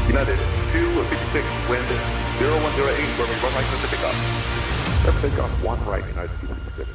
United 256, wind 0108, firming runway clear to takeoff. Let's take off 1 right, United 256.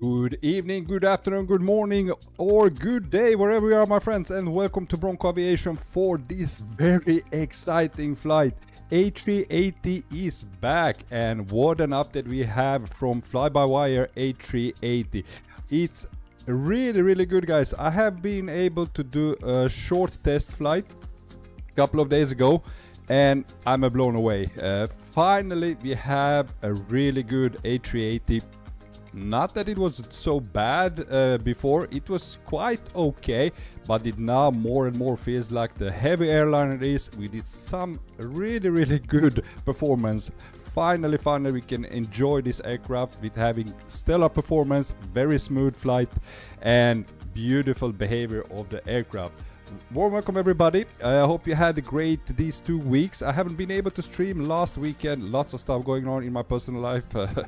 Good evening, good afternoon, good morning, or good day, wherever you are, my friends, and welcome to Bronco Aviation for this very exciting flight. A380 is back, and what an update we have from FlyByWire A380. It's really good, guys. I have been able to do a short test flight a couple of days ago, and I'm blown away. Finally, we have a really good A380. Not that it was so bad before, it was quite okay, but it now more and more feels like the heavy airliner it is. We did some really good performance. Finally we can enjoy this aircraft with having stellar performance, very smooth flight, and beautiful behavior of the aircraft. Warm welcome, everybody. I hope you had a great these 2 weeks. I haven't been able to stream last weekend. Lots of stuff going on in my personal life,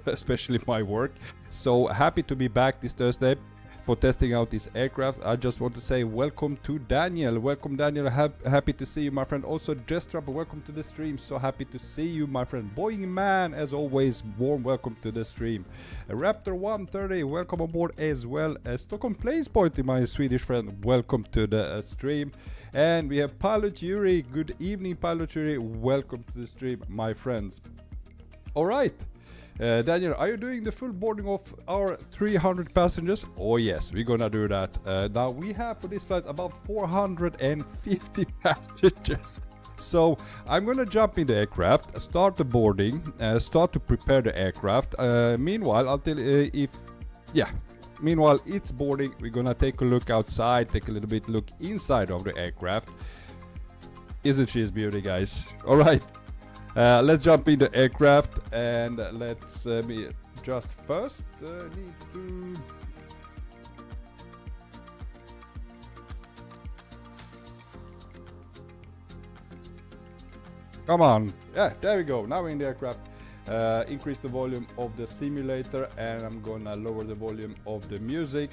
especially my work. So happy to be back this Thursday for testing out this aircraft. I just want to say welcome to Daniel. Welcome, Daniel. Happy to see you, my friend. Also, Jestrap, welcome to the stream. So happy to see you, my friend. Boeing Man, as always, warm welcome to the stream. Raptor 130, welcome aboard, as well as Stockholm Place Point, my Swedish friend. Welcome to the stream. And we have Pilot Yuri. Good evening, Pilot Yuri. Welcome to the stream, my friends. All right. Daniel, are you doing the full boarding of our 300 passengers? Oh yes, we're gonna do that. Now we have for this flight about 450 passengers. So I'm gonna jump in the aircraft, start the boarding, start to prepare the aircraft. Meanwhile, meanwhile it's boarding, we're gonna take a look outside, take a little bit look inside of the aircraft. Isn't she a beauty, guys? All right. Let's jump in the aircraft, and let's just first need to... Come on. Yeah, there we go. Now we're in the aircraft. Increase the volume of the simulator, and I'm gonna lower the volume of the music.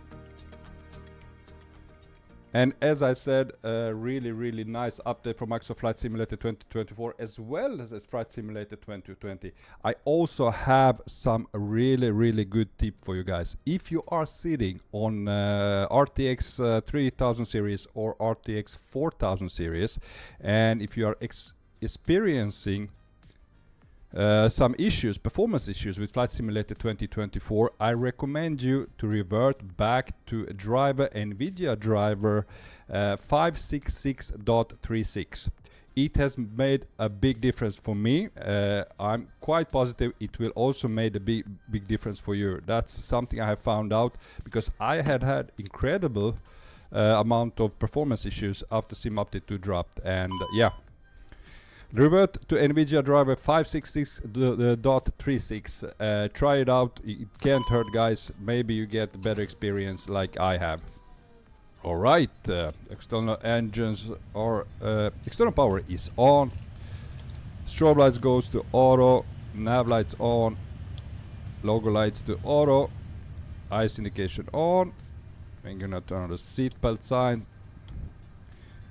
And as I said, a really nice update from Microsoft Flight Simulator 2024 as well as Flight Simulator 2020. I also have some really good tip for you guys. If you are sitting on RTX 3000 series or RTX 4000 series, and if you are experiencing some issues, performance issues with Flight Simulator 2024, I recommend you to revert back to NVIDIA driver 566.36. It has made a big difference for me. I'm quite positive it will also make a big difference for you. That's something I have found out because I had incredible amount of performance issues after Sim Update 2 dropped, and yeah. Revert to NVIDIA driver 566.36. Try it out. It can't hurt, guys. Maybe you get better experience like I have. All right. External engines or external power is on. Strobe lights goes to auto, nav lights on, logo lights to auto, ice indication on. I'm gonna turn on the seatbelt sign.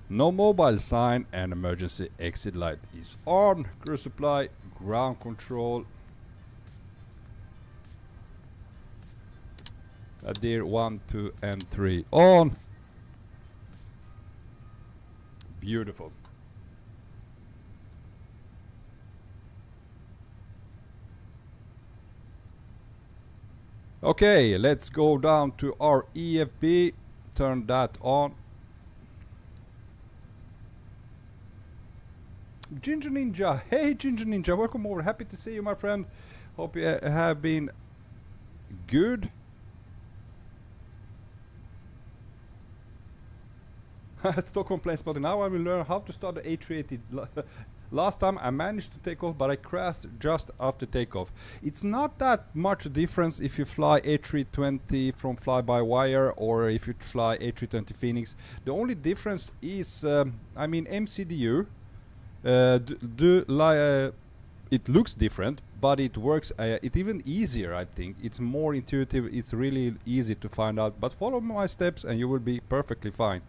No mobile sign, and emergency exit light is on. Cruise supply, ground control. Adhere 1, 2 and 3 on. Beautiful. Okay, let's go down to our EFB. Turn that on. Ginger Ninja, hey Ginger Ninja, welcome over. Happy to see you, my friend. Hope you have been good. Stockholm plane spotting. Now I will learn how to start the A380. Last time I managed to take off, but I crashed just after takeoff. It's not that much difference if you fly A320 from FlyByWire or if you fly A320 Phoenix. The only difference is, I mean, MCDU. It looks different, but it works. It's even easier, I think. It's more intuitive. It's really easy to find out. But follow my steps and you will be perfectly fine.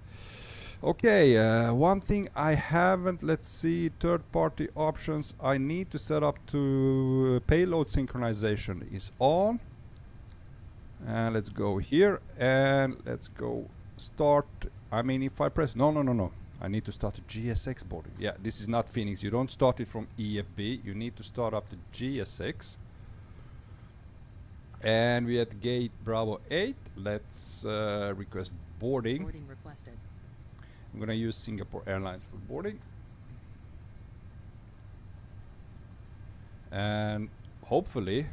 Okay, one thing I haven't, let's see, third-party options. I need to set up to payload synchronization is on. And let's go here and let's go start. I mean, if I press, no. I need to start a GSX boarding. Yeah, this is not Phoenix. You don't start it from EFB. You need to start up the GSX. And we at gate Bravo 8. Let's request boarding. Boarding requested. I'm gonna use Singapore Airlines for boarding. And hopefully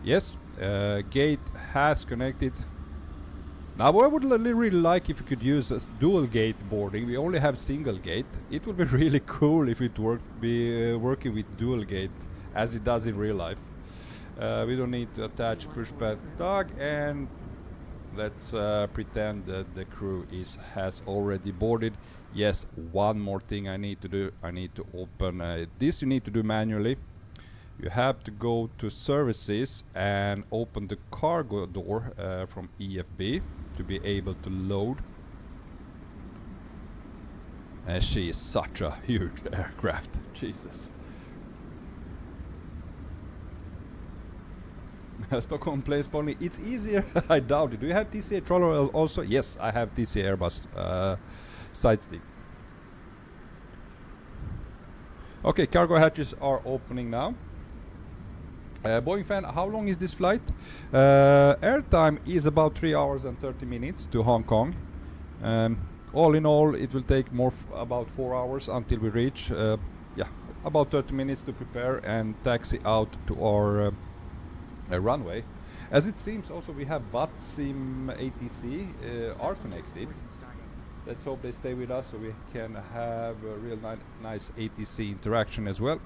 yes, gate has connected. Now I would really like if you could use a dual gate boarding. We only have single gate. It would be really cool if it working with dual gate as it does in real life. We don't need to attach pushback tag, and let's pretend that the crew has already boarded. Yes, one more thing I need to do. I need to open this. You need to do manually. You have to go to services and open the cargo door from EFB to be able to load. And she is such a huge aircraft. Jesus. Stockholm planes pony. It's easier. I doubt it. Do you have TCA trawler also? Yes, I have TCA Airbus side stick. Okay, cargo hatches are opening now. Boeing fan, how long is this flight? Airtime is about 3 hours and 30 minutes to Hong Kong. All in all, it will take about 4 hours until we reach. Yeah, about 30 minutes to prepare and taxi out to our runway. As it seems, also we have VATSIM ATC are connected. Let's hope they stay with us so we can have a real nice ATC interaction as well.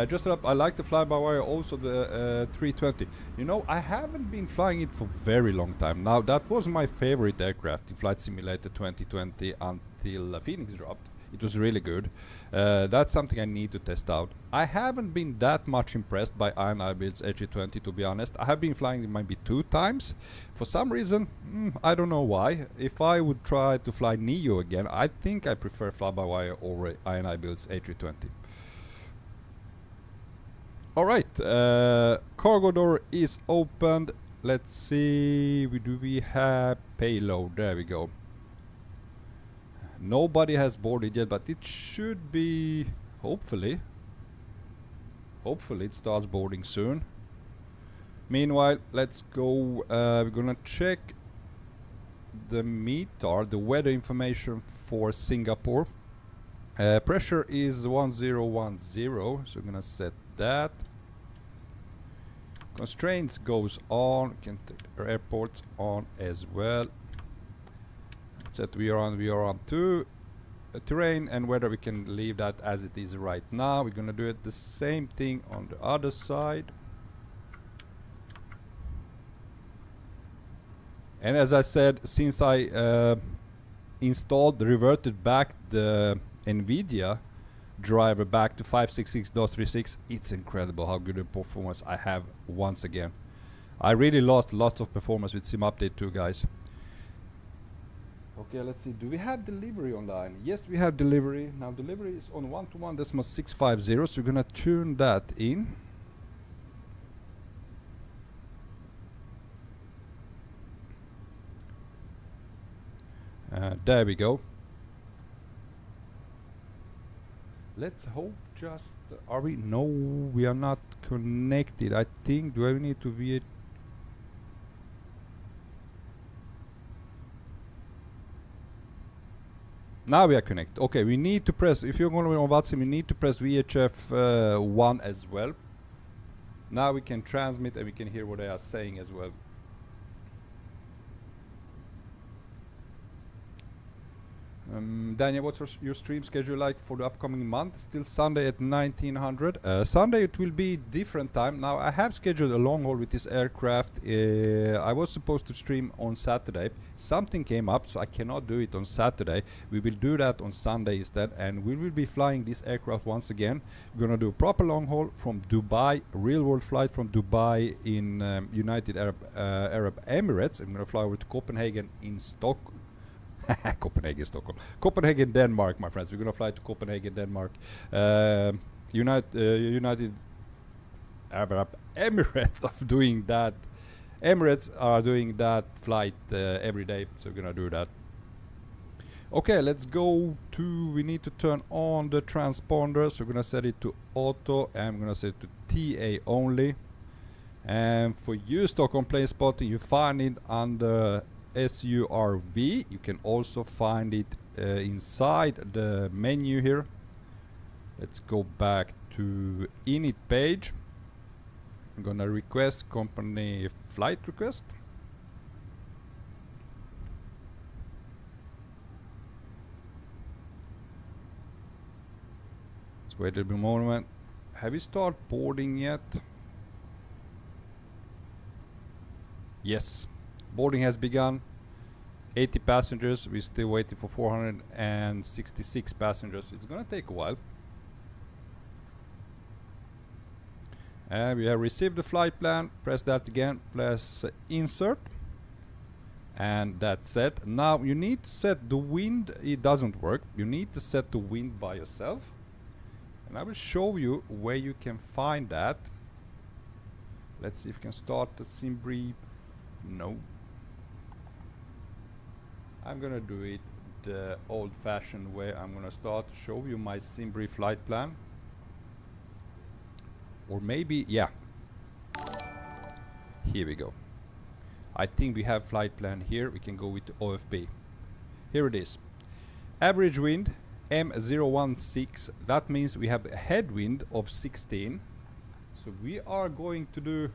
Just up, I like the fly-by-wire, also the 320. You know, I haven't been flying it for very long time. Now, that was my favorite aircraft in Flight Simulator 2020 until Phoenix dropped. It was really good. That's something I need to test out. I haven't been that much impressed by INI Build's A320, to be honest. I have been flying it maybe 2 times. For some reason, I don't know why. If I would try to fly Neo again, I think I prefer fly-by-wire over INI Build's A320. Alright, cargo door is opened. Let's see, do we have payload? There we go. Nobody has boarded yet, but it should be, hopefully it starts boarding soon. Meanwhile, let's go, we're gonna check the METAR, the weather information for Singapore. Pressure is 1010, so we're gonna set that. Constraints goes on. We can take our airports on as well. Set we are on to terrain and weather. We can leave that as it is right now. We're gonna do it the same thing on the other side. And as I said, since I reverted back the NVIDIA driver back to 566.36, it's incredible how good a performance I have once again. I really lost lots of performance with Sim Update 2, guys. Okay, let's see. Do we have delivery online? Yes, we have delivery. Now delivery is on 121.650, so we're gonna tune that in. There we go. Let's hope just... are we? No, we are not connected. I think, do I need to be... Now we are connected. Okay, we need to press, if you're going to be on WhatsApp, you need to press VHF 1 as well. Now we can transmit and we can hear what they are saying as well. Daniel, what's your stream schedule like for the upcoming month? Still Sunday at 1900. Sunday it will be different time. Now I have scheduled a long haul with this aircraft. I was supposed to stream on Saturday. Something came up, so I cannot do it on Saturday. We will do that on Sunday instead, and we will be flying this aircraft once again. We're gonna do a proper long haul from Dubai, real world flight from Dubai in United Arab Emirates. I'm gonna fly over to Copenhagen in Stockholm. Copenhagen, Stockholm. Copenhagen, Denmark, my friends. We're gonna fly to Copenhagen, Denmark. United Arab Emirates of doing that. Emirates are doing that flight every day, so we're gonna do that. Okay, let's go to... we need to turn on the transponder, so we're gonna set it to auto, and I'm gonna set it to TA only. And for you Stockholm plane spotting, you find it under SURV. You can also find it inside the menu here. Let's go back to init page. I'm gonna request company flight request. Let's wait a little moment. Have you started boarding yet? Yes. Boarding has begun. 80 passengers. We're still waiting for 466 passengers. It's gonna take a while. And we have received the flight plan. Press that again. Press insert. And that's it. Now you need to set the wind. It doesn't work. You need to set the wind by yourself. And I will show you where you can find that. Let's see if we can start the sim brief. No. I'm gonna do it the old-fashioned way. I'm gonna start to show you my Simbri flight plan. Or maybe, yeah. Here we go. I think we have flight plan here. We can go with the OFB. Here it is. Average wind M016. That means we have a headwind of 16. So we are going to do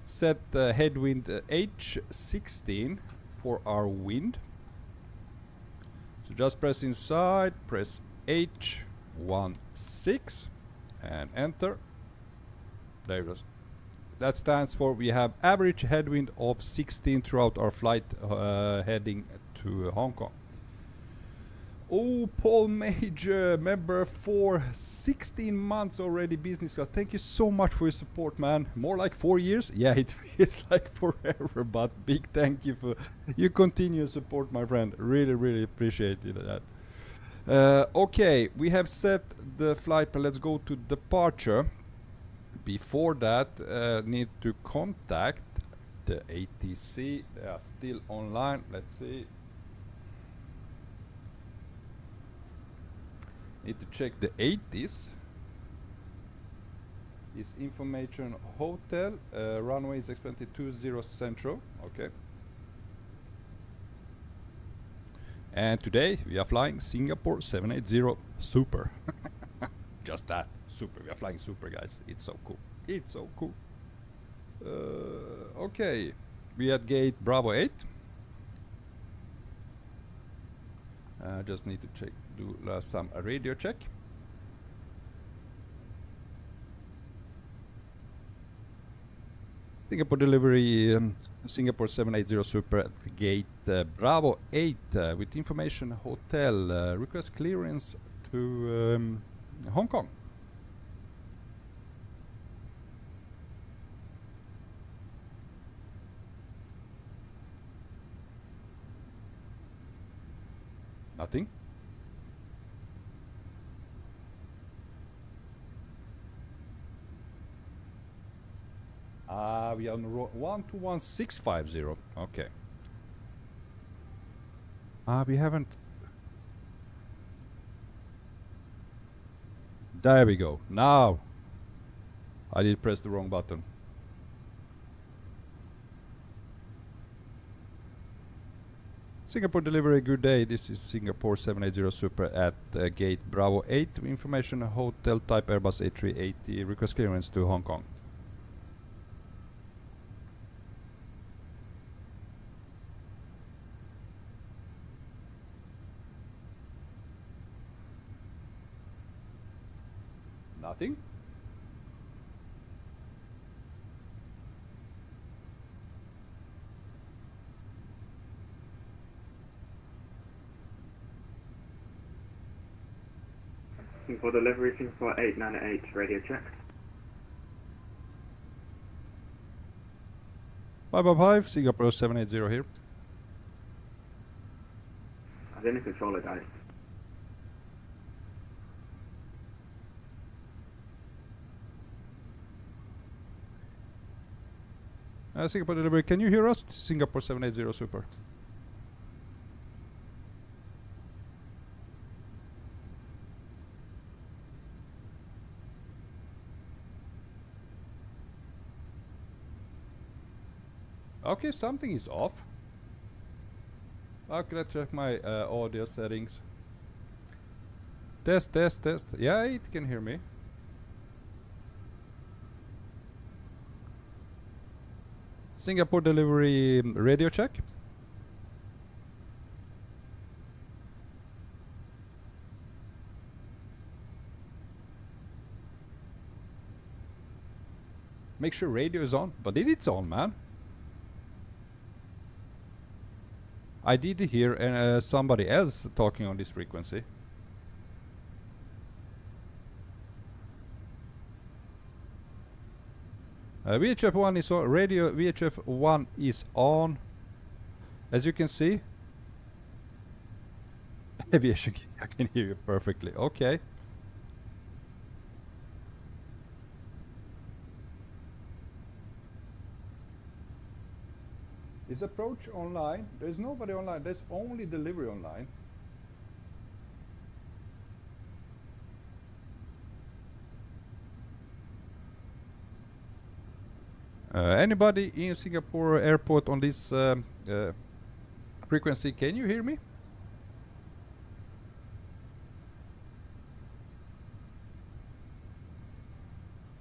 set the headwind H16 for our wind. So just press inside, press H16 and enter. There it goes. That stands for we have average headwind of 16 throughout our flight heading to Hong Kong. Oh, Paul Major, member for 16 months already, business class. Thank you so much for your support, man. More like 4 years? Yeah, it feels like forever, but big thank you for your continued support, my friend. Really, really appreciate that. Okay, we have set the flight plan. Let's go to departure. Before that, need to contact the ATC. They are still online. Let's see. Need to check the 80s. Is information hotel, runway is expected 20 Central. Okay. And today we are flying Singapore 780 Super. Just that, Super. We are flying Super, guys. It's so cool. It's so cool. Okay. We at gate Bravo 8. Just need to check, do some radio check. Singapore delivery, Singapore 780 Super at the gate Bravo 8 with information hotel. Request clearance to Hong Kong. Nothing. We are on 121650. Okay. We haven't. There we go. Now. I did press the wrong button. Singapore delivery, good day. This is Singapore 780 Super at gate Bravo 8. Information hotel type Airbus A380. Request clearance to Hong Kong. Nothing. For delivery, Singapore 898, radio check. 555, Singapore 780 here. I was in the controller, guys. Singapore delivery, can you hear us? Singapore 780 Super. Okay, something is off. Okay, let's check my audio settings. Test, test, test. Yeah, it can hear me. Singapore delivery radio check. Make sure radio is on, but it's on, man. I did hear somebody else talking on this frequency. VHF 1 is on. Radio VHF 1 is on. As you can see. Aviation, I can hear you perfectly. Okay. Is approach online? There's nobody online. There's only delivery online. Anybody in Singapore airport on this frequency? Can you hear me?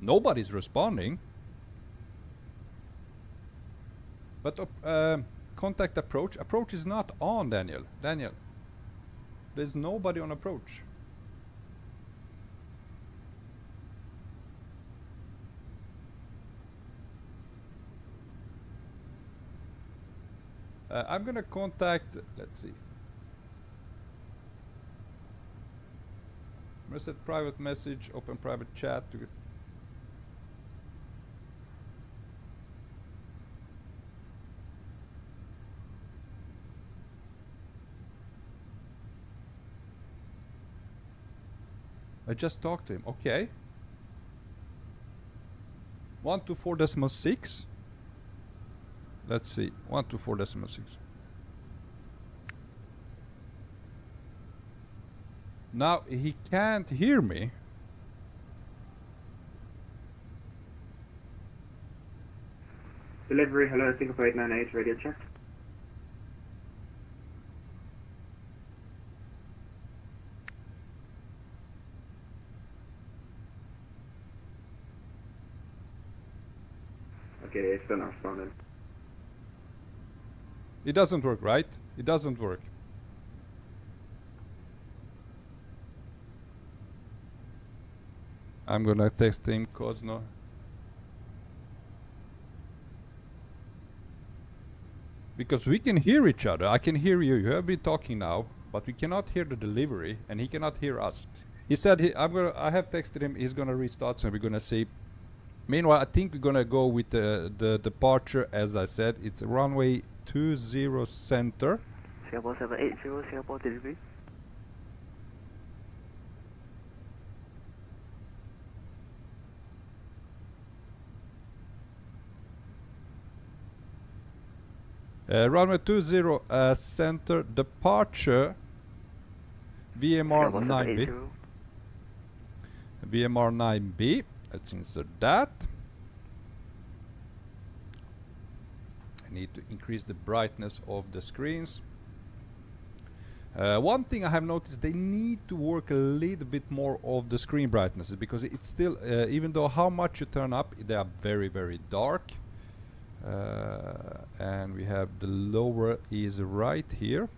Nobody's responding. But contact approach. Approach is not on, Daniel. Daniel. There's nobody on approach. I'm gonna contact, let's see. I'm gonna set private message, open private chat to get. I just talked to him. Okay. 124.6. Let's see. 124.6. Now he can't hear me. Delivery, hello, Singapore 898, radio check. Okay, it's still not responding. It doesn't work, right? It doesn't work. I'm gonna text him cause no. Because we can hear each other. I can hear you. You have been talking now, but we cannot hear the delivery, and he cannot hear us. He said I have texted him. He's gonna restart, so we're gonna see. Meanwhile, I think we're gonna go with the departure. As I said, it's runway 20 center. Singapore 780, Singapore delivery. Runway 20 center departure. VMR 9B. VMR 9B. Let's insert that. I need to increase the brightness of the screens. One thing I have noticed, they need to work a little bit more of the screen brightnesses, because it's still, even though how much you turn up, they are very, very dark. And we have the lower is right here.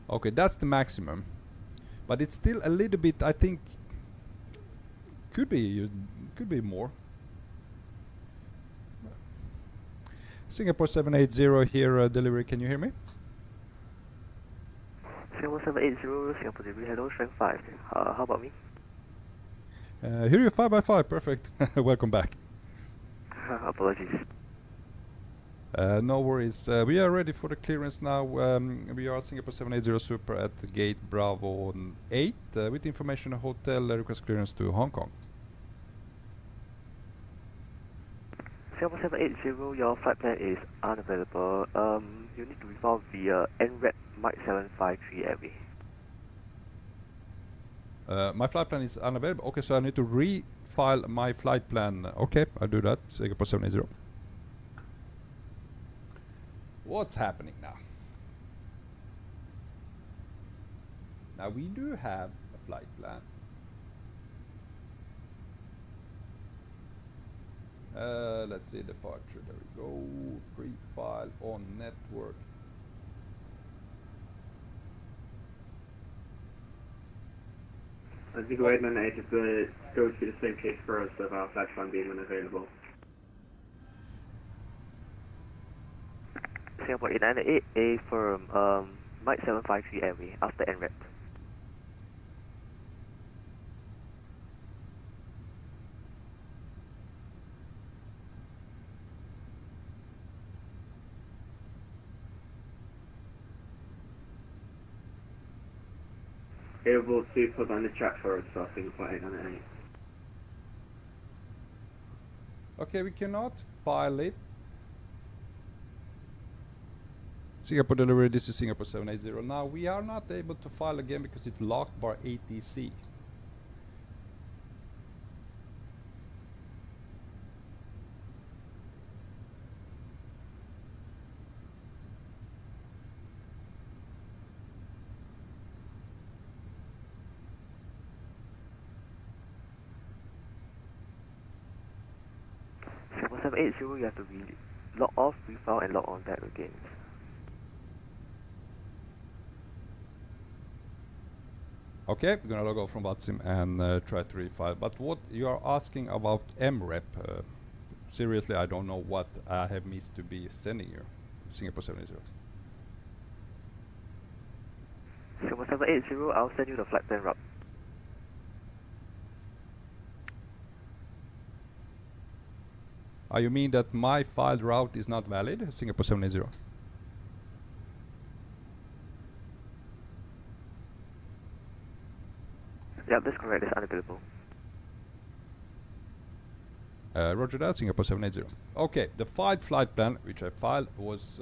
Okay, that's the maximum, but it's still a little bit, I think could be more. Singapore 780 here, delivery. Can you hear me? Singapore 780, Singapore delivery. Hello, strength 5. How about me? Hear you 5x5, perfect. Welcome back. Apologies. No worries. We are ready for the clearance now. We are at Singapore 780 Super at gate Bravo 8 with information on hotel request clearance to Hong Kong. Singapore 780, your flight plan is unavailable. You need to refile via NVMe Mike 753 Airway. My flight plan is unavailable. Okay, so I need to refile my flight plan. Okay, I'll do that. Singapore 780. What's happening now? Now we do have a flight plan. Let's see, departure. There we go. Pre-file on network. I think 898 is going to go through the same case for us of our flight plan being unavailable. Singapore 898, A firm, Mike 753 Airway after NVMe. Able to put on the chat for us, so I think for 898. Okay, we cannot file it. Singapore delivery, this is Singapore 780. Now we are not able to file again because it's locked by ATC. Singapore 780, you have to log off, refile, and log on back again. Okay, we're gonna log off from VATSIM and try to refile. But what you are asking about MREP, seriously, I don't know what I have missed to be sending you. Singapore 780. Singapore 780, I'll send you the flight plan route. You mean that my filed route is not valid? Singapore 780. Yeah, that's correct. It's unavailable. Roger that, Singapore 780. Okay, the filed flight plan, which I filed, was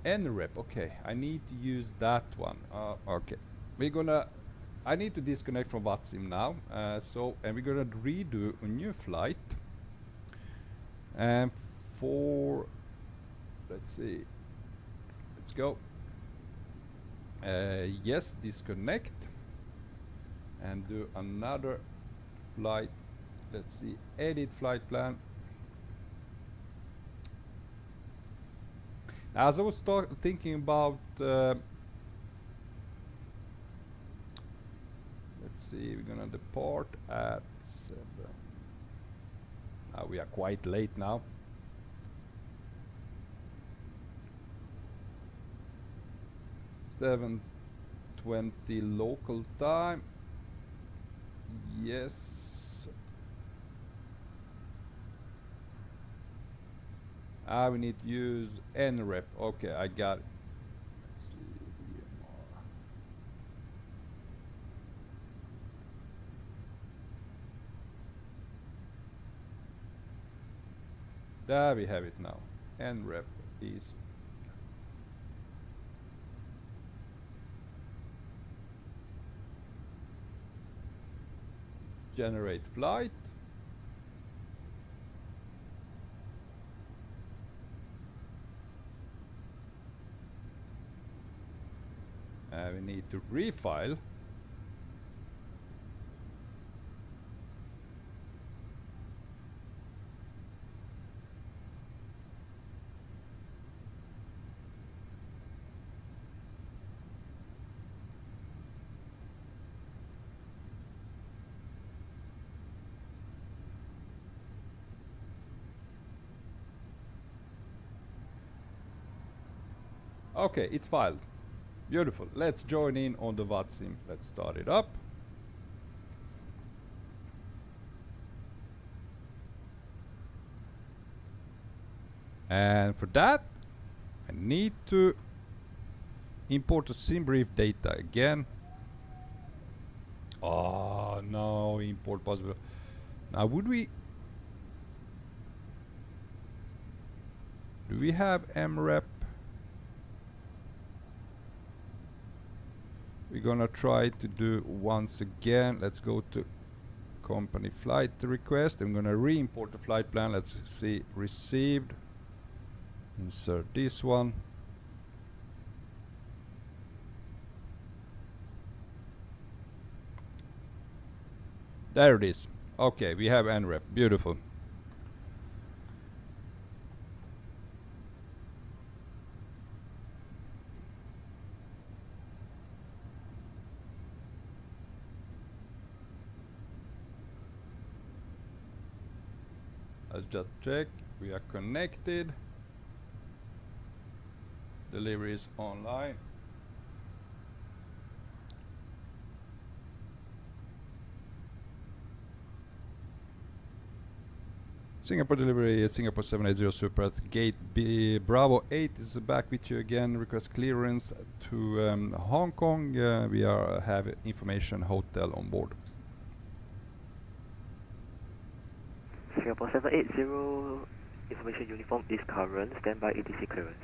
NREP. Okay, I need to use that one. Okay, I need to disconnect from VATSIM now. And we're gonna redo a new flight. And let's see, let's go. Yes, disconnect. And do another flight. Let's see, edit flight plan. As I was thinking about, let's see, we're gonna depart at 7. We are quite late now. 7:20 local time. Yes. We need to use nrep. Okay, I got it. Let's see. VMR. There we have it now. Nrep is generate flight. We need to refile. Okay, it's filed. Beautiful. Let's join in on the VATSIM. Let's start it up. And for that, I need to import the sim brief data again. Oh no, import possible. Now do we have mrep? We're gonna try to do once again. Let's go to company flight request. I'm gonna re-import the flight plan. Let's see, received. Insert this one. There it is. Okay, we have nrep. Beautiful. Let's just check. We are connected. Delivery is online. Singapore delivery, Singapore 780 Super at gate B, Bravo 8 is back with you again. Request clearance to Hong Kong. We have information hotel on board. Singapore 780, information uniform is current, standby ATC clearance.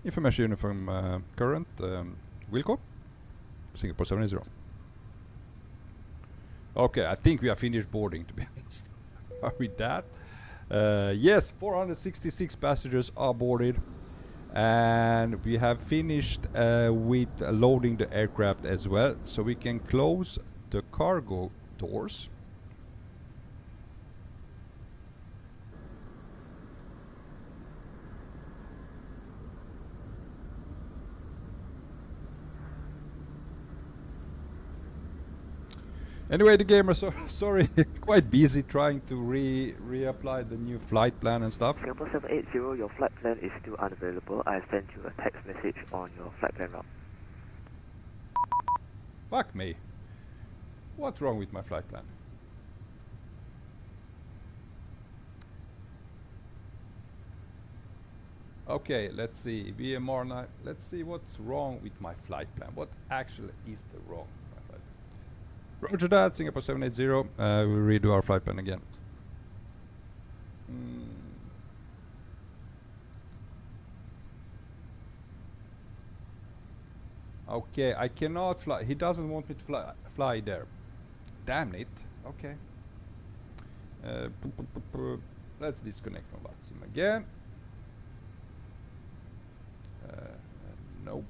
Information uniform current, Wilco, Singapore 780. Okay, I think we are finished boarding, to be honest. Are we that? Yes, 466 passengers are boarded. And we have finished with loading the aircraft as well, so we can close the cargo doors. Anyway, the gamer, sorry, quite busy trying to reapply the new flight plan and stuff. Singapore 780, your flight plan is still unavailable. I sent you a text message on your flight plan route. Fuck me. What's wrong with my flight plan? Okay, let's see. VMR 9. Let's see what's wrong with my flight plan. What actually is the wrong? Roger that, Singapore 780. We'll redo our flight plan again. Okay, I cannot fly. He doesn't want me to fly there. Damn it. Okay. Let's disconnect my VATSIM again. Nope.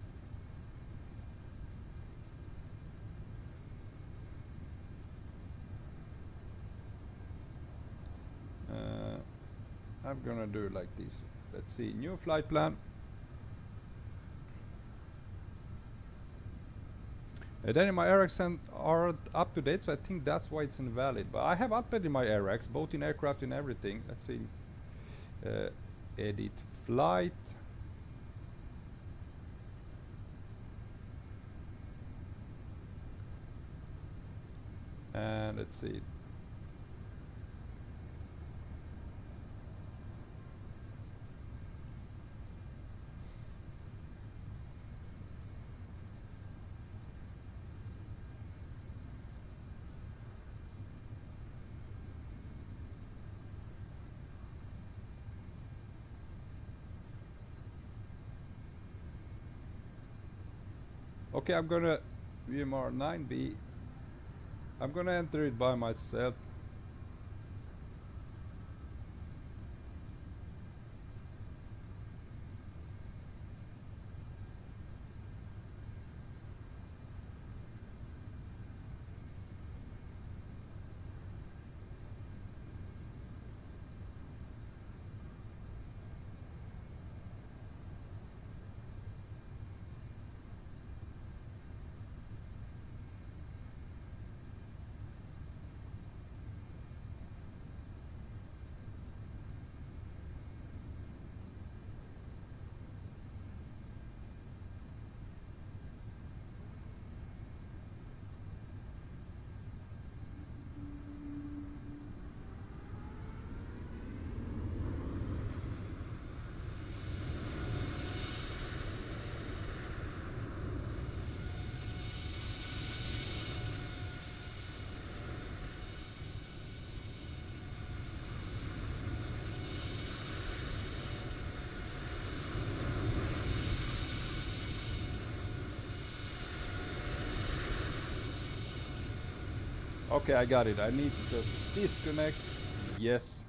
I'm gonna do it like this. Let's see, new flight plan. Then my AirX are up to date, so I think that's why it's invalid. But I have updated my AirX, both in aircraft and everything. Let's see. edit flight. And let's see. Okay, I'm gonna VMR 9B. I'm gonna enter it by myself. Okay, I got it. I need to just disconnect. Yes.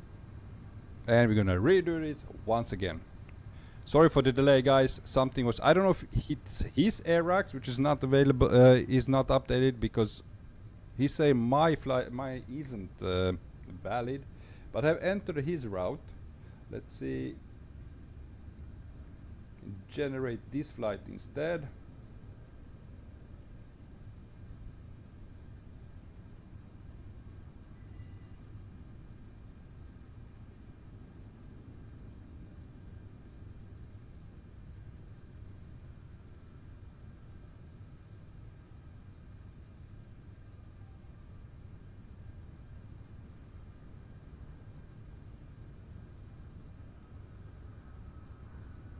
And we're gonna redo it once again. Sorry for the delay, guys. Something was, I don't know if it's his AirRacks, which is not available, is not updated, because he's saying my isn't valid, but I've entered his route. Let's see. Generate this flight instead.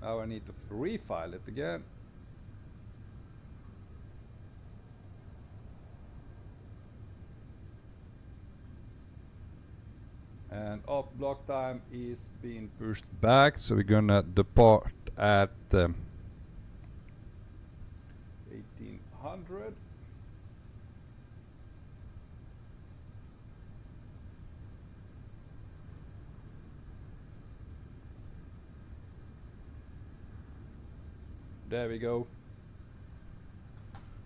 Now I need to refile it again. And off block time is being pushed back, so we're gonna depart at 1800. There we go.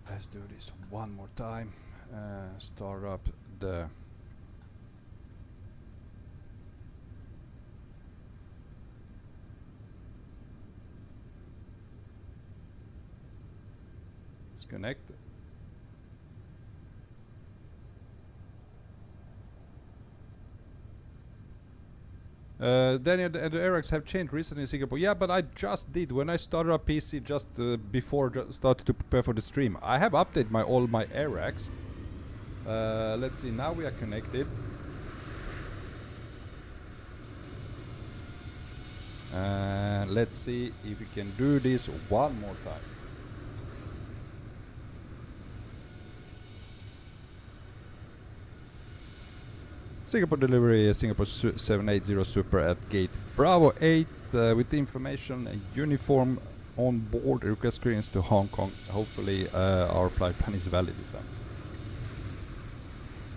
Let's do this one more time. Start up the disconnect. Daniel, the AirRacks have changed recently in Singapore. Yeah, but I just did when I started up PC just before started to prepare for the stream. I have updated all my AirRacks. Let's see. Now we are connected. Let's see if we can do this one more time. Singapore delivery, Singapore 780 Super at gate Bravo 8 with the information uniform on board, request clearance to Hong Kong. Hopefully our flight plan is valid this time.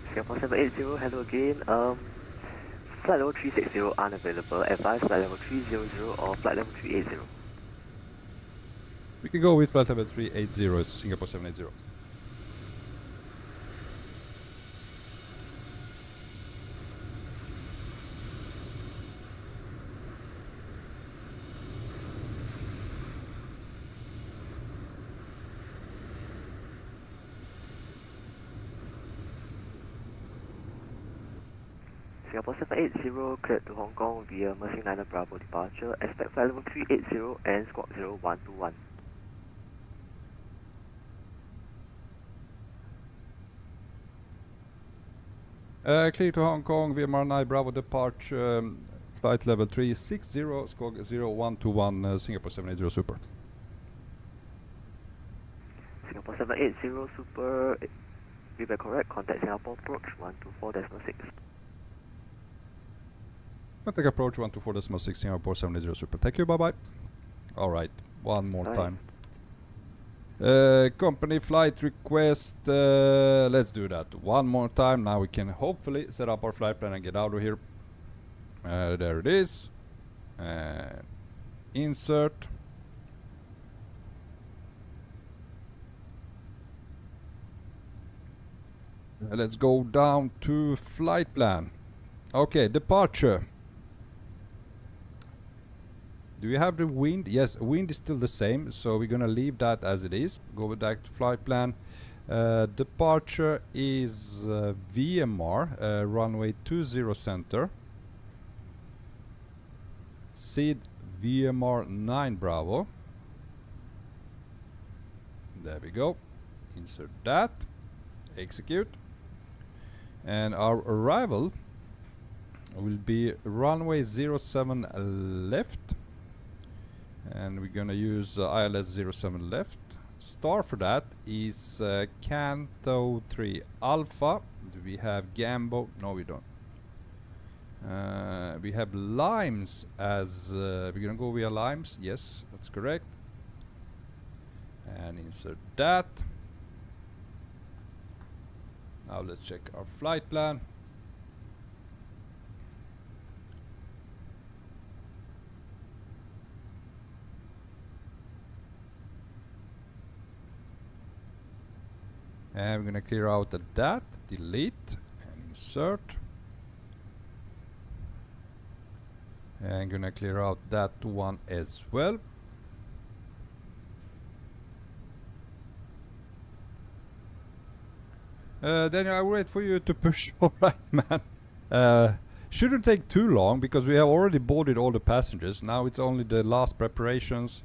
Singapore 780, hello again. Flight level 360 unavailable. Advise flight level 300 or flight level 380. We can go with flight level 380, it's Singapore 780. Singapore 780 cleared to Hong Kong via Mercy 9 Bravo departure. Expect flight level 380 and squawk 0121. Clear to Hong Kong via Mercy 9 Bravo departure. Flight level 360, squawk 0121, Singapore 780 Super. Singapore 780 Super, feedback correct, contact Singapore approach 124.6. Contact approach 124.6, Singapore 780 Super. Thank you, bye bye. Alright, one more Bye. time. Company flight request, let's do that one more time. Now we can hopefully set up our flight plan and get out of here. There it is. Insert. Let's go down to flight plan. Okay, departure. Do you have the wind? Yes, wind is still the same, so we're gonna leave that as it is. Go back to flight plan. Departure is VMR, runway 20 center. SID VMR 9 Bravo. There we go. Insert that. Execute. And our arrival will be runway 07 left. And we're gonna use ILS 07 left. Star for that is Canto 3 Alpha. Do we have Gambo? No, we don't. We have Limes as we're gonna go via Limes. Yes, that's correct. And insert that. Now let's check our flight plan. And we're gonna clear out that, delete, and insert. And gonna clear out that one as well. Daniel, I'll wait for you to push. Alright, man. Shouldn't take too long because we have already boarded all the passengers. Now it's only the last preparations.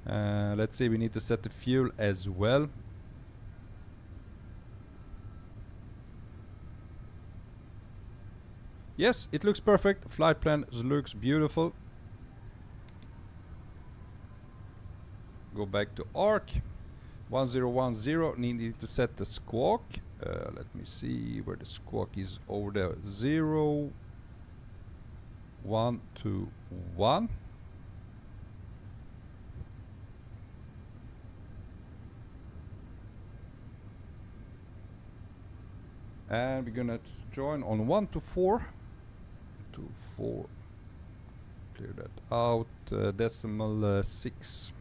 Let's see, we need to set the fuel as well. Yes, it looks perfect. Flight plan looks beautiful. Go back to ARC. 1010, needed to set the squawk. Let me see where the squawk is over there. 0121. And we're gonna join on 1 to 4. 2, 4. Clear that out. Decimal 6.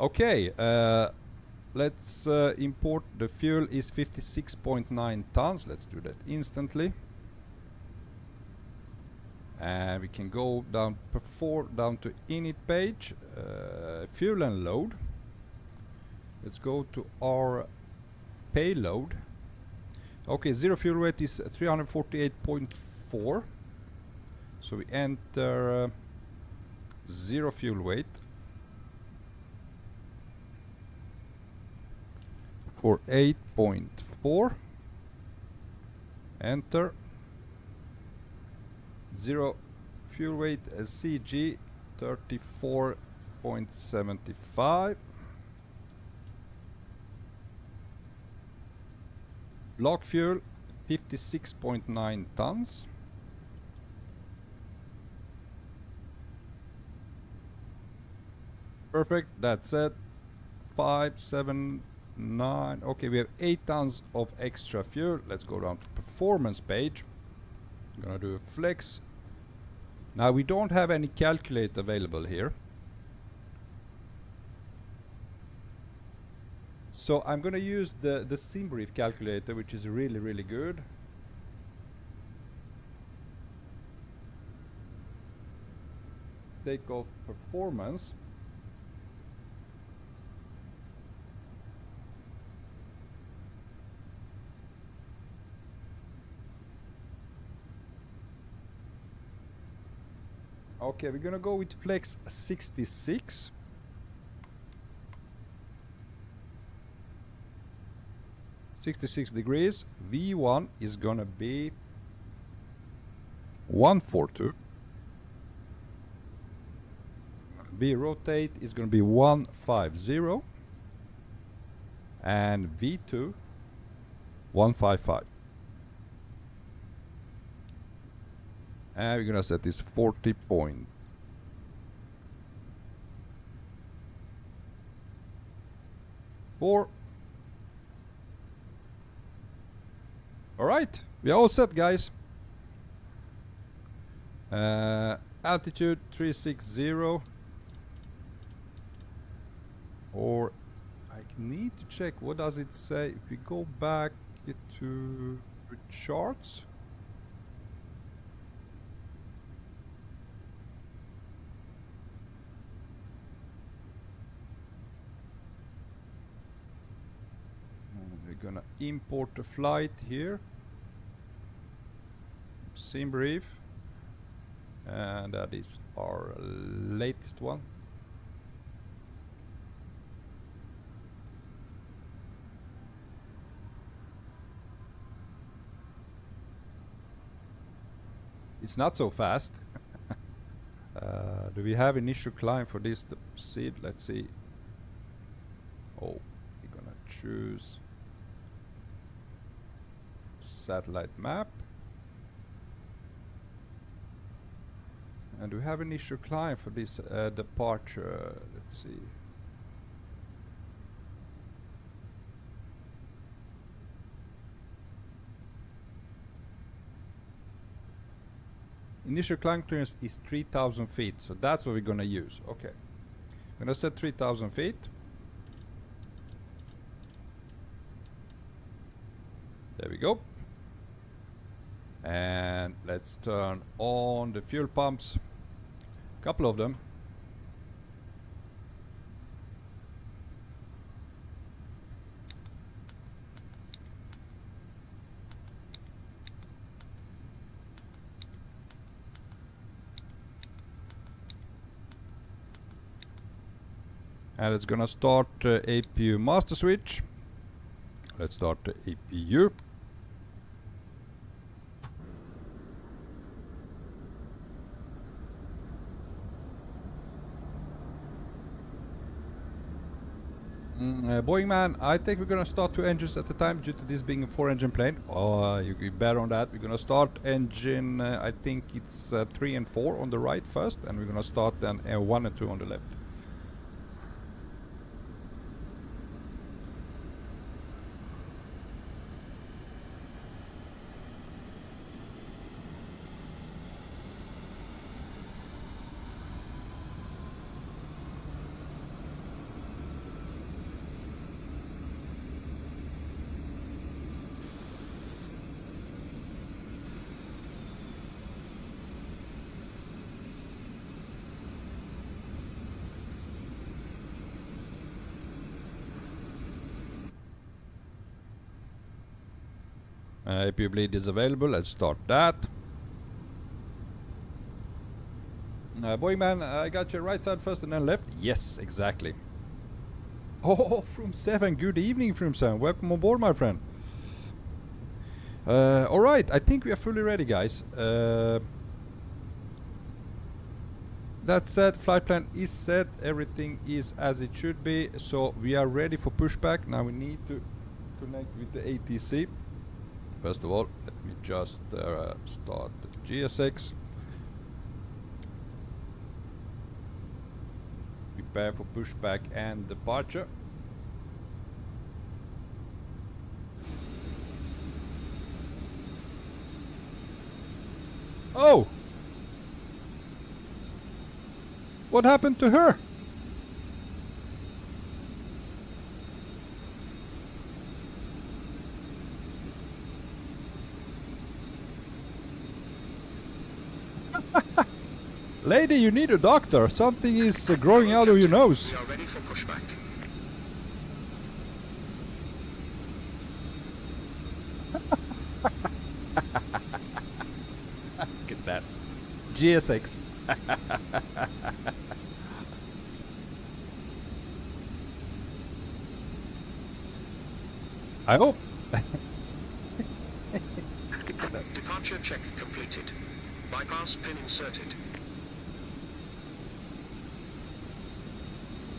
Okay, let's import the fuel is 56.9 tons. Let's do that instantly. And we can go down down to init page, fuel and load. Let's go to our payload. Okay, zero fuel weight is 348.4. So we enter zero fuel weight for 8.4. Enter. Zero fuel weight CG 34.75. Block fuel 56.9 tons. Perfect, that's it. 5, 7, 9. Okay, we have 8 tons of extra fuel. Let's go down to performance page. I'm gonna do a flex. Now we don't have any calculator available here. So I'm gonna use the SimBrief calculator, which is really good. takeoff performance. Okay, we're gonna go with flex 66. (66°). V1 is gonna be 142. V rotate is gonna be 150. And V2 155. And we're gonna set this 40 point. Four. All right, we are all set, guys. Altitude 360. Or I need to check, what does it say? If we go back to charts. We're gonna import the flight here. Sim brief. And that is our latest one. It's not so fast. Do we have initial climb for this to proceed? Let's see. Oh, we're gonna choose satellite map. And do we have initial climb for this departure? Let's see. Initial climb clearance is 3,000 feet, so that's what we're gonna use. Okay, I'm gonna set 3,000 feet. There we go. And let's turn on the fuel pumps. A couple of them. And it's gonna start APU master switch. Let's start the APU. Boeing man, I think we're gonna start 2 engines at a time due to this being a 4-engine plane. You can bet on that. We're gonna start engine, I think it's 3 and 4 on the right first, and we're gonna start then 1 and 2 on the left. APU bleed is available. Let's start that. Boy man, I got your right side first and then left. Yes, exactly. Oh, From7. Good evening, From7. Welcome on board, my friend. Alright, I think we are fully ready, guys. That said, flight plan is set. Everything is as it should be. So we are ready for pushback. Now we need to connect with the ATC. First of all, let me just start the GSX. Prepare for pushback and departure. Oh! What happened to her? Lady, you need a doctor. Something is growing out of your nose. We are ready for pushback. Look at that. GSX. I hope. Departure check completed. Bypass pin inserted.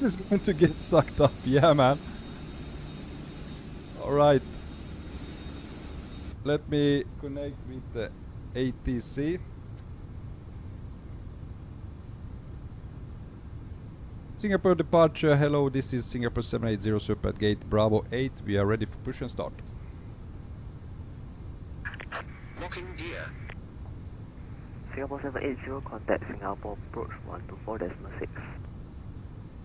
It's going to get sucked up. Yeah, man. Alright. Let me connect with the ATC. Singapore departure. Hello, this is Singapore 780 Super at gate Bravo 8. We are ready for push and start. Locking gear. Singapore 780, contact Singapore approach 124.6.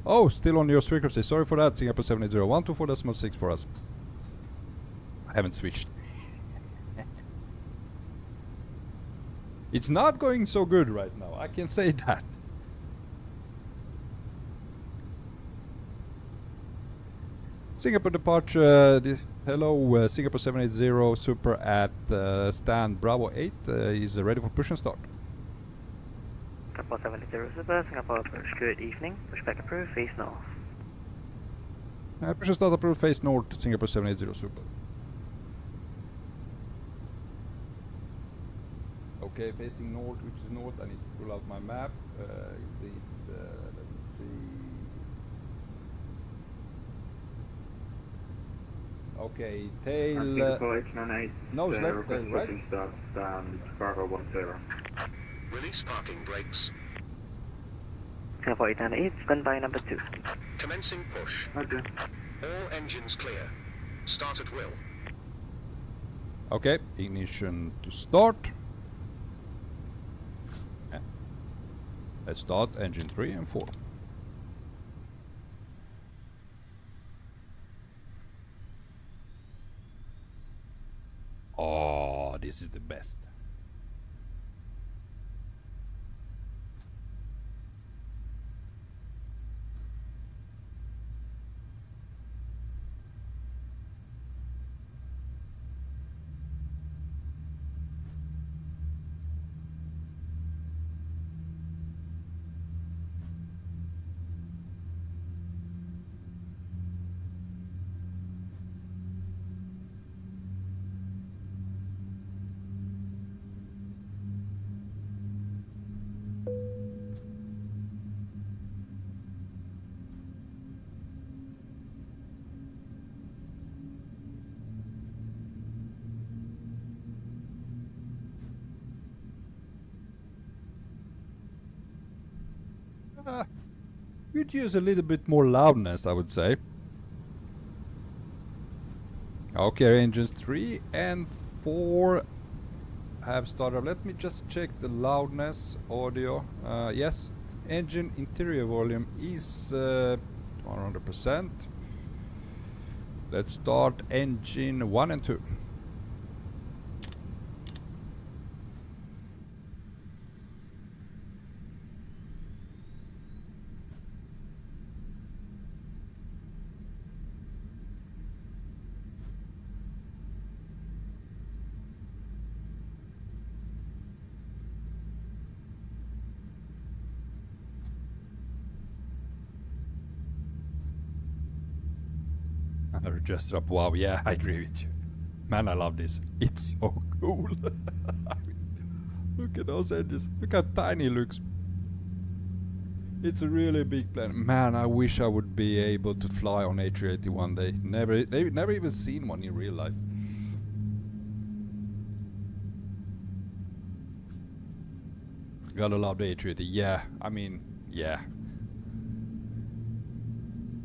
Oh, still on your frequency. Sorry for that. Singapore 780 124.6 for us. I haven't switched. It's not going so good right now. I can say that. Singapore departure. Hello, Singapore 780 Super at stand Bravo 8 is ready for push and start. Singapore 780 Super, Singapore approach, good evening. Pushback approved, face north. Push and start approved, face north, Singapore 780 Super. Okay, facing north, which is north. I need to pull out my map. Is it, let me see. Okay, tail. Singapore H98. nose left, request tail right. pushing start, stand Bravo 10. Release parking brakes. Singapore 898, standby number 2. Commencing push. Okay. All engines clear. Start at will. Okay, ignition to start. Yeah. Let's start engine 3 and 4. Oh, this is the best. Could use a little bit more loudness, I would say. Okay, engines 3 and 4 have started. Let me just check the loudness audio. Yes, engine interior volume is 100%. Let's start engine 1 and 2. Just up. Wow, yeah, I agree with you. Man, I love this. It's so cool. Look at those edges. Look how tiny it looks. It's a really big plane. Man, I wish I would be able to fly on A380 one day. Never even seen one in real life. Gotta love the A380. Yeah, I mean, yeah.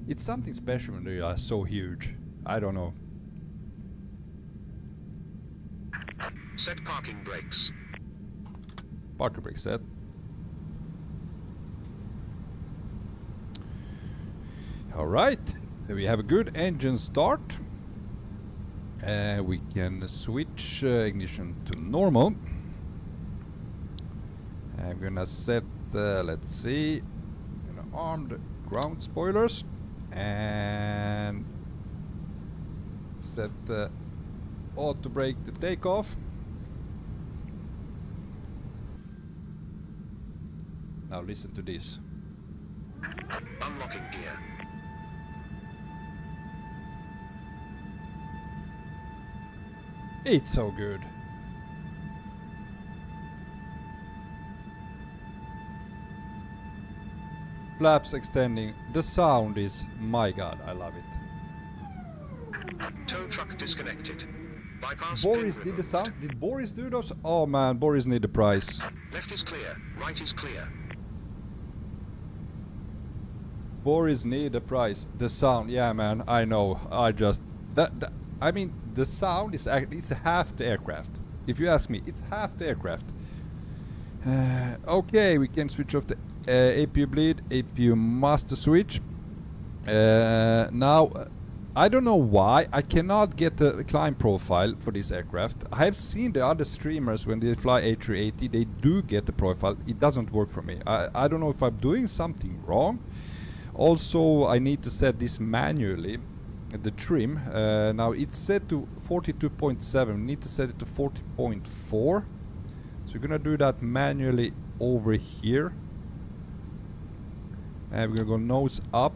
It's something special when they are so huge. I don't know. Set parking brakes. Parking brake set. Alright. We have a good engine start. We can switch ignition to normal. I'm gonna set let's see, arm the ground spoilers and set the auto brake to takeoff. Now listen to this. Unlocking gear. It's so good. Flaps extending. The sound is, my god, I love it. Tow truck disconnected. Bypass. Boris pin did the removed. sound. Did Boris do those? Oh man, Boris need the prize. Left is clear. Right is clear. Boris need a prize. The sound, yeah man, I know. I just I mean, the sound is it's half the aircraft. If you ask me, it's half the aircraft. Okay, we can switch off the APU bleed. APU master switch. Now, I don't know why I cannot get the climb profile for this aircraft. I have seen the other streamers when they fly A380, they do get the profile. It doesn't work for me. I don't know if I'm doing something wrong. Also, I need to set this manually, the trim. Now it's set to 42.7. Need to set it to 40.4. So we're gonna do that manually over here. And we're gonna go nose up.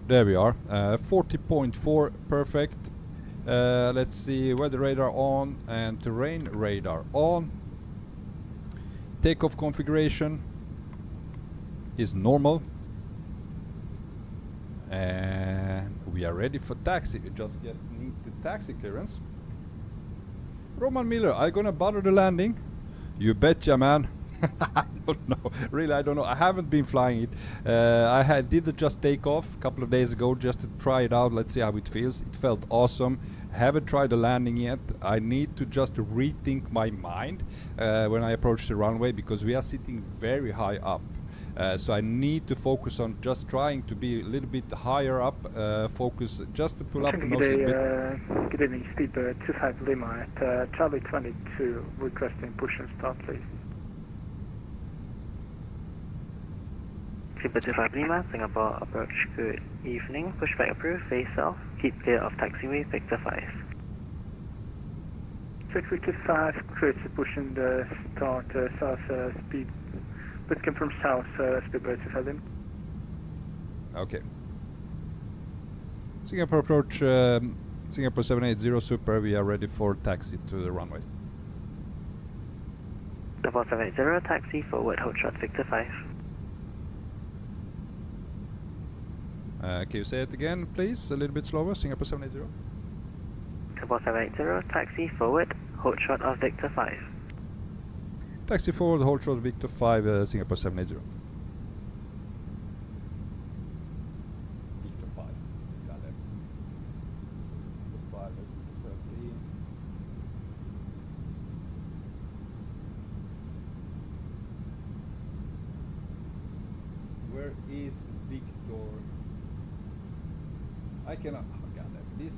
There we are, 40.4, perfect. Let's see, weather radar on and terrain radar on. Takeoff configuration is normal. And we are ready for taxi. We just need the taxi clearance. Roman Miller, are you gonna bother the landing? You betcha, man. I don't know. Really, I don't know. I haven't been flying it. Did just take off a couple of days ago just to try it out. Let's see how it feels. It felt awesome. Haven't tried the landing yet. I need to just rethink my mind when I approach the runway, because we are sitting very high up. So I need to focus on just trying to be a little bit higher up. Focus just to pull up the nose a bit. Good evening, Speedbird 25 Lima at Charlie 22, requesting push and start, please. Speedbird 25 Lima, Singapore approach, good evening. Pushback approved, face off, keep clear of taxiway, Victor 5. Victor 5, clear to push and start south speed. Please come from south, Speedbird 25 Lima. Okay. Singapore approach, Singapore 780 Super, we are ready for taxi to the runway. Singapore 780, taxi forward, hold short, Victor 5. Can you say it again, please? A little bit slower. Singapore 780. Singapore 780, taxi forward, hold short of Victor 5. Taxi forward, hold short, Victor 5, Singapore 780. Victor 5. Got it. Victor 5, Victor 13. Where is Victor? I cannot. Oh, got it. This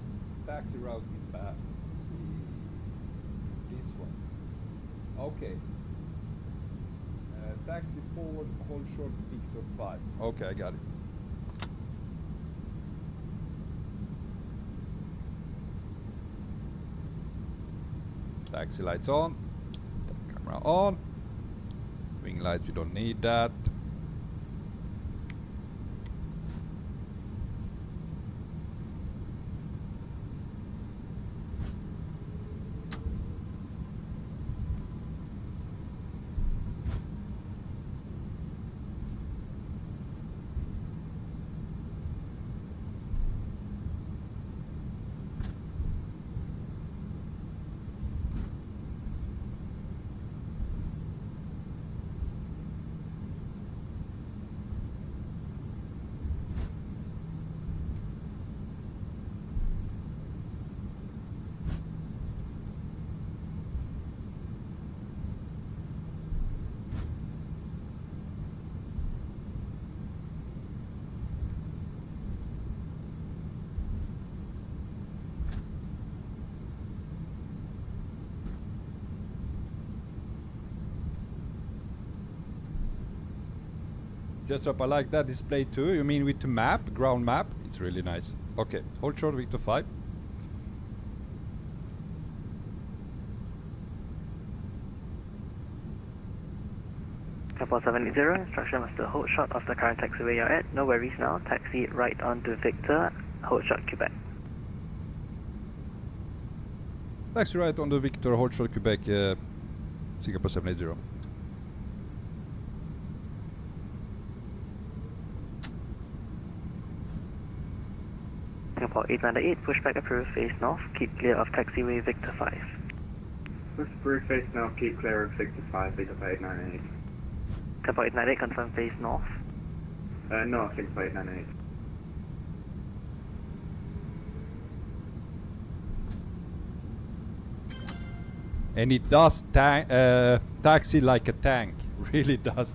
taxi route is bad. Let's see. This one. Okay. Taxi forward, hold short, Victor 5. Okay, I got it. Taxi lights on. Camera on. Wing lights, we don't need that. Just up, I like that display too. You mean with the map, ground map? It's really nice. Okay, hold short Victor 5. Couple 780, instruction was to hold short of the current taxiway you're at. No worries now. Taxi right onto Victor, hold short Quebec. Taxi right on the Victor, hold short Quebec, Singapore 780. Singapore 898, pushback approved, face north, keep clear of taxiway Victor 5. Let's brief face now, keep clear of Victor 5, Singapore 898. Singapore 898, confirm face north. No, Singapore 898. And it does taxi like a tank, really does.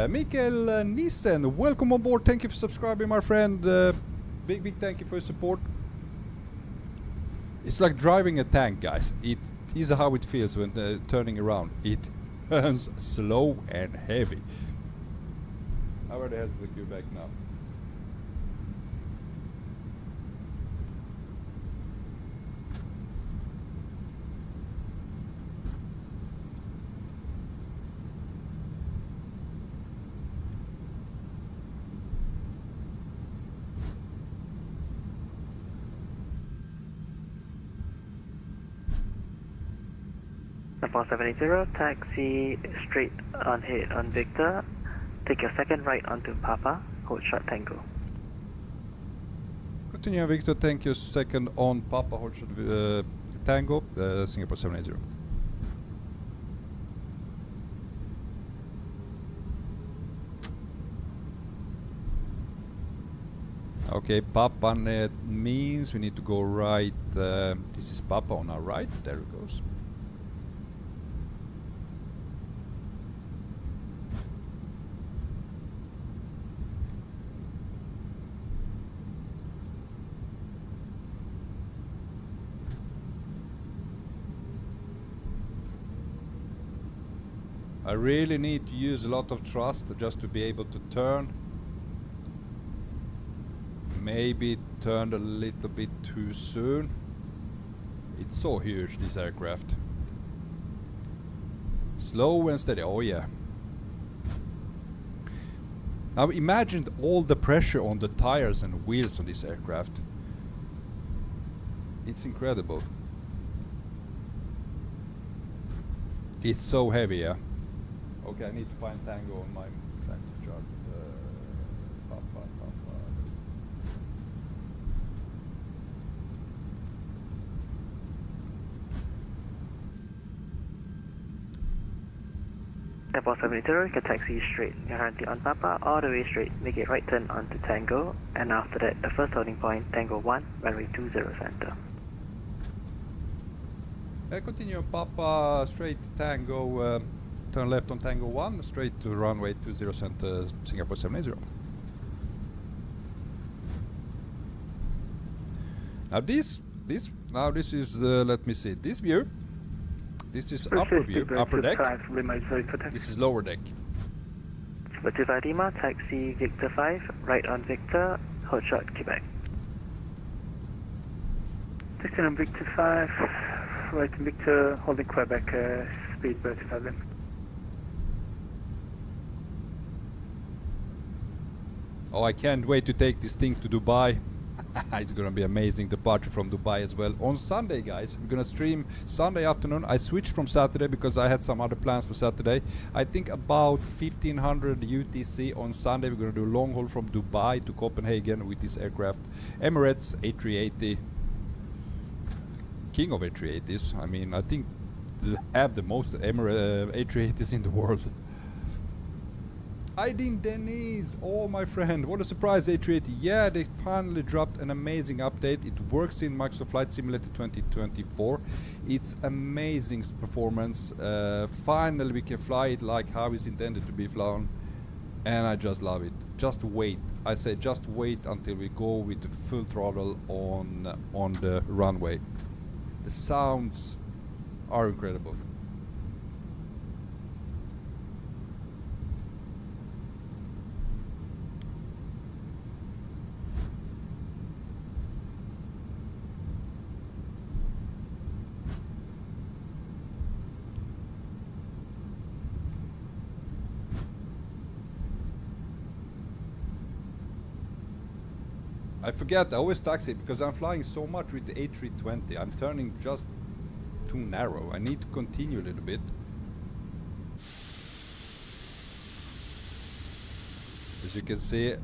Mikael Nissen, welcome on board. Thank you for subscribing, my friend. Big thank you for your support. It's like driving a tank, guys. It is how it feels when turning around. It turns slow and heavy. Where the hell is the Quebec now? Singapore 780, taxi straight on head on Victor. Take your second right onto Papa, hold short Tango. Continue, Victor. Thank you. Second on Papa, hold short Tango, Singapore 780. Okay, Papa means we need to go right. This is Papa on our right. There it goes. I really need to use a lot of thrust just to be able to turn. Maybe it turned a little bit too soon. It's so huge, this aircraft. Slow and steady, oh yeah. Now imagine all the pressure on the tires and wheels on this aircraft. It's incredible. It's so heavy, yeah. Okay, I need to find Tango on my taxi charts. Papa. Airport 780, you can taxi straight. You're currently on Papa, all the way straight. Make it right turn onto Tango, and after that, the first holding point, Tango 1, runway 20 center. Continue Papa, straight to Tango, turn left on Tango 1, straight to runway 20 center, Singapore 780. Now this is, let me see, this view. This is upper view, upper deck. This is lower deck. Super Lima, taxi Victor 5, right on Victor, hold short Quebec. Taxi on Victor 5, right on Victor, holding Quebec, speed 35 limit. Oh, I can't wait to take this thing to Dubai. It's gonna be amazing departure from Dubai as well. On Sunday, guys, we're gonna stream Sunday afternoon. I switched from Saturday because I had some other plans for Saturday. I think about 1500 UTC on Sunday. We're gonna do a long haul from Dubai to Copenhagen with this aircraft. Emirates A380. King of A380s. I mean, I think they have the most Emirates A380s in the world. Aydin Denise, oh my friend, what a surprise, A380. Yeah, they finally dropped an amazing update. It works in Microsoft Flight Simulator 2024. It's amazing performance. Finally we can fly it like how it's intended to be flown. And I just love it. Just wait. I say just wait until we go with the full throttle on the runway. The sounds are incredible. I forget, I always taxi because I'm flying so much with the A320. I'm turning just too narrow. I need to continue a little bit. As you can see,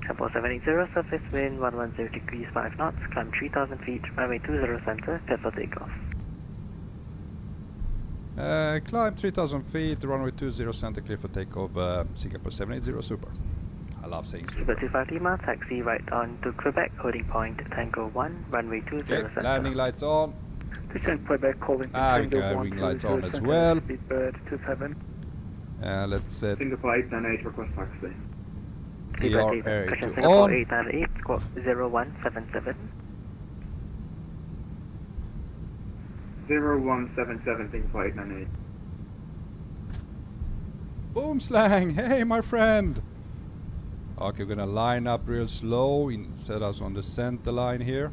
Tempo 780, surface wind 110 degrees 5 knots, climb 3000 feet, runway 20 center, clear for takeoff. climb 3000 feet, runway 20 center, clear for takeoff, Singapore 780 Super. I love saying Super Super. 25 Lima, taxi right on to Quebec, holding point Tango 1, runway 20 Okay, center. landing lights on. Descent Quebec calling from Okay, Tango 1 ring lights on as center, well. Speedbird 27. Let's set Singapore 898, request taxi. TR Question area to Singapore on. 898, squawk 0177. 0177, Singapore 898. Boom slang! Hey, my friend! Okay, we're gonna line up real slow, set us on the center line here.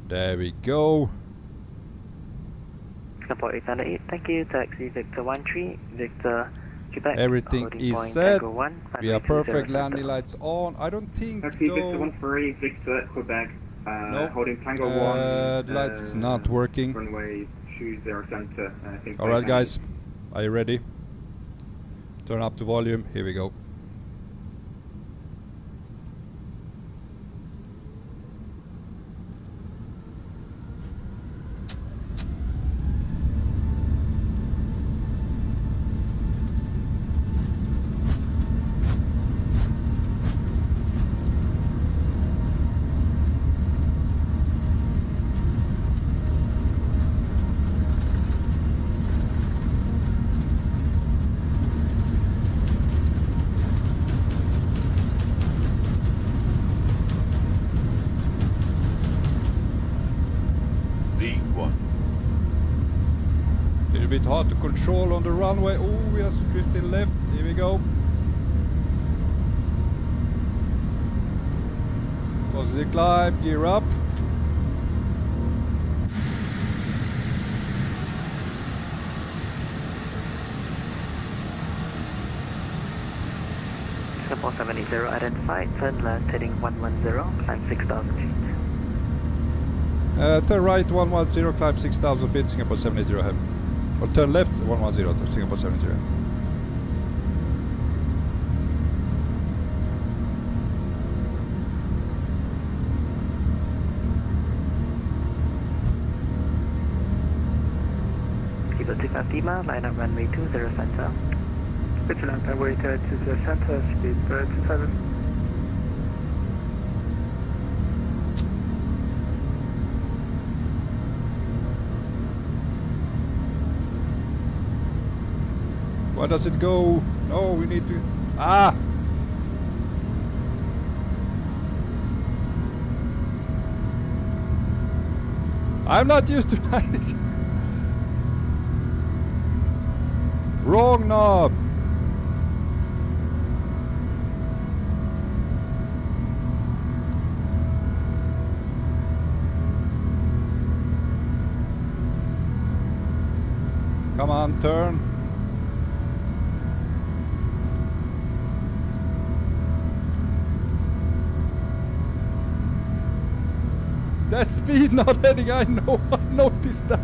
There we go. Singapore 898, thank you. Taxi Victor 13, Victor Quebec. Everything holding is point set. Tango 1, We runway are 20 perfect, center. landing lights on. I don't think Taxi Victor though... 13, Victor Quebec, Nope. holding Tango 1. Lights is not working. Runway 20 center, Alright guys, are you ready? Turn up the volume, here we go. A bit hard to control on the runway. Oh, we are drifting left. Here we go. Positive climb, gear up. Singapore 780 identified, turn left heading 110, climb 6000 feet. Turn right 110, climb 6,000 feet, Singapore 780 have. Or turn left 110 to Singapore 780. Keep 25 Lima, line up runway 20 center. Vigilant runway 20 center, Speedbird 27. Where does it go? No, we need to... Ah! I'm not used to flying this. Wrong knob! Come on, turn. That speed not heading, I know, I noticed that.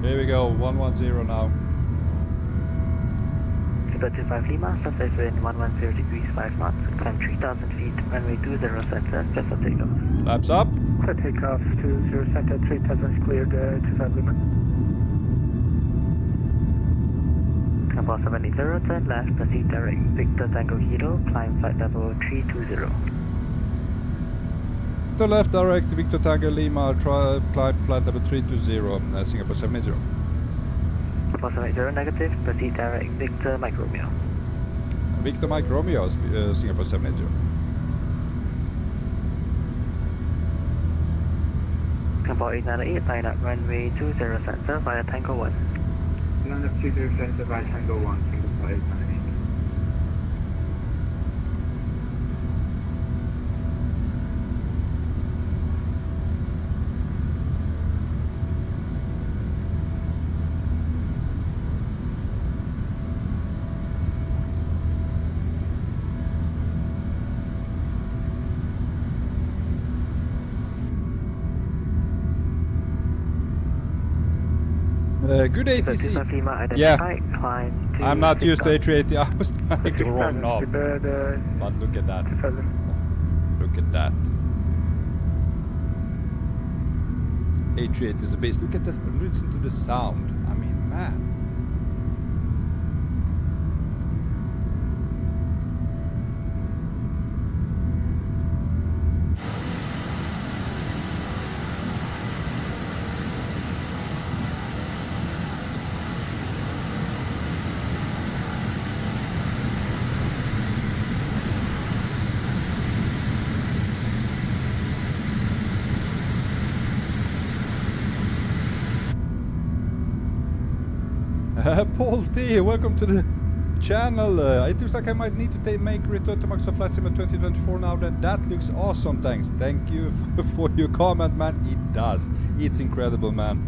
Here we go, 110 now. Super 25 Lima, surface wind 110 degrees 5 knots, climb 3000 feet, runway 20 center, clear for takeoff. Laps up. Clear takeoff 20 center, 3000 is cleared, 25 Lima. Singapore 780, turn left, proceed direct, Victor Tango Kilo, climb flight level 320. To left direct, Victor Tango Lima, climb flight level 320, Singapore 780. Singapore 780, negative, proceed direct, Victor Mike Romeo. Victor Mike Romeo, Singapore 780. Singapore Singapore 898, line up runway 20 center via Tango 1. Line up 20 center by Tango 1, Singapore 898. Good ATC. Yeah. I'm not used to A380. I was trying to wrong knob. But look at that. Look at that. A380 is a beast. Look at this. Listen to the sound. I mean, man. Paul T, welcome to the channel. It looks like I might need to make return to Microsoft Flight Sim 2024 now. Then that looks awesome. Thanks. Thank you for your comment, man. It does. It's incredible, man.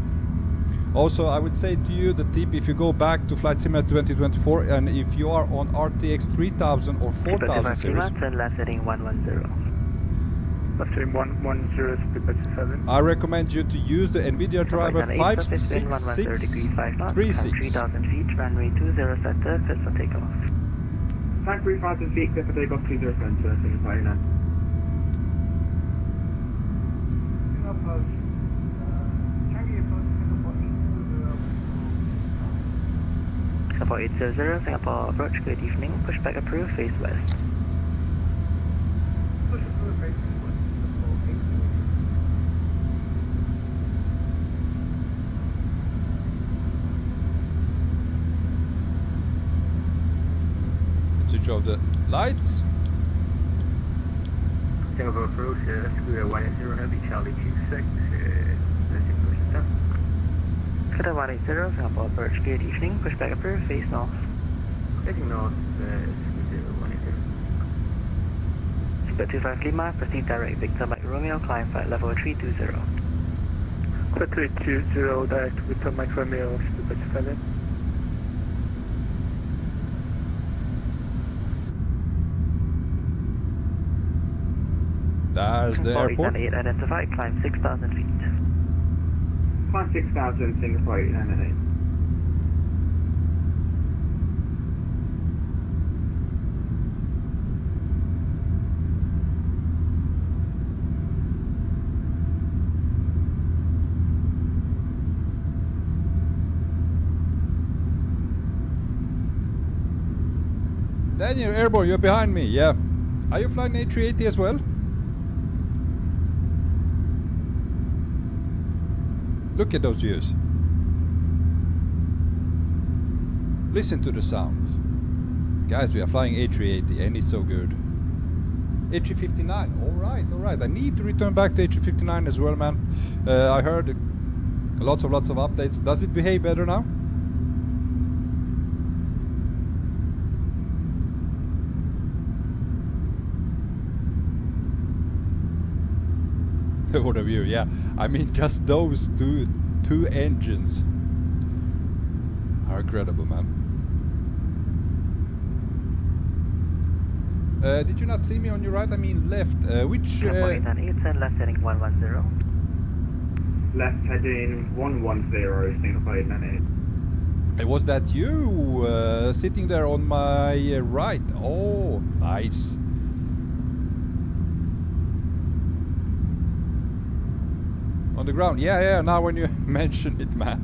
Also, I would say to you the tip: if you go back to Flight Sim 2024, and if you are on RTX 3000 or 4000 series, and left heading 110. Left heading 110, speed by 27. I recommend you to use the NVIDIA driver 56636. 3000 feet, runway 20 center, fit for takeoff. Time 3000 feet, fit for takeoff 20 center, Singapore 898. Singapore 800, Singapore approach, good evening, pushback approved, face west. Switch off the lights. Singapore approach, Square 180 Heavy, Charlie 26, Cutter 180, Singapore approach, good evening, pushback approved, face north. Heading north, Square 180. Square 25 Lima, proceed direct Victor Mike Romeo, climb flight level 320. Square 320, direct Victor Mike Romeo, speed by 27. There's the airport. 898 identified, climb 6,000 feet. Climb 6,000, Singapore 898. Daniel, airborne, you're behind me, yeah. Are you flying A380 as well? Look at those views. Listen to the sounds. Guys, we are flying A380 and it's so good. A359, alright. I need to return back to A359 as well, man. I heard lots of updates. Does it behave better now? What a view, yeah. I mean, just those two engines are incredible, man. Did you not see me on your right? I mean left. Which? 898 left heading 110. Left heading 110, Singapore 898. Was that you sitting there on my right? Oh, nice. On the ground, yeah, now when you mention it, man.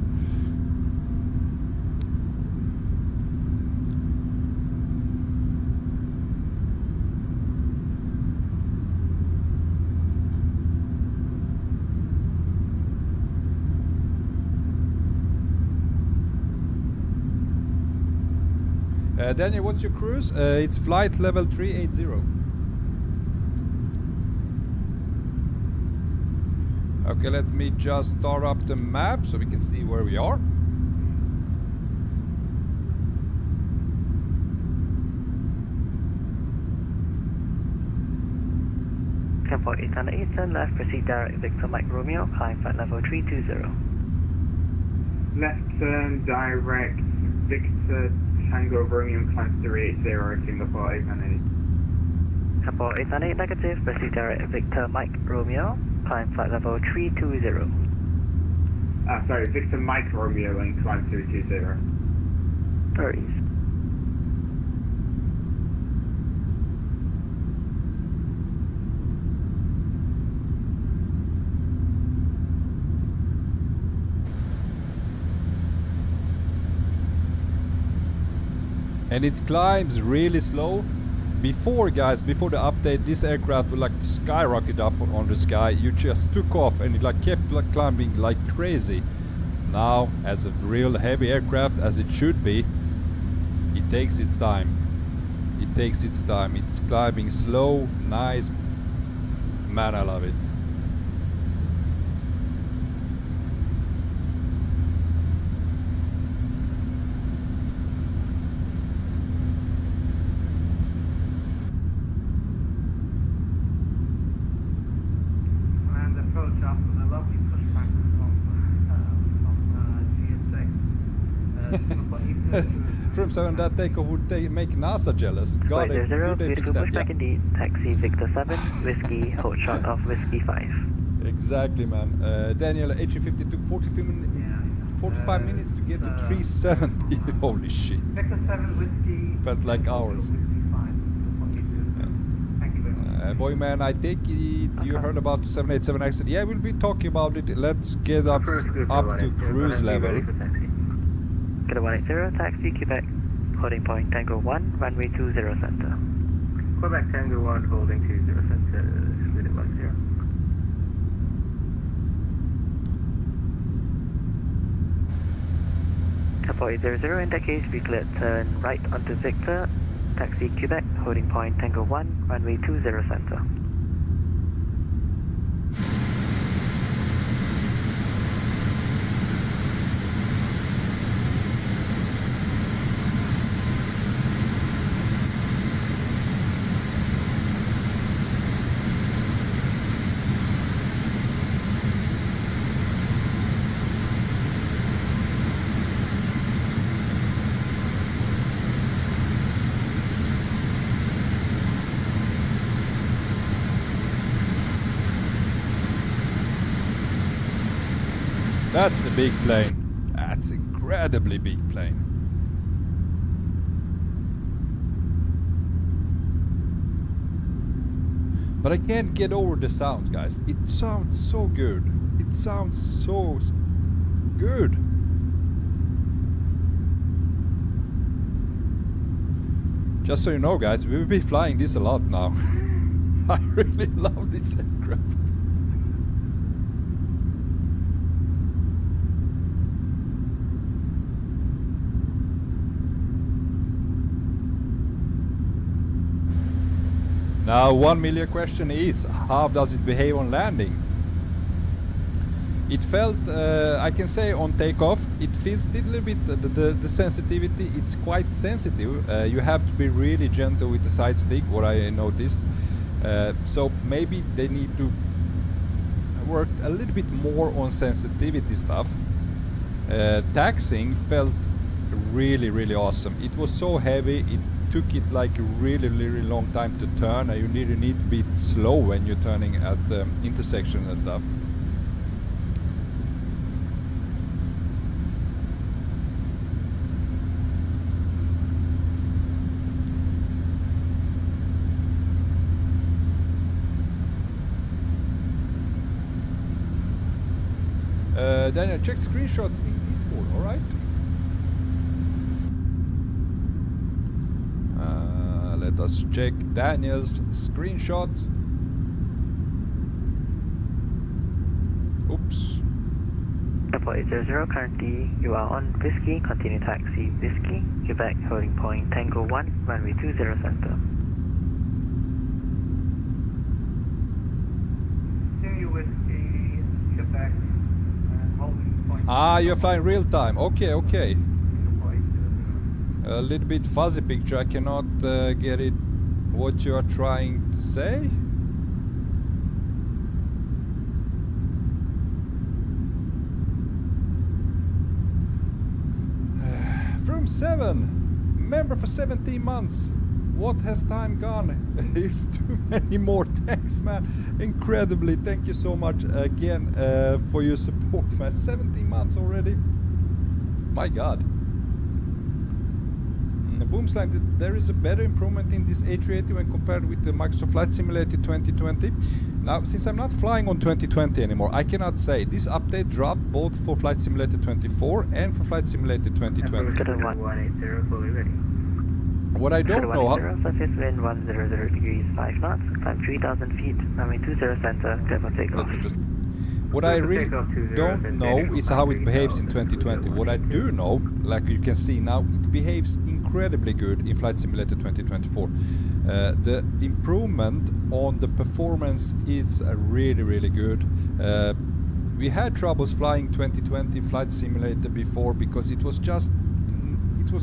Daniel, what's your cruise? It's flight level 380. Okay, let me just start up the map so we can see where we are. Airport 808, turn left, proceed direct Victor Mike Romeo, climb flight level 320. Left turn direct Victor Tango Romeo climb 380 Singapore 898. Airport 808, negative, proceed direct Victor Mike Romeo, climb flight level 320. Sorry, Victor Mike Romeo and climb 320. Hurries. And it climbs really slow. Before, guys, before the update, this aircraft would like skyrocket up on the sky. You just took off and it like kept like climbing like crazy. Now, as a real heavy aircraft, as it should be, it takes its time. It takes its time. It's climbing slow, nice. Man, I love it. And approach after the lovely pushback from GS6. From 7, that takeoff would make NASA jealous. God, Flight 00, they fix beautiful that? pushback Yeah. indeed. Taxi Victor 7, Whiskey, hold shot of Whiskey 5. Exactly, man. Daniel, A350 took 45 minutes to get to 370. Holy shit. Victor 7 Whiskey. Felt like hours. Whiskey 5. That's what you do. Thank you very much. Boy, man, I take it you heard about the 787X. Yeah, we'll be talking about it. Let's get up to cruise level. Kilo 180, taxi Quebec, holding point Tango 1, runway 20 center. Quebec Tango 1 holding 20 center, split 10. Airport 800, in that case, be cleared turn right onto Victor, taxi Quebec, holding point Tango 1, runway 20 center. That's a big plane. That's incredibly big plane. But I can't get over the sounds, guys. It sounds so good. It sounds so good. Just so you know, guys, we will be flying this a lot now. I really love this aircraft. Now, 1 million question is, how does it behave on landing? It felt, I can say on takeoff, it feels a little bit, the sensitivity, it's quite sensitive. You have to be really gentle with the side stick, what I noticed. So maybe they need to work a little bit more on sensitivity stuff. Taxiing felt really, really awesome. It was so heavy, it took it like a really, really long time to turn. You really need to be slow when you're turning at the intersection and stuff. Daniel, check screenshots in Discord, alright? Let us check Daniel's screenshots. Oops. Airport 800, currently you are on Whiskey, continue taxi Whiskey, Quebec, holding point Tango 1, runway 20 center. Continue Whiskey, Ah, you're flying real time. Okay, okay. A little bit fuzzy picture. I cannot get it. What you are trying to say? From 7, member for 17 months. What has time gone? Here's too many more. Thanks, man. Incredibly. Thank you so much again for your support, man. 17 months already. My God. Boomslang, there is a better improvement in this A380 when compared with the Microsoft Flight Simulator 2020. Now, since I'm not flying on 2020 anymore, I cannot say. This update dropped both for Flight Simulator 24 and for Flight Simulator 2020. What I don't know... Surface wind 100 degrees 5 knots, climb 3,000 feet, runway 20 center, clear for takeoff. What I really don't know is how it behaves in 2020. What I do know, like you can see now, it behaves incredibly good in Flight Simulator 2024. The improvement on the performance is really, really good. We had troubles flying 2020 Flight Simulator before because it was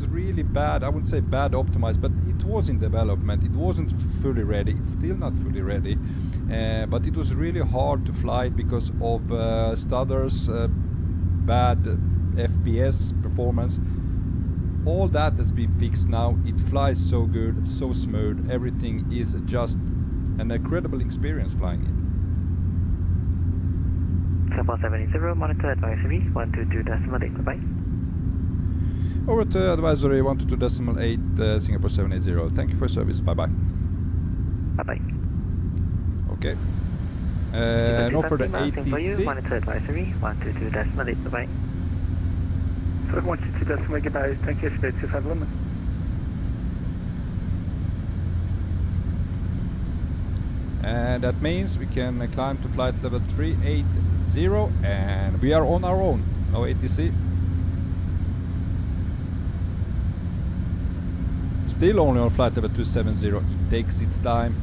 really bad. I wouldn't say bad optimized, but it was in development. It wasn't fully ready. It's still not fully ready, but it was really hard to fly it because of stutters, bad FPS performance. All that has been fixed now. It flies so good, so smooth. Everything is just an incredible experience flying it. 770, monitor advisory 122.8, bye-bye. Over to advisory 122.8, Singapore 780. Thank you for your service. Bye bye. Bye bye. Okay. No further ATC. Monitor advisory 122.8, bye bye. So 122.8, goodbye. Thank you, speed 25 limit. And that means we can climb to flight level 380, and we are on our own. No ATC. Still only on flight level 270. It takes its time.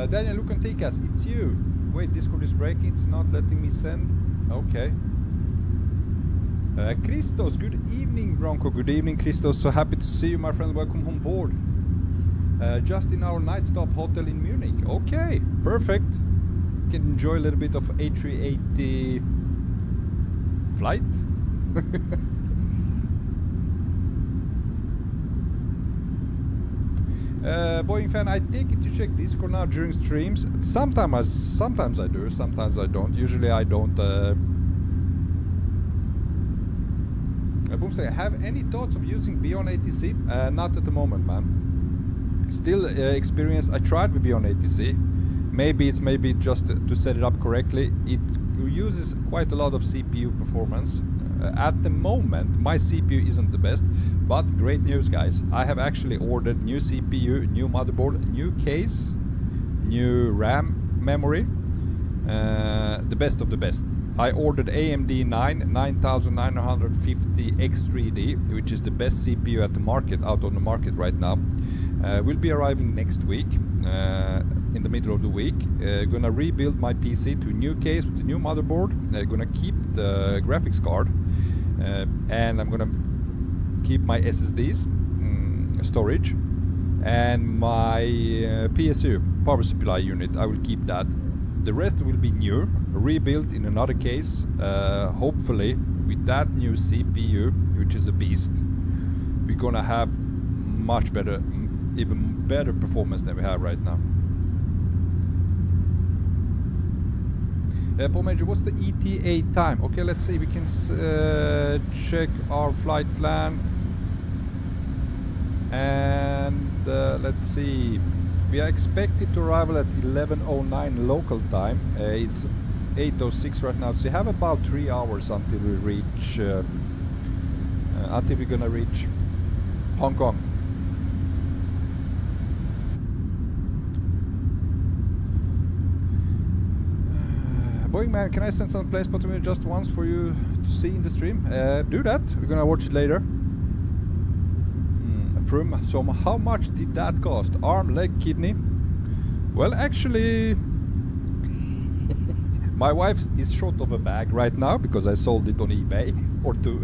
Daniel, look on TCAS. It's you. Wait, Discord is breaking. It's not letting me send. Okay. Christos, good evening, Bronco. Good evening, Christos. So happy to see you, my friend. Welcome on board. Just in our night stop hotel in Munich. Okay, perfect. Can enjoy a little bit of A380 flight. Boeing fan, I take it you check Discord now during streams. Sometimes I do, sometimes I don't. Usually I don't. Boomsday, have any thoughts of using Beyond ATC? Not at the moment, man. Still experience. I tried with Beyond ATC. Maybe it's just to set it up correctly. It uses quite a lot of CPU performance. At the moment, my CPU isn't the best, but great news, guys. I have actually ordered new CPU, new motherboard, new case, new RAM memory, the best of the best. I ordered AMD 9950X3D, which is the best CPU at the market, out on the market right now. Will be arriving next week, in the middle of the week. Gonna rebuild my PC to a new case with a new motherboard. Gonna keep the graphics card, and I'm gonna keep my SSDs storage, and my PSU power supply unit. I will keep that. The rest will be new, rebuilt in another case, hopefully with that new CPU, which is a beast. We're gonna have much better, even better performance than we have right now. Paul Major, what's the ETA time? Okay, let's see, we can check our flight plan. And let's see. We are expected to arrive at 11:09 local time. It's 8:06 right now, so you have about 3 hours until we reach, until we're gonna reach Hong Kong. Boeing man, can I send some plane spot to me just once for you to see in the stream? Do that. We're gonna watch it later. Suprim. So how much did that cost? Arm, leg, kidney? Well, actually, my wife is short of a bag right now because I sold it on eBay or two.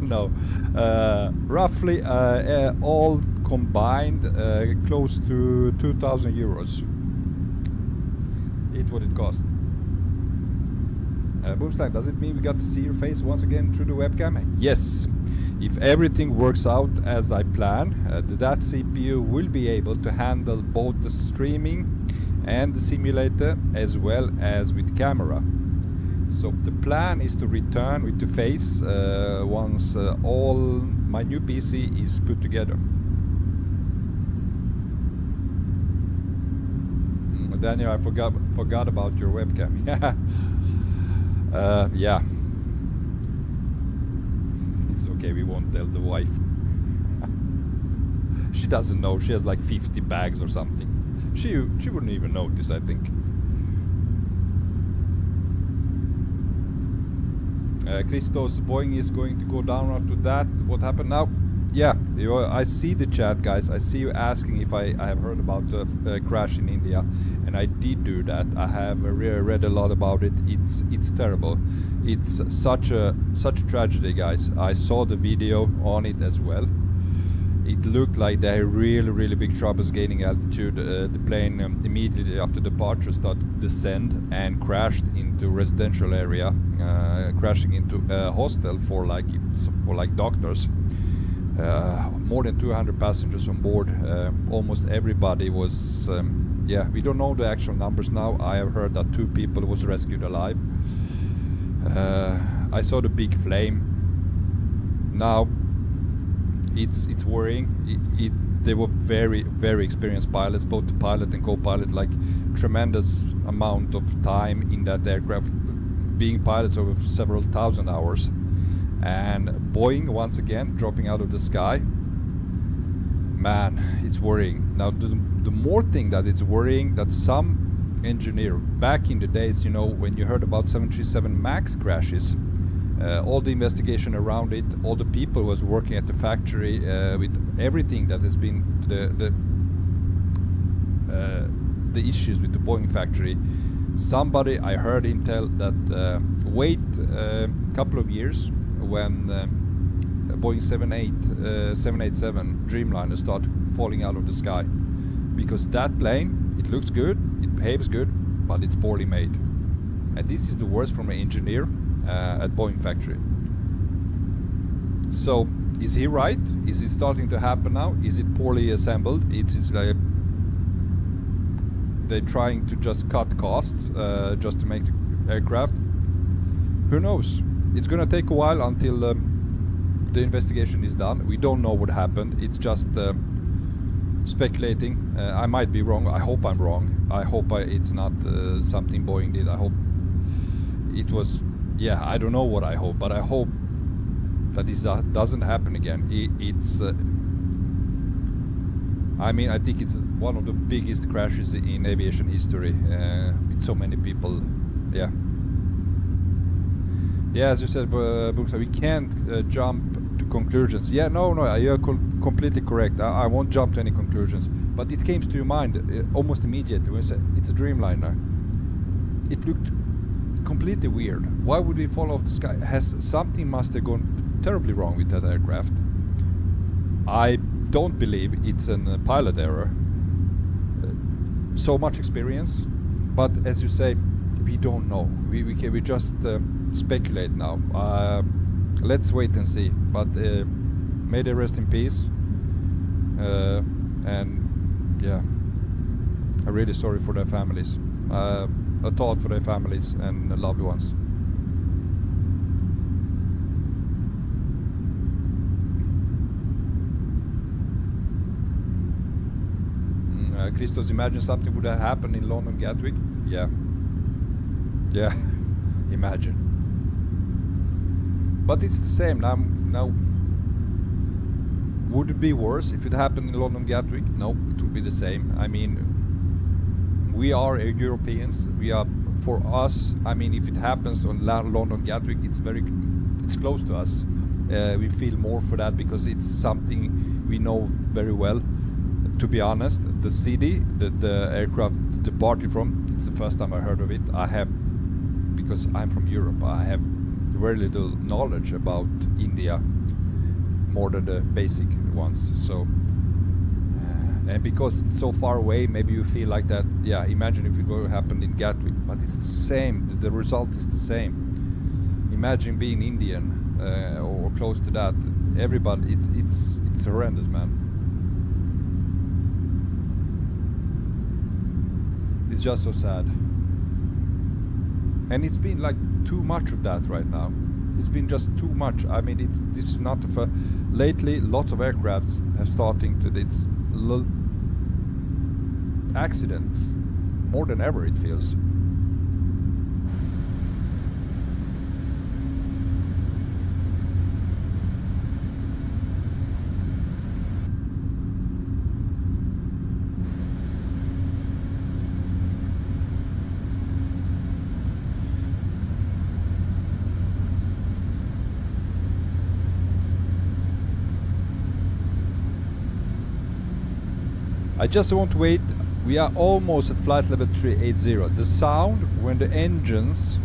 No, roughly all combined close to 2,000 euros. It's what it cost. Boomslang, does it mean we got to see your face once again through the webcam? Yes. If everything works out as I plan, that CPU will be able to handle both the streaming and the simulator as well as with camera. So the plan is to return with the face once all my new PC is put together. Daniel, I forgot about your webcam. Yeah. It's okay, we won't tell the wife. She doesn't know, she has like 50 bags or something. She wouldn't even notice, I think. Christos, Boeing is going to go down after that. What happened now? Yeah, I see the chat, guys. I see you asking if I have heard about the crash in India, and I did do that. I have read a lot about it. It's terrible. It's such a tragedy, guys. I saw the video on it as well. It looked like they had really big troubles gaining altitude. The plane immediately after departure started to descend and crashed into residential area, crashing into a hostel for like doctors. More than 200 passengers on board. Almost everybody was, yeah, we don't know the actual numbers now. I have heard that 2 people was rescued alive. I saw the big flame. Now it's worrying. They were very experienced pilots, both the pilot and co-pilot, like tremendous amount of time in that aircraft, being pilots over several thousand hours. And Boeing once again dropping out of the sky. Man, it's worrying. Now the more thing that it's worrying, that some engineer back in the days, you know, when you heard about 737 MAX crashes, all the investigation around it, all the people who was working at the factory with everything that has been the issues with the Boeing factory. Somebody, I heard him tell that wait a couple of years when Boeing 787 Dreamliner started falling out of the sky, because that plane, it looks good, it behaves good, but it's poorly made. And this is the worst from an engineer at Boeing factory. So is he right? Is it starting to happen now? Is it poorly assembled? It's like they're trying to just cut costs just to make the aircraft. Who knows? It's gonna take a while until the investigation is done. We don't know what happened. It's just speculating. I might be wrong. I hope I'm wrong. I hope it's not something Boeing did. I hope it was, yeah, I don't know what I hope, but I hope that this doesn't happen again. It's I mean, I think it's one of the biggest crashes in aviation history, with so many people. Yeah. Yeah, as you said, Boomsa, we can't jump to conclusions. Yeah, no, you're completely correct. I won't jump to any conclusions. But it came to your mind almost immediately when you said it's a Dreamliner. It looked completely weird. Why would we fall off the sky? Something must have gone terribly wrong with that aircraft. I don't believe it's a pilot error. So much experience, but as you say, we don't know. We just speculate now. Let's wait and see. But may they rest in peace. And yeah, I'm really sorry for their families. A thought for their families and loved ones. Christos, imagine something would have happened in London Gatwick. Yeah, imagine. But it's the same now. Would it be worse if it happened in London Gatwick? No, it would be the same. I mean, we are Europeans. We are, for us, I mean, if it happens on London Gatwick, it's close to us. We feel more for that because it's something we know very well. To be honest, the city that the aircraft departed from, it's the first time I heard of it. I have, because I'm from Europe, I have very little knowledge about India, more than the basic ones. So, and because it's so far away, maybe you feel like that. Yeah, imagine if it were happened in Gatwick, but it's the same. The result is the same. Imagine being Indian or close to that. Everybody, it's horrendous, man. It's just so sad. And it's been like too much of that right now. It's been just too much. I mean, this is not the first. Lately, lots of aircrafts have starting to accidents, more than ever it feels. I just want to wait. We are almost at flight level 380. The sound when the engines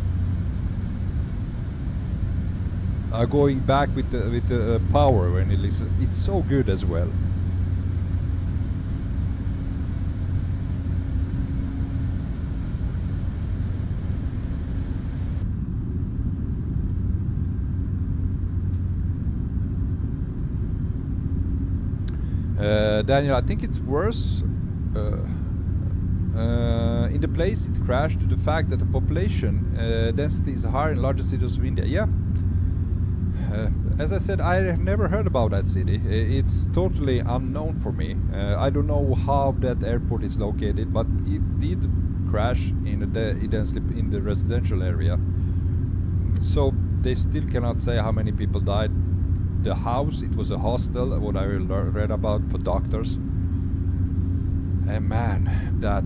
are going back with the power when you listen, it's so good as well. Daniel, I think it's worse in the place it crashed to the fact that the population density is higher in larger cities of India. Yeah. As I said, I have never heard about that city. It's totally unknown for me. I don't know how that airport is located, but it did crash in the residential area. So they still cannot say how many people died. The house, it was a hostel, what I read about, for doctors. And man, that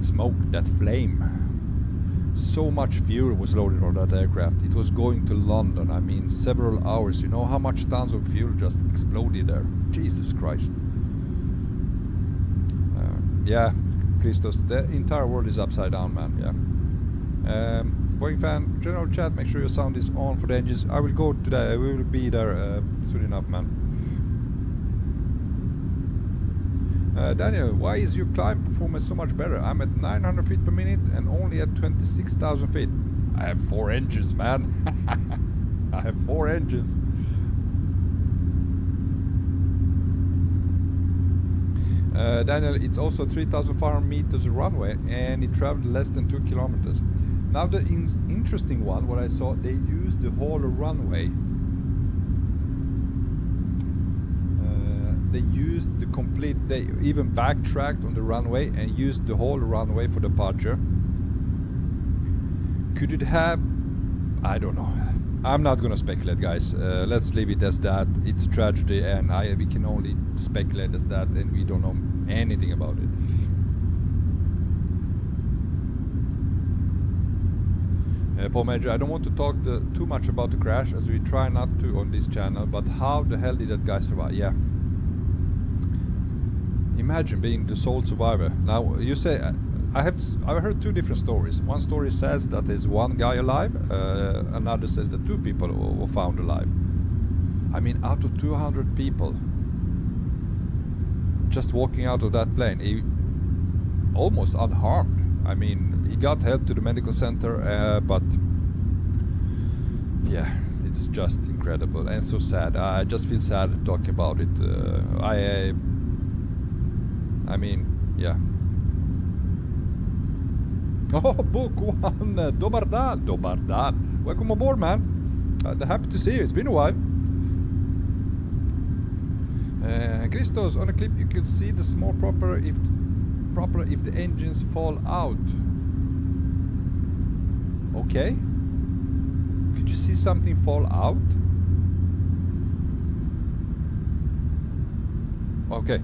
smoke, that flame, so much fuel was loaded on that aircraft. It was going to London. I mean, several hours. You know how much tons of fuel just exploded there? Jesus Christ. Yeah, Christos, the entire world is upside down, man. Yeah. Boeing fan, general chat, make sure your sound is on for the engines. I will go to that. We will be there soon enough, man. Daniel, why is your climb performance so much better? I'm at 900 feet per minute and only at 26,000 feet. I have 4 engines, man. I have 4 engines. Daniel, it's also 3,500 meters runway and it traveled less than 2 kilometers. Now the interesting one, what I saw, they used the whole runway. They used the complete, they even backtracked on the runway and used the whole runway for departure. Could it have, I don't know. I'm not gonna speculate, guys. Let's leave it as that. It's a tragedy and we can only speculate as that, and we don't know anything about it. Paul Major, I don't want to talk too much about the crash, as we try not to on this channel, but how the hell did that guy survive? Yeah. Imagine being the sole survivor. Now, you say, I've heard 2 different stories. One story says that there's 1 guy alive, another says that 2 people were found alive. I mean, out of 200 people just walking out of that plane, he almost unharmed. I mean, he got help to the medical center, but yeah, it's just incredible and so sad. I just feel sad talking about it. I mean, yeah. Oh, book 1, Dobardan. Dobardan. Welcome aboard, man. Happy to see you. It's been a while. Christos, on a clip you can see the small propeller if the engines fall out. Okay. Could you see something fall out? Okay.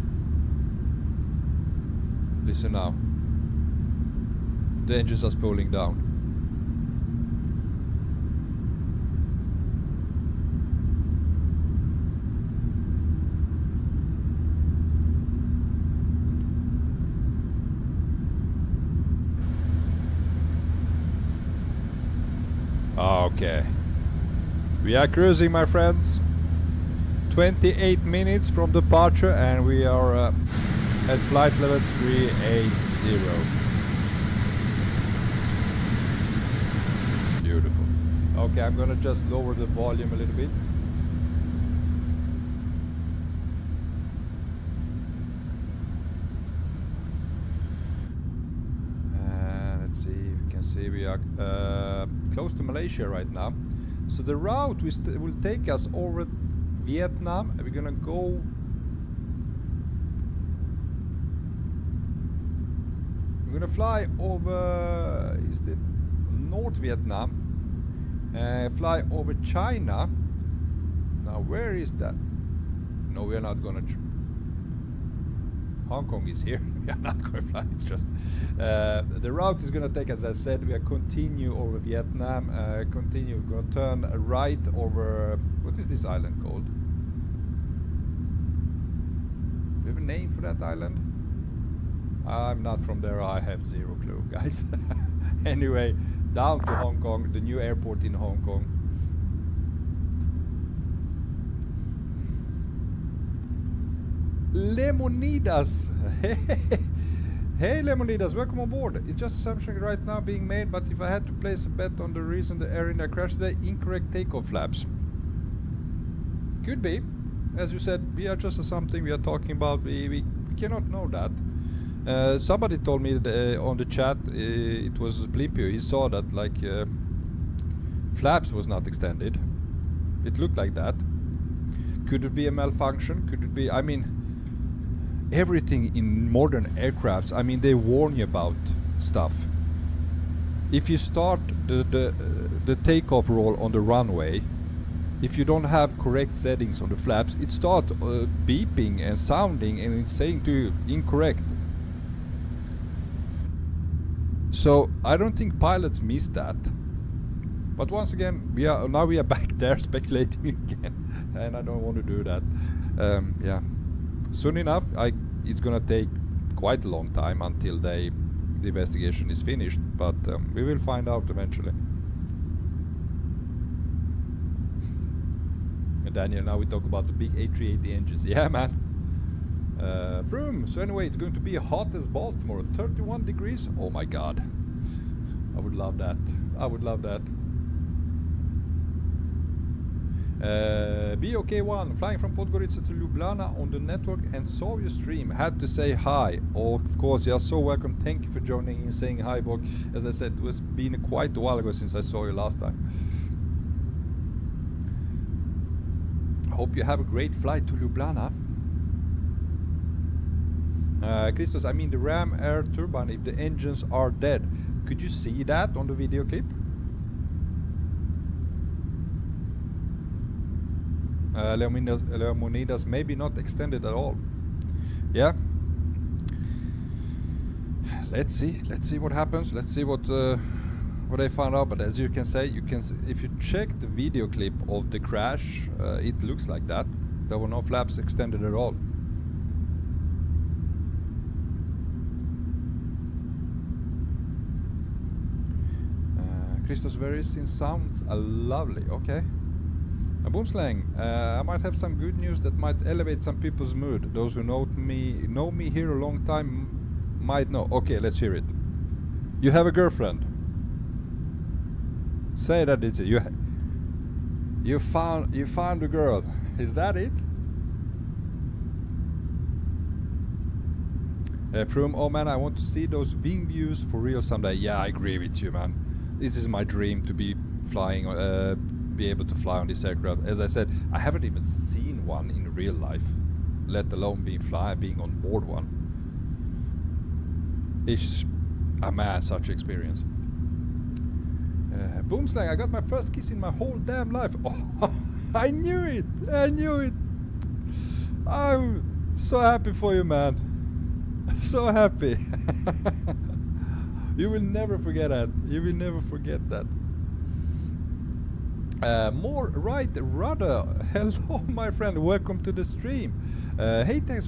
Listen now. The engines are spooling down. Okay. We are cruising, my friends. 28 minutes from departure, and we are at flight level 380. Beautiful. Okay, I'm gonna just lower the volume a little bit. Let's see if we can see we are close to Malaysia right now. So the route will take us over Vietnam, and we're gonna go. We're gonna fly over. Is it North Vietnam? Fly over China. Now, where is that? No, we are not gonna. Hong Kong is here. We are not going to fly. It's just the route is going to take, as I said, we are continue over Vietnam. Continue. We're going to turn right over. What is this island called? Do you have a name for that island? I'm not from there. I have zero clue, guys. Anyway, down to Hong Kong, the new airport in Hong Kong. Lemonidas! Hey Lemonidas, welcome on board. It's just assumption right now being made, but if I had to place a bet on the reason the air India crashed today, incorrect takeoff flaps. Could be. As you said, we are just something we are talking about. We cannot know that. Somebody told me on the chat, it was Blimpio, he saw that like flaps was not extended. It looked like that. Could it be a malfunction? Could it be, I mean, everything in modern aircrafts, I mean, they warn you about stuff. If you start the takeoff roll on the runway, if you don't have correct settings on the flaps, it starts beeping and sounding, and it's saying to you incorrect. So I don't think pilots miss that. But once again, we are back there speculating again, and I don't want to do that. Yeah. Soon enough, it's gonna take quite a long time until the investigation is finished, but we will find out eventually. And Daniel, now we talk about the big A380 engines. Yeah, man. Vroom. So anyway, it's going to be hot as balls tomorrow. 31 degrees. Oh my God. I would love that. I would love that. BOK1 flying from Podgorica to Ljubljana on the network and saw your stream. Had to say hi. Oh, of course, you're so welcome. Thank you for joining in, saying hi, Bok. As I said, it was been quite a while ago since I saw you last time. Hope you have a great flight to Ljubljana. Christos, I mean the ram air turbine, if the engines are dead. Could you see that on the video clip? Leonidas maybe not extended at all. Yeah. Let's see what happens. Let's see what they found out. But as you can say, if you check the video clip of the crash, it looks like that. There were no flaps extended at all. Christos Verisin sounds lovely. Okay. Boomslang, I might have some good news that might elevate some people's mood. Those who know me here a long time might know. Okay, let's hear it. You have a girlfriend. Say that it's you found a girl. Is that it? From oh man, I want to see those wing views for real someday. Yeah, I agree with you, man. This is my dream to be flying. Be able to fly on this aircraft. As I said, I haven't even seen one in real life, let alone being on board one. It's a man, such experience. Boomslang, I got my first kiss in my whole damn life. Oh, I knew it. I'm so happy for you, man. So happy. You will never forget that. You will never forget that. More right rudder. Hello my friend, welcome to the stream. Hey, thanks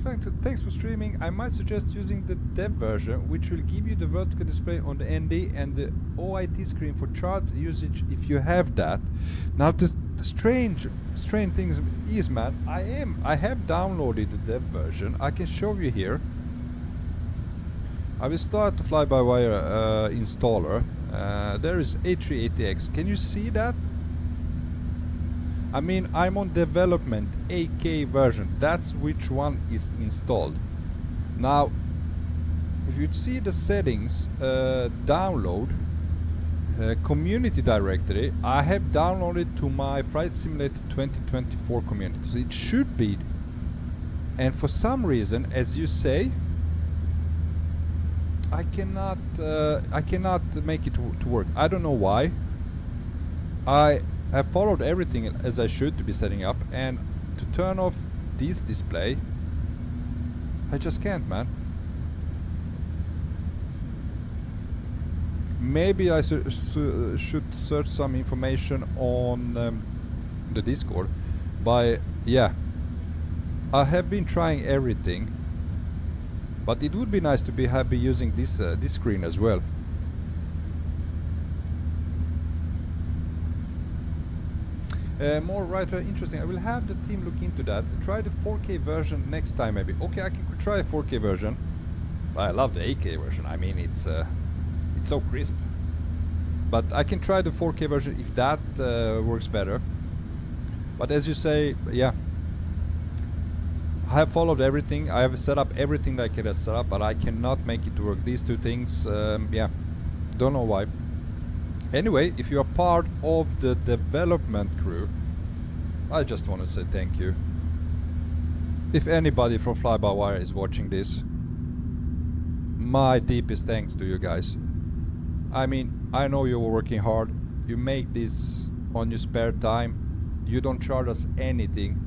for streaming. I might suggest using the dev version, which will give you the vertical display on the ND and the OIT screen for chart usage if you have that. Now the strange things is, man, I have downloaded the dev version. I can show you here. I will start the FlyByWire installer. There is A380X. Can you see that? I mean, I'm on development AK version. That's which one is installed. Now, if you see the settings, download, community directory, I have downloaded to my Flight Simulator 2024 community. So it should be. And for some reason, as you say, I cannot make it to work. I don't know why. I have followed everything as I should to be setting up, and to turn off this display, I just can't, man. Maybe I should search some information on the Discord. But yeah, I have been trying everything, but it would be nice to be using this screen as well. More writer, interesting. I will have the team look into that. Try the 4K version next time, maybe. Okay, I can try a 4K version. I love the 8K version. I mean, it's so crisp. But I can try the 4K version if that works better. But as you say, yeah, I have followed everything. I have set up everything that I can set up, but I cannot make it work. These two things, yeah, don't know why. Anyway, if you are part of the development crew, I just want to say thank you. If anybody from FlyByWire is watching this, my deepest thanks to you guys. I mean, I know you were working hard. You make this on your spare time. You don't charge us anything,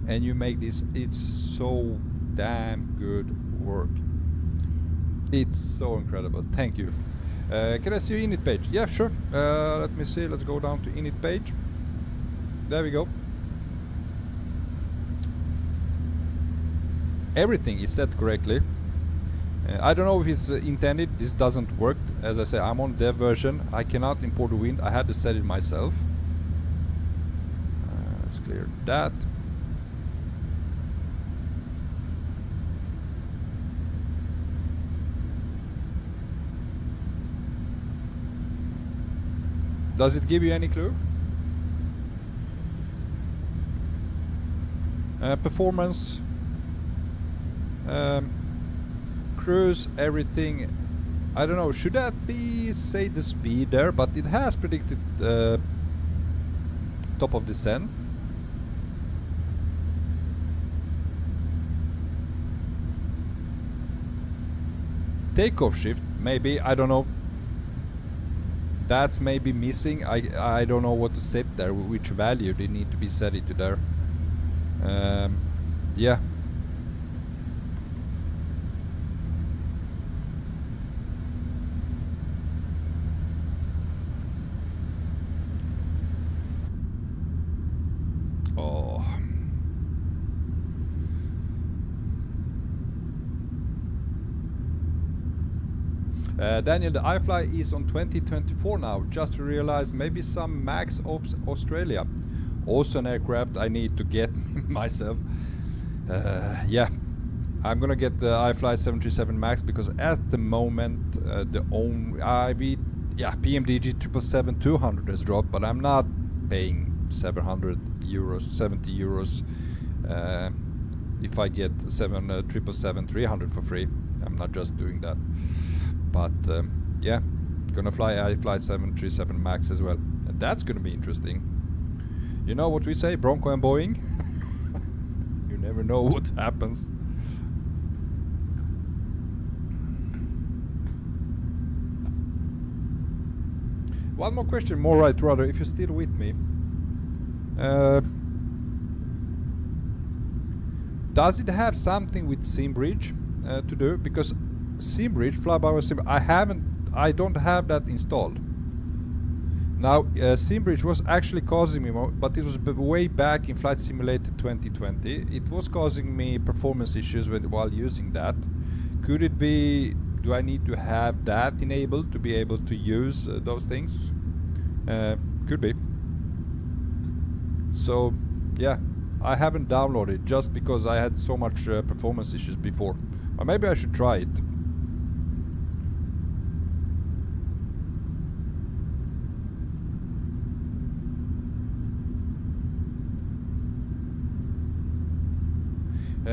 and you make this. It's so damn good work. It's so incredible. Thank you. Can I see your init page? Yeah, sure. Let me see. Let's go down to init page. There we go. Everything is set correctly. I don't know if it's intended. This doesn't work. As I say, I'm on dev version. I cannot import the wind. I had to set it myself. Let's clear that. Does it give you any clue? Performance, cruise, everything. I don't know. Should that be, say, the speed there? But it has predicted top of descent. Takeoff shift, maybe. I don't know. That's maybe missing. I don't know what to set there, which value they need to be set into there. Yeah. Oh. Daniel, the iFly is on 2024 now. Just realized, maybe some Max Ops Australia. Also an aircraft I need to get myself. Yeah, I'm gonna get the iFly 737 Max because at the moment the own PMDG 777-200 has dropped, but I'm not paying 700 euros, 70 euros if I get 777-300 for free. I'm not just doing that. But yeah, gonna fly iFly 737 Max as well. And that's gonna be interesting. You know what we say, Bronco and Boeing? You never know what happens. One more question, more right rather, if you're still with me. Does it have something with SimBridge to do? Because SimBridge, FlyByWire SimBridge, I don't have that installed. Now, Simbridge was actually causing me more, but it was way back in Flight Simulator 2020. It was causing me performance issues while using that. Could it be, do I need to have that enabled to be able to use those things? Could be. So, yeah, I haven't downloaded just because I had so much performance issues before. Or maybe I should try it.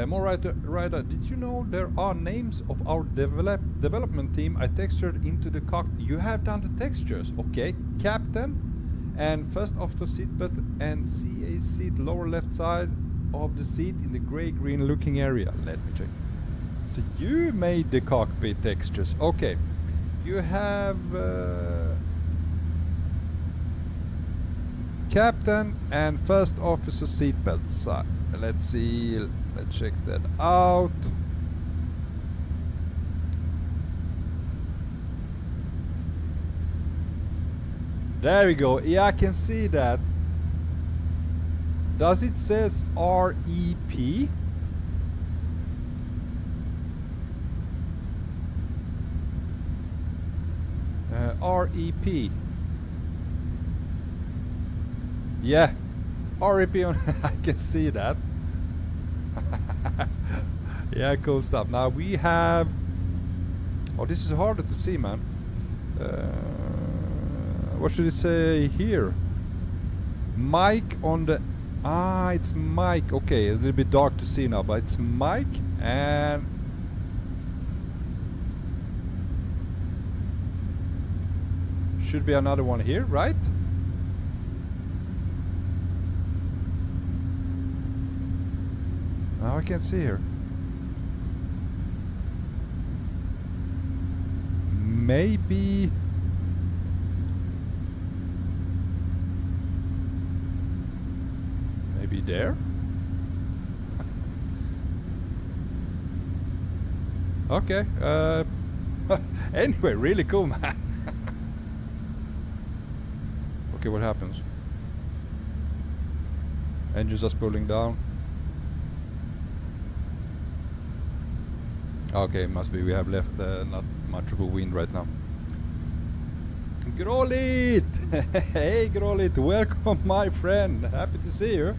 More Ryder, did you know there are names of our development team I textured into the cockpit? You have done the textures, okay. Captain and first officer seat belt and CA seat lower left side of the seat in the grey-green looking area. Let me check. So you made the cockpit textures, okay. You have captain and first officer seat belt side. Let's see, let's check that out. There we go. Yeah, I can see that. Does it says REP? REP. Yeah. REP on I can see that. Yeah, cool stuff. Now we have, oh, this is harder to see, man. What should it say here? Mic on the, it's mic. Okay, a little bit dark to see now, but it's mic and should be another one here, right? Now I can't see here. Maybe there. Okay. Anyway, really cool, man. Okay, what happens? Engines are spooling down. Okay, must be we have left not much of a wind right now. Grolit! Hey Grolit, welcome my friend. Happy to see you.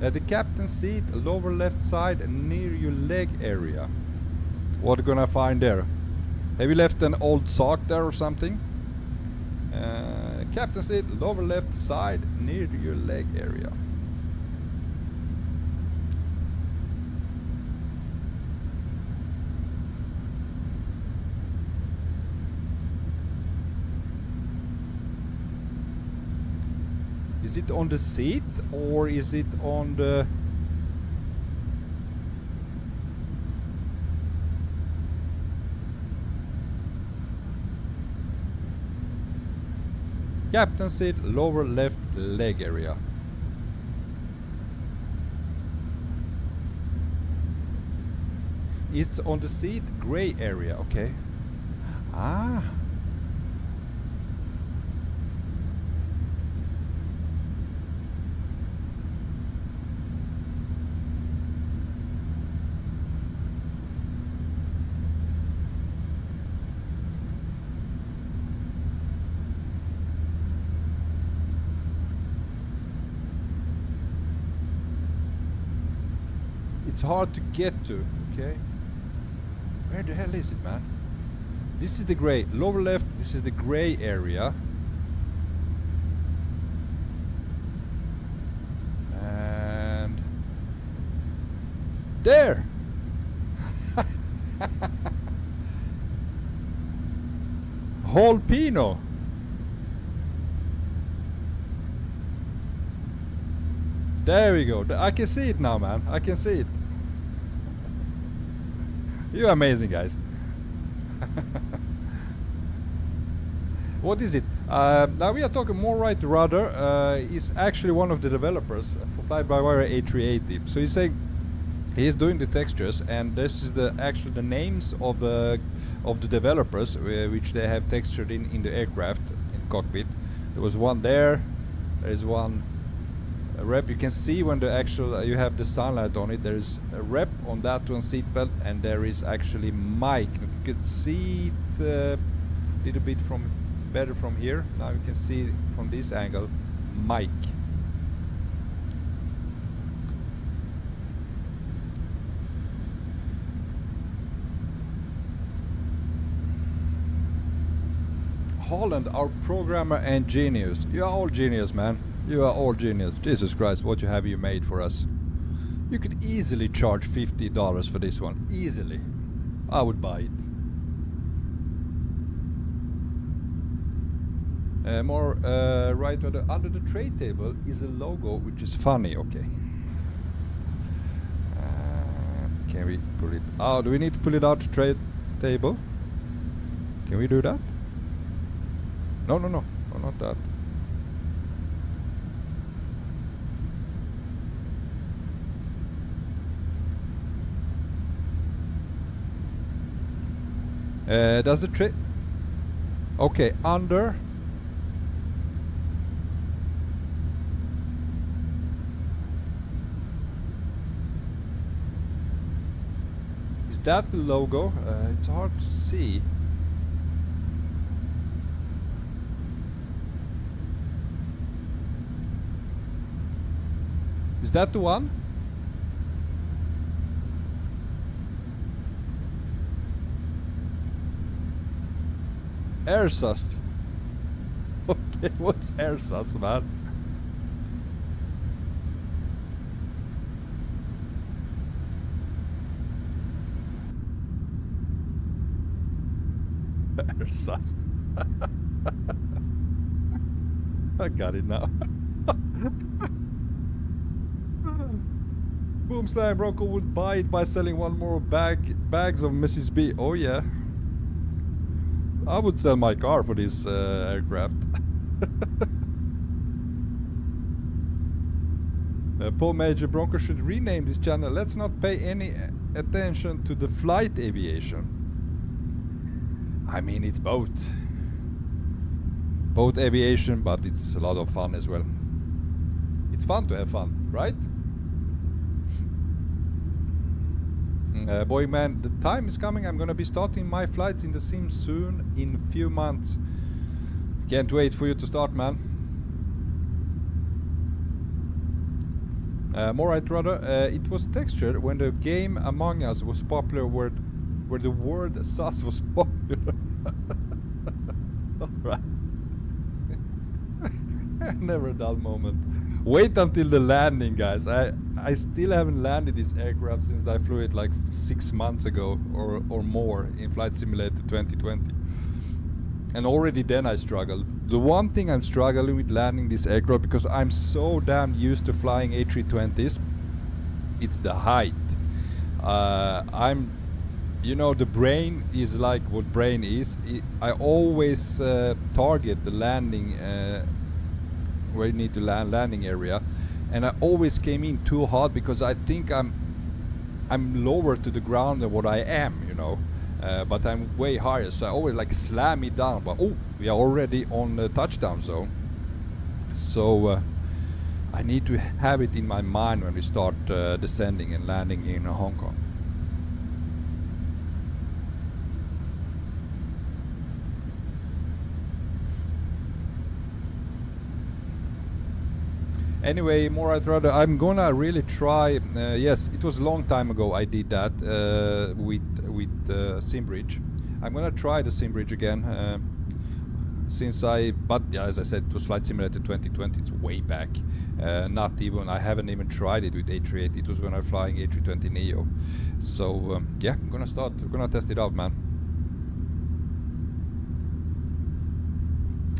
The captain's seat, lower left side, near your leg area. What are gonna find there? Have you left an old sock there or something? Captain's seat, lower left side, near your leg area. Is it on the seat or is it on the... Captain's seat, lower left leg area. It's on the seat, gray area, okay. Ah. It's hard to get to, okay? Where the hell is it, man? This is the gray, lower left, this is the gray area. And... there! Holpino! There we go. I can see it now, man. I can see it. You're amazing, guys. What is it? Now we are talking more right rudder. Is actually one of the developers for FlyByWire A380. So he's saying He's doing the textures, and this is the actually the names of the developers which they have textured in the aircraft in cockpit. There was one there. There is one rep. You can see when the actual you have the sunlight on it. There is a rep on that one seatbelt, and there is actually mic. You can see it a little bit better from here. Now you can see from this angle mic. Holland, our programmer and genius. You are all genius, man. You are all genius. Jesus Christ, what have you made for us? You could easily charge $50 for this one. Easily. I would buy it. Right under the tray table is a logo which is funny. Okay. Can we pull it out? Do we need to pull it out the tray table? Can we do that? No, not that. Does the tray... Okay, under... Is that the logo? It's hard to see. Is that the one? ASUS. Okay, what's ASUS, man? ASUS. I got it now. Boomslam Bronco would buy it by selling one more bags of Mrs. B. Oh yeah. I would sell my car for this aircraft. Paul Major, Bronco should rename this channel. Let's not pay any attention to the flight aviation. I mean, it's both aviation, but it's a lot of fun as well. It's fun to have fun, right? Boy man, the time is coming. I'm gonna be starting my flights in the sim soon, in a few months. Can't wait for you to start, man. More right, rather. It was textured when the game Among Us was popular, where the word ASUS was popular. Alright. Never a dull moment. Wait until the landing, guys. I still haven't landed this aircraft since I flew it like 6 months ago or more in Flight Simulator 2020. And already then I struggled. The one thing I'm struggling with landing this aircraft, because I'm so damn used to flying A320s, it's the height. You know, the brain is like what brain is. I always target the landing where you need to land, landing area, and I always came in too hard because I think I'm lower to the ground than what I am, you know, but I'm way higher, so I always like slam it down. But oh, we are already on the touchdown zone, so I need to have it in my mind when we start descending and landing in Hong Kong. Anyway, more I'd rather, I'm gonna really try. Yes, it was a long time ago I did that with SimBridge. I'm gonna try the SimBridge again, but yeah, as I said, it was Flight Simulator 2020. It's way back. I haven't even tried it with A380. It was when I was flying A320 Neo. So yeah, I'm gonna test it out, man.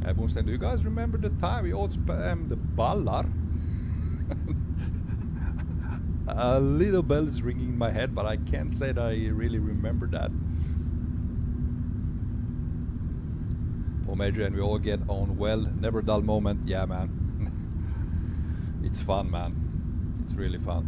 Boomstein, do you guys remember the time we all spammed the ballar? A little bell is ringing in my head, but I can't say that I really remember that. Paul Major, and we all get on well. Never a dull moment. Yeah, man. It's fun, man. It's really fun.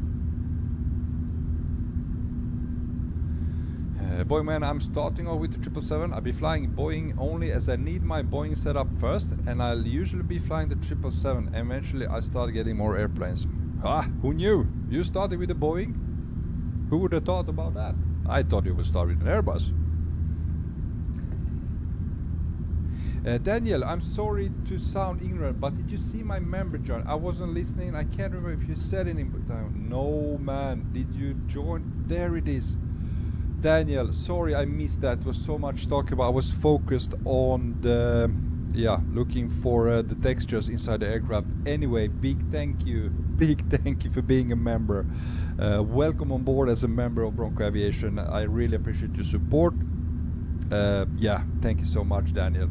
Boeing man, I'm starting off with the 777. I'll be flying Boeing only as I need my Boeing setup first, and I'll usually be flying the 777. Eventually I start getting more airplanes. Ah, who knew? You started with a Boeing? Who would have thought about that? I thought you would start with an Airbus. Daniel, I'm sorry to sound ignorant, but did you see my member join? I wasn't listening. I can't remember if you said anything. No, man. Did you join? There it is. Daniel, sorry I missed that. There was so much talk about. I was focused on the, looking for the textures inside the aircraft. Anyway, big thank you. Big thank you for being a member. Welcome on board as a member of Bronco Aviation. I really appreciate your support. Thank you so much, Daniel.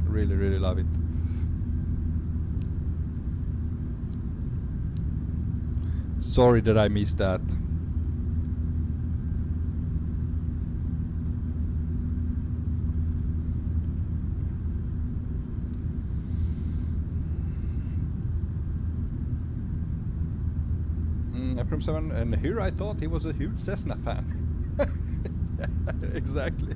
Really, really love it. Sorry that I missed that. F7, and here I thought he was a huge Cessna fan. Exactly.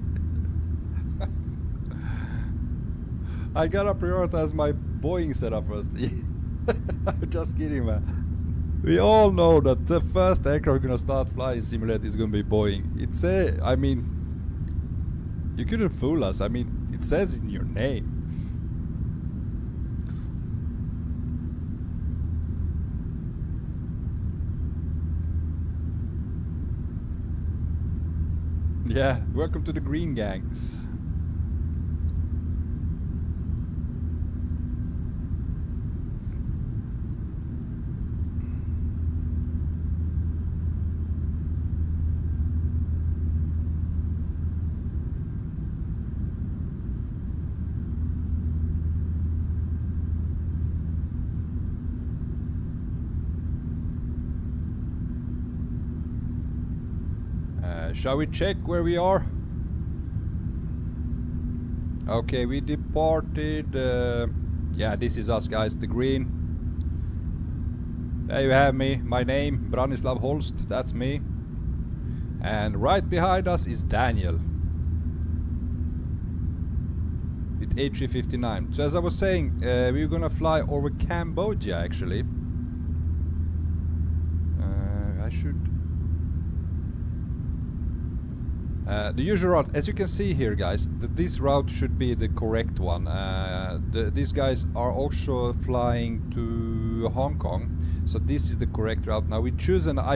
I gotta prioritize my Boeing setup first. I'm just kidding, man. We all know that the first aircraft we're gonna start flying simulator is gonna be Boeing. It's I mean, you couldn't fool us. I mean, it says in your name. Yeah, welcome to the green gang. Shall we check where we are? Okay, we departed. Yeah, this is us, guys. The green. There you have me. My name, Branislav Holst. That's me. And right behind us is Daniel with A359. So as I was saying, we're gonna fly over Cambodia, actually. I should. The usual route, as you can see here, guys, this route should be the correct one. These guys are also flying to Hong Kong, so this is the correct route. Now I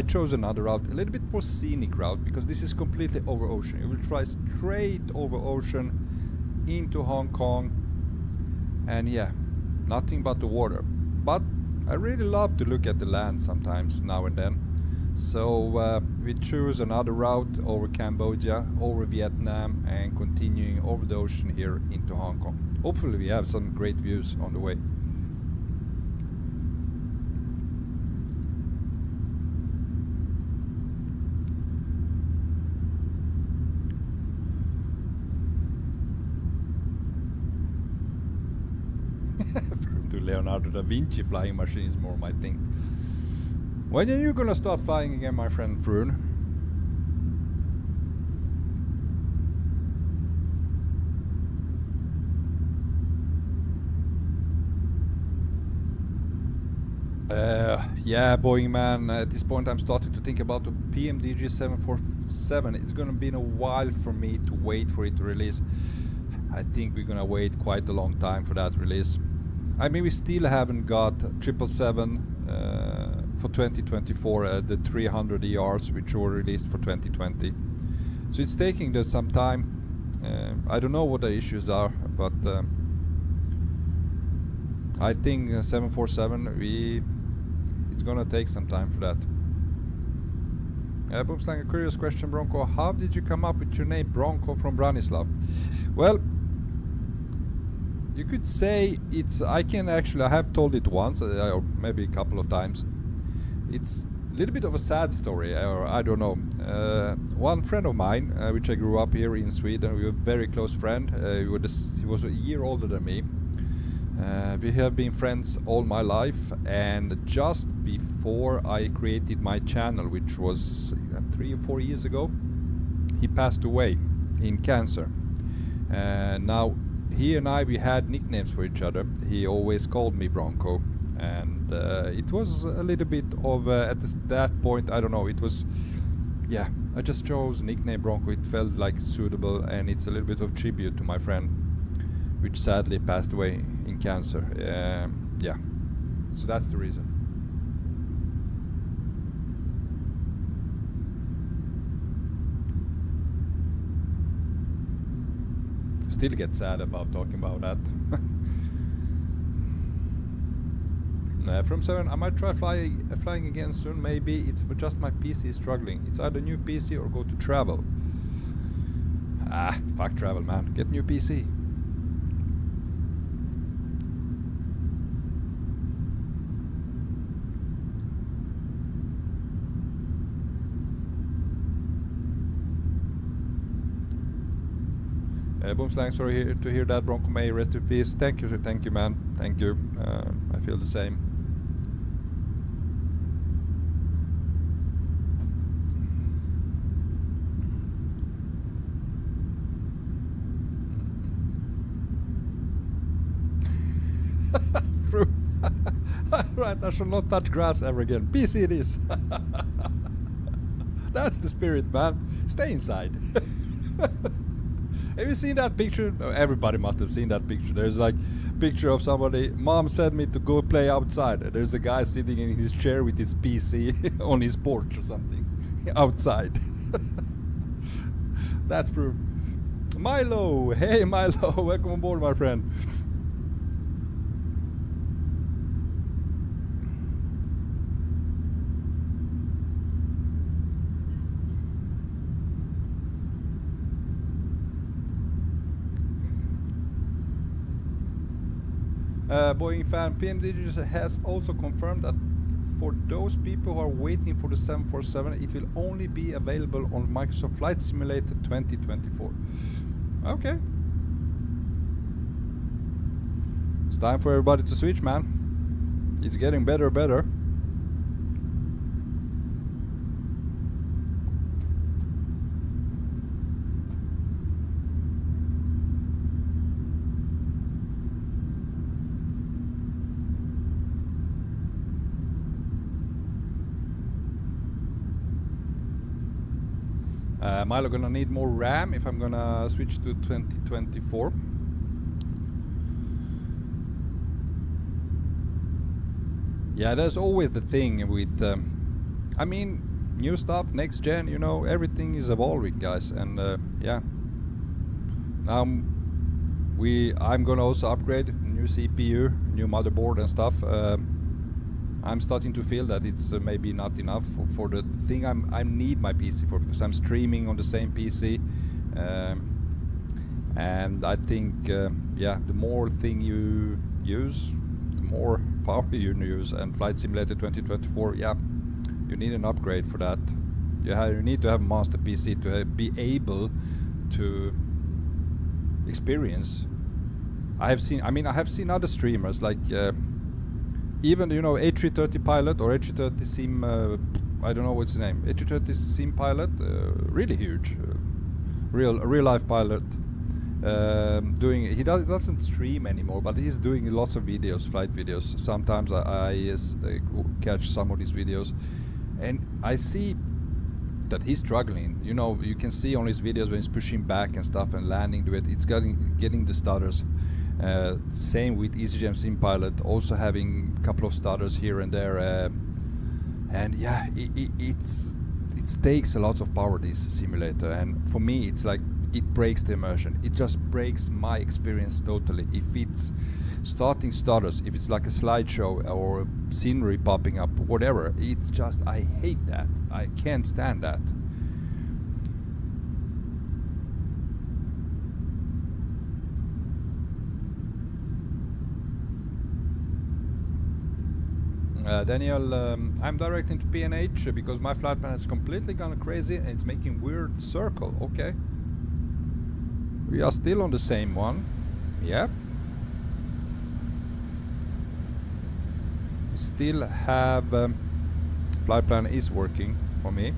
chose another route, a little bit more scenic route, because this is completely over ocean. It will fly straight over ocean into Hong Kong, and yeah, nothing but the water. But I really love to look at the land sometimes, now and then. So we choose another route over Cambodia, over Vietnam, and continuing over the ocean here into Hong Kong. Hopefully we have some great views on the way. To Leonardo da Vinci flying machine is more my thing. When are you gonna start flying again, my friend Froon? Yeah, Boeing man, at this point I'm starting to think about the PMDG 747. It's gonna be a while for me to wait for it to release. I think we're gonna wait quite a long time for that release. I mean, we still haven't got 777 for 2024, the 300 ERs which were released for 2020. So it's taking some time. I don't know what the issues are, but I think 747, it's gonna take some time for that. Boomslang, a curious question, Bronco. How did you come up with your name, Bronco, from Branislav? Well, you could say it's, I have told it once, or maybe a couple of times. It's a little bit of a sad story, or I don't know. One friend of mine, which I grew up here in Sweden, we were a very close friend. He was a year older than me. We have been friends all my life, and just before I created my channel, which was 3 or 4 years ago, he passed away in cancer. Now he and I, we had nicknames for each other. He always called me Bronco, and it was a little bit of at that point, I don't know, it was, yeah, I just chose nickname Bronco. It felt like suitable, and it's a little bit of tribute to my friend, which sadly passed away in cancer. Yeah, so that's the reason. Still get sad about talking about that. From 7, I might try flying again soon. Maybe it's just my PC is struggling. It's either new PC or go to travel. Ah, fuck travel, man. Get new PC. Boomslang, sorry to hear that. Bronco, may rest in peace. Thank you, man. Thank you. I feel the same. Right, I shall not touch grass ever again. PC it is. That's the spirit, man. Stay inside. Have you seen that picture? Oh, everybody must have seen that picture. There's like a picture of somebody. Mom sent me to go play outside. There's a guy sitting in his chair with his PC on his porch or something. Outside. That's true. Milo! Hey Milo! Welcome on board, my friend. Boeing fan PM Digits has also confirmed that for those people who are waiting for the 747, it will only be available on Microsoft Flight Simulator 2024. Okay. It's time for everybody to switch, man. It's getting better and better. Milo gonna need more RAM if I'm gonna switch to 2024. Yeah, there's always the thing with, I mean, new stuff, next gen, you know, everything is evolving, guys, and yeah. I'm gonna also upgrade new CPU, new motherboard and stuff. I'm starting to feel that it's maybe not enough for the thing I need my PC for, because I'm streaming on the same PC, and I think yeah, the more thing you use, the more power you use. And Flight Simulator 2024, yeah, you need an upgrade for that. You need to have a monster PC to be able to experience. I have seen other streamers like. Even, you know, A330 pilot or A330 sim, I don't know what's the name, A330 sim pilot, really huge, real life pilot, he doesn't stream anymore, but he's doing lots of videos, flight videos. Sometimes I catch some of these videos, and I see that he's struggling. You know, you can see on his videos when he's pushing back and stuff and landing to it, it's getting the stutters. Same with EasyJet Sim Pilot, also having a couple of stutters here and there, and yeah, it takes a lot of power, this simulator, and for me it's like it breaks the immersion. It just breaks my experience totally. If it's starting stutters, if it's like a slideshow or scenery popping up, whatever, it's just, I hate that. I can't stand that. Daniel, I'm directing to PNH because my flight plan has completely gone crazy and it's making weird circle. Okay. We are still on the same one. Yep. We still have flight plan is working for me.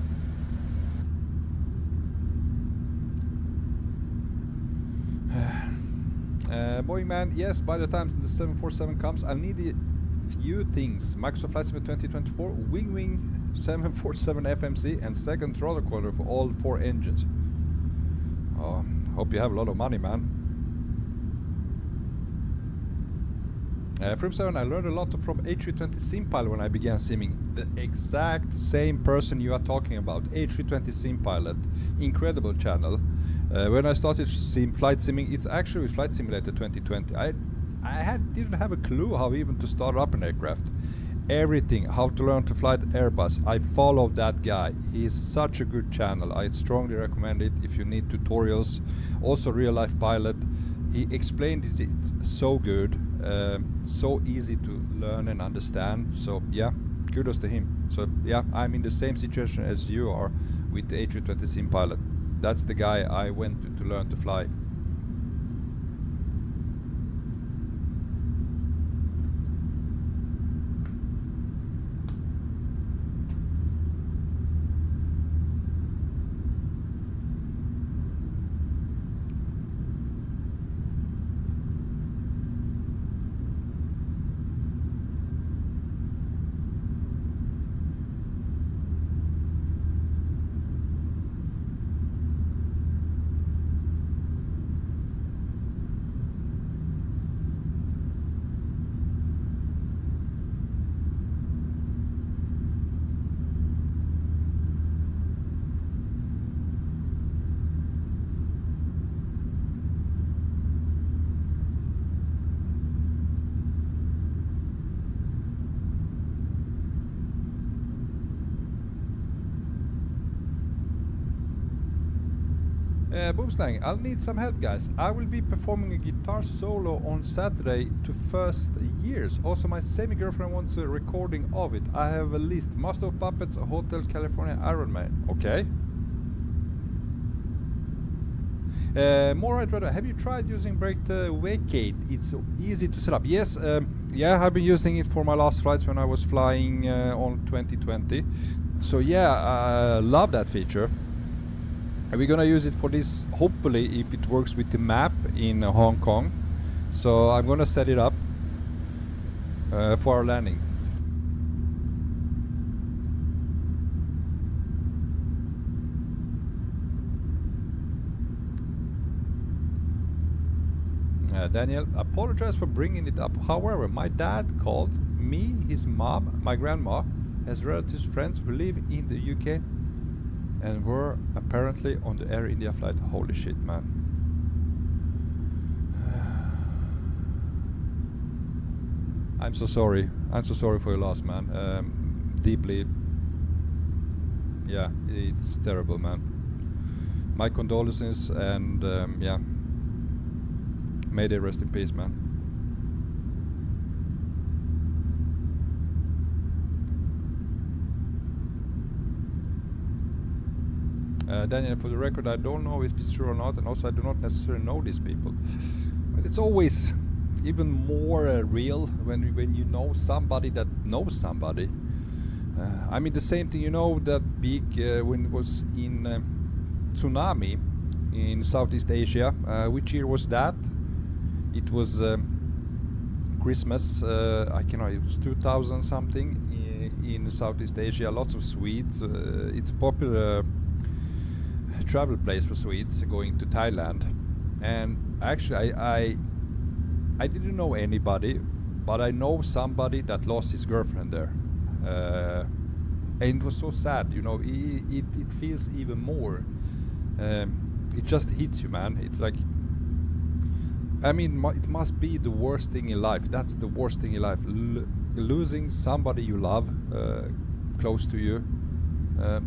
Boeing man, yes, by the time the 747 comes, I'll need a few things. Microsoft Flight Sim 2024, Wing 747 FMC, and second throttle controller for all 4 engines. Oh, hope you have a lot of money, man. From 7, I learned a lot from A320 SimPilot when I began simming. The exact same person you are talking about, A320 SimPilot, incredible channel. When I started flight simming, it's actually with Flight Simulator 2020. I didn't have a clue how even to start up an aircraft. Everything, how to learn to fly Airbus, I followed that guy. He's such a good channel. I strongly recommend it if you need tutorials. Also real life pilot. He explained it, it's so good, so easy to learn and understand. So yeah, kudos to him. So yeah, I'm in the same situation as you are with the A320 SimPilot. That's the guy I went to learn to fly. Boomslang, I'll need some help, guys. I will be performing a guitar solo on Saturday to first years. Also, my semi-girlfriend wants a recording of it. I have a list. Master of Puppets, Hotel California, Iron Man. Okay. More right, rather. Have you tried using Renegade? It's so easy to set up. Yes, yeah, I've been using it for my last flights when I was flying on 2020. So yeah, I love that feature. We're gonna use it for this, hopefully, if it works with the map in Hong Kong. So I'm gonna set it up for our landing. Daniel, apologize for bringing it up. However, my dad called me, his mom, my grandma, as relatives, friends who live in the UK and were apparently on the Air India flight. Holy shit, man. I'm so sorry. I'm so sorry for your loss, man. Deeply. Yeah, it's terrible, man. My condolences, and yeah. May they rest in peace, man. Daniel, for the record, I don't know if it's true or not, and also I do not necessarily know these people. But it's always even more real when you know somebody that knows somebody. I mean, the same thing, you know, that big when it was in tsunami in Southeast Asia. Which year was that? It was Christmas. I cannot. It was 2000 something in Southeast Asia. Lots of Swedes. It's a popular travel place for Swedes going to Thailand. And actually, I didn't know anybody, but I know somebody that lost his girlfriend there. And it was so sad, you know. It feels even more. It just hits you, man. It's like, I mean, it must be the worst thing in life. That's the worst thing in life. Losing somebody you love close to you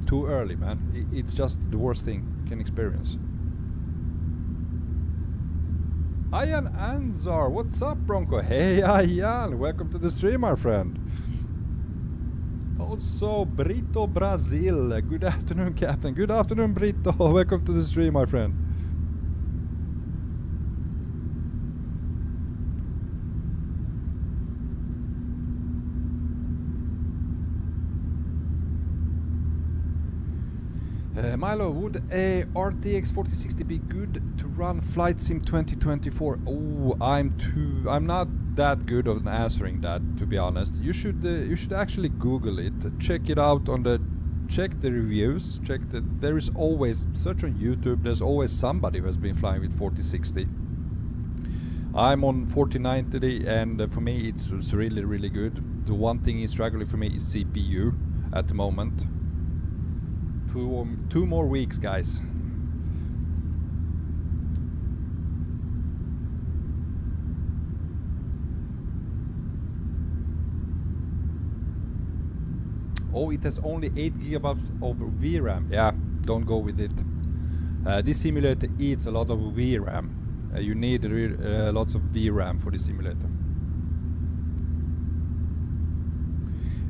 too early, man. It's just the worst thing you can experience. Ayan Anzar, what's up, Bronco? Hey, Ayan, welcome to the stream, my friend. Also, Brito Brazil. Good afternoon, Captain. Good afternoon, Brito. Welcome to the stream, my friend. Milo, would a RTX 4060 be good to run Flight Sim 2024? Oh, I'm not that good on answering that, to be honest. You should actually Google it, check it out check the reviews, there is always, search on YouTube, there's always somebody who has been flying with 4060. I'm on 4090 and for me it's really, really good. The one thing is struggling for me is CPU at the moment. 2 more weeks, guys. Oh, it has only 8 gigabytes of VRAM. Yeah, don't go with it. This simulator eats a lot of VRAM. You need lots of VRAM for the simulator.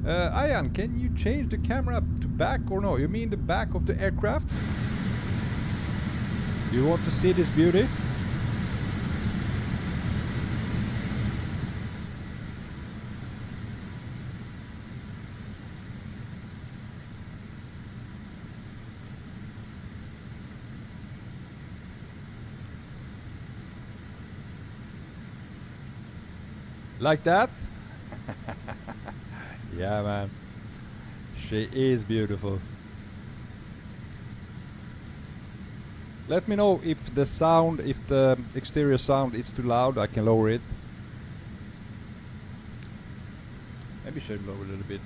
Ian, can you change the camera to back or no? You mean the back of the aircraft? You want to see this beauty? Like that? Yeah, man. She is beautiful. Let me know if the sound, if the exterior sound is too loud, I can lower it. Maybe should lower a little bit.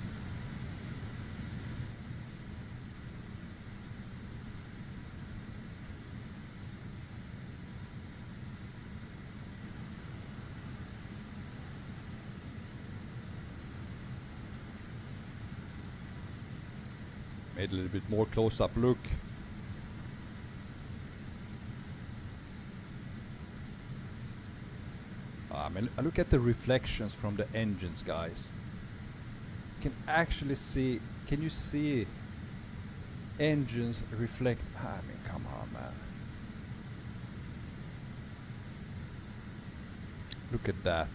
Made a little bit more close-up look. Look at the reflections from the engines, guys. You can actually see, can you see engines reflect? I mean, come on, man. Look at that.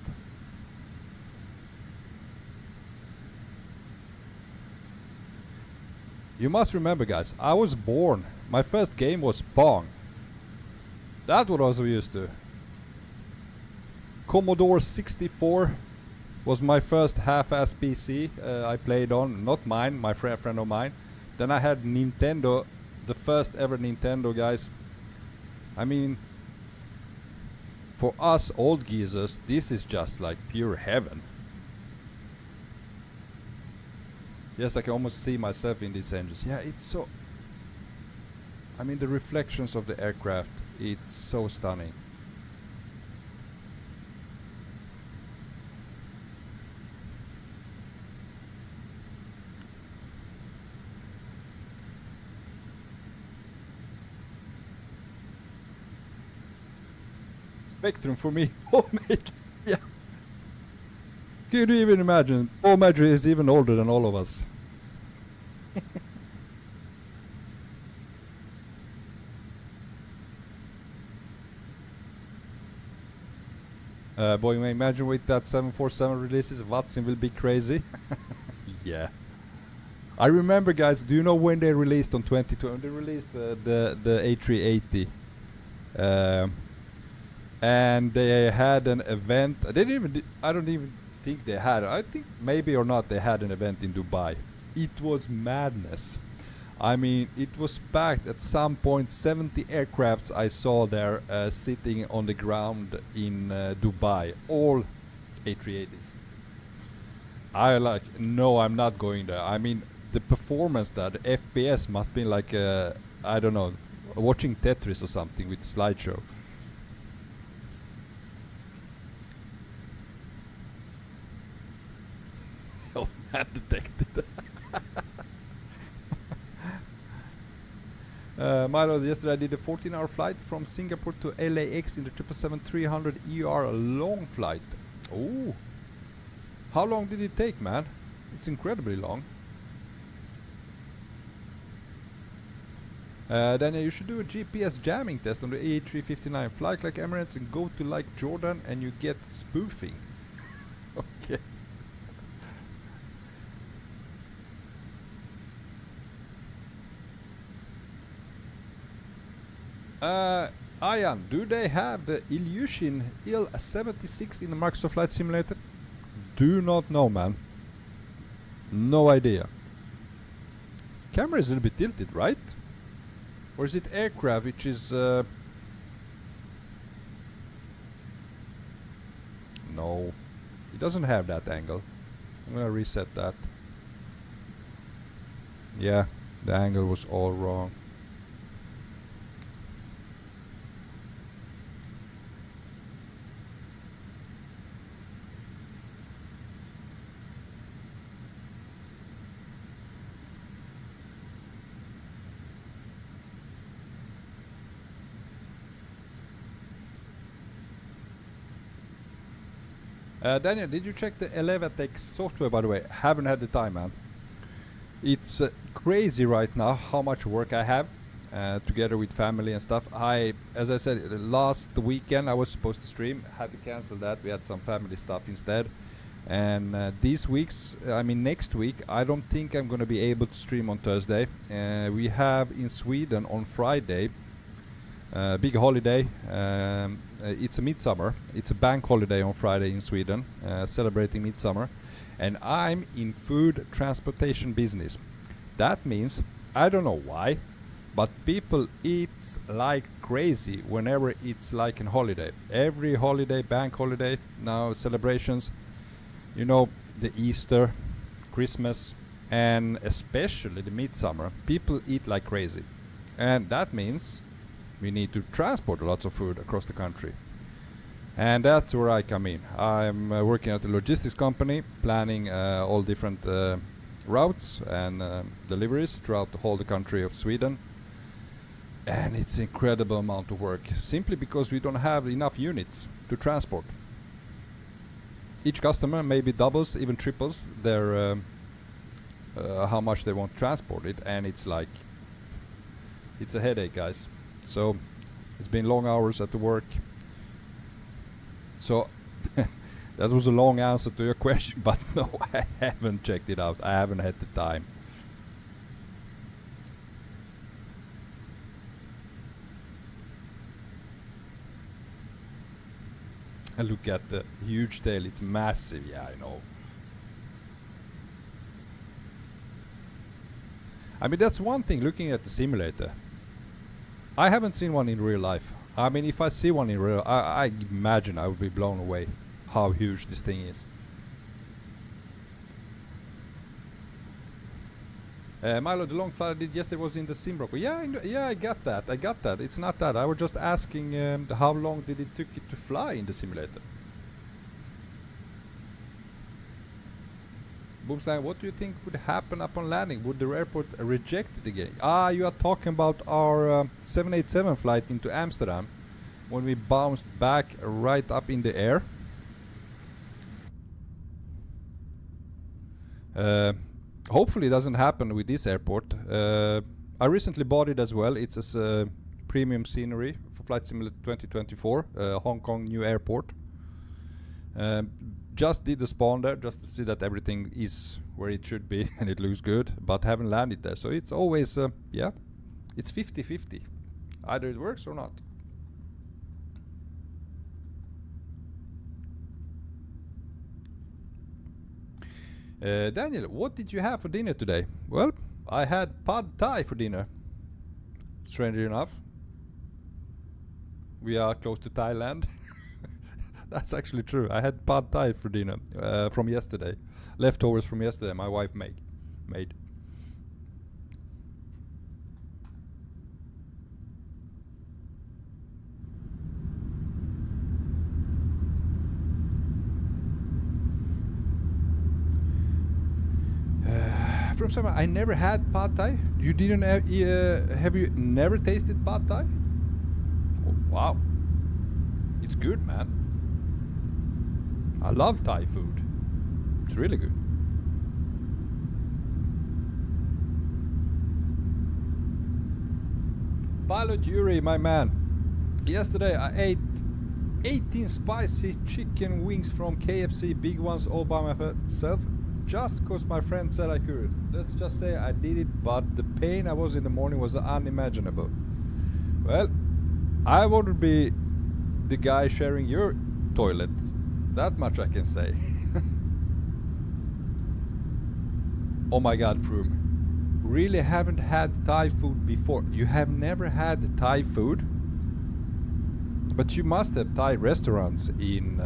You must remember, guys, I was born, my first game was Pong. That's what I was used to. Commodore 64 was my first half-ass PC I played on, not mine, my friend of mine. Then I had Nintendo, the first ever Nintendo, guys. I mean, for us old geezers, this is just like pure heaven. Yes, I can almost see myself in these engines. Yeah, it's so... I mean, the reflections of the aircraft, it's so stunning. Spectrum for me. Oh, mate. Yeah. Can you even imagine? Oh, Madri is even older than all of us. Boy, imagine with that 747 releases, Watson will be crazy. Yeah. I remember, guys, do you know when they released on 2020? They released the A380. And they had an event. They didn't even. I don't even think they had. I think maybe or not they had an event in Dubai. It was madness. I mean, it was packed. At some point, 70 aircrafts I saw there sitting on the ground in Dubai. All A380s. I like. No, I'm not going there. I mean, the performance there, the FPS must be like I don't know, watching Tetris or something with the slideshow. Detected. Milo, yesterday I did a 14-hour flight from Singapore to LAX in the 777-300 ER, a long flight. Oh, how long did it take, man? It's incredibly long. Then you should do a GPS jamming test on the A359. Fly like Emirates and go to like Jordan and you get spoofing. Okay. Ian, do they have the Illusion IL-76 in the Microsoft Flight Simulator? Do not know, man. No idea. Camera is a little bit tilted, right? Or is it aircraft which is... No, it doesn't have that angle. I'm gonna reset that. Yeah, the angle was all wrong. Daniel, did you check the 11X software, by the way? Haven't had the time, man. It's crazy right now how much work I have together with family and stuff. As I said, last weekend I was supposed to stream, had to cancel that. We had some family stuff instead. And these weeks, I mean next week, I don't think I'm going to be able to stream on Thursday. We have in Sweden on Friday big holiday. It's a midsummer. It's a bank holiday on Friday in Sweden, celebrating midsummer. And I'm in food transportation business. That means, I don't know why, but people eat like crazy whenever it's like a holiday. Every holiday, bank holiday, now celebrations, you know, the Easter, Christmas, and especially the midsummer, people eat like crazy. And that means we need to transport lots of food across the country. And that's where I come in. I'm working at a logistics company, planning all different routes and deliveries throughout the whole country of Sweden. And it's an incredible amount of work, simply because we don't have enough units to transport. Each customer maybe doubles, even triples their how much they want to transport it, and it's like, it's a headache, guys. So it's been long hours at the work. So that was a long answer to your question, but no, I haven't checked it out. I haven't had the time. And look at the huge tail, it's massive, yeah, I know. I mean, that's one thing looking at the simulator. I haven't seen one in real life. I mean, if I see one in real, I imagine I would be blown away how huge this thing is. Milo, the long flight I did yesterday was in the sim Bronco. Yeah, yeah, I got that. It's not that. I was just asking how long did it took it to fly in the simulator. Boomstein, what do you think would happen upon landing? Would the airport reject it again? Ah, you are talking about our 787 flight into Amsterdam when we bounced back right up in the air. Hopefully it doesn't happen with this airport. I recently bought it as well. It's a premium scenery for Flight Simulator 2024, Hong Kong new airport. Just did the spawn there just to see that everything is where it should be and it looks good, but haven't landed there. So it's always, yeah, it's 50-50. Either it works or not. Daniel, what did you have for dinner today? Well, I had pad thai for dinner. Strangely enough. We are close to Thailand. That's actually true. I had pad thai for dinner from yesterday. Leftovers from yesterday my wife made. From summer, I never had pad thai. You didn't have you never tasted pad thai? Oh, wow. It's good, man. I love Thai food. It's really good. Pilot Yuri, my man. Yesterday I ate 18 spicy chicken wings from KFC, big ones all by myself, just cause my friend said I could. Let's just say I did it, but the pain I was in the morning was unimaginable. Well, I wouldn't be the guy sharing your toilet. That much I can say. Oh my god, Froome. Really haven't had Thai food before. You have never had Thai food? But you must have Thai restaurants in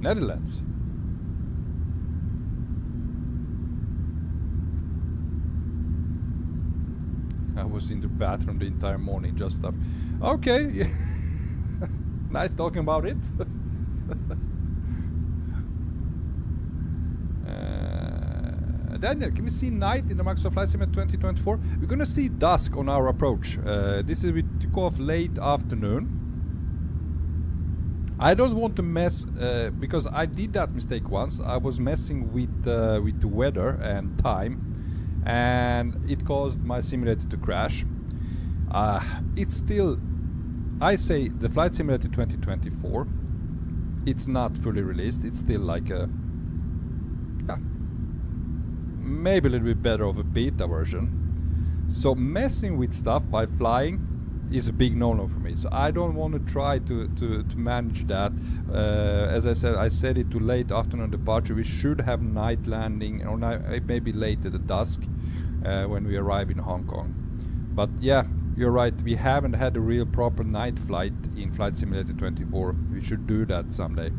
Netherlands. I was in the bathroom the entire morning just stuff. Okay. Nice talking about it. Daniel, can we see night in the Microsoft Flight Simulator 2024? We're gonna see dusk on our approach. This is with takeoff late afternoon. I don't want to mess because I did that mistake once. I was messing with the weather and time, and it caused my simulator to crash. It's still, I say, the Flight Simulator 2024. It's not fully released. It's still like a, yeah, maybe a little bit better of a beta version. So messing with stuff while flying is a big no-no for me. So I don't want to try to manage that. As I said it to late afternoon departure. We should have night landing, or maybe late at the dusk when we arrive in Hong Kong. But yeah, you're right. We haven't had a real proper night flight in Flight Simulator 24. We should do that someday.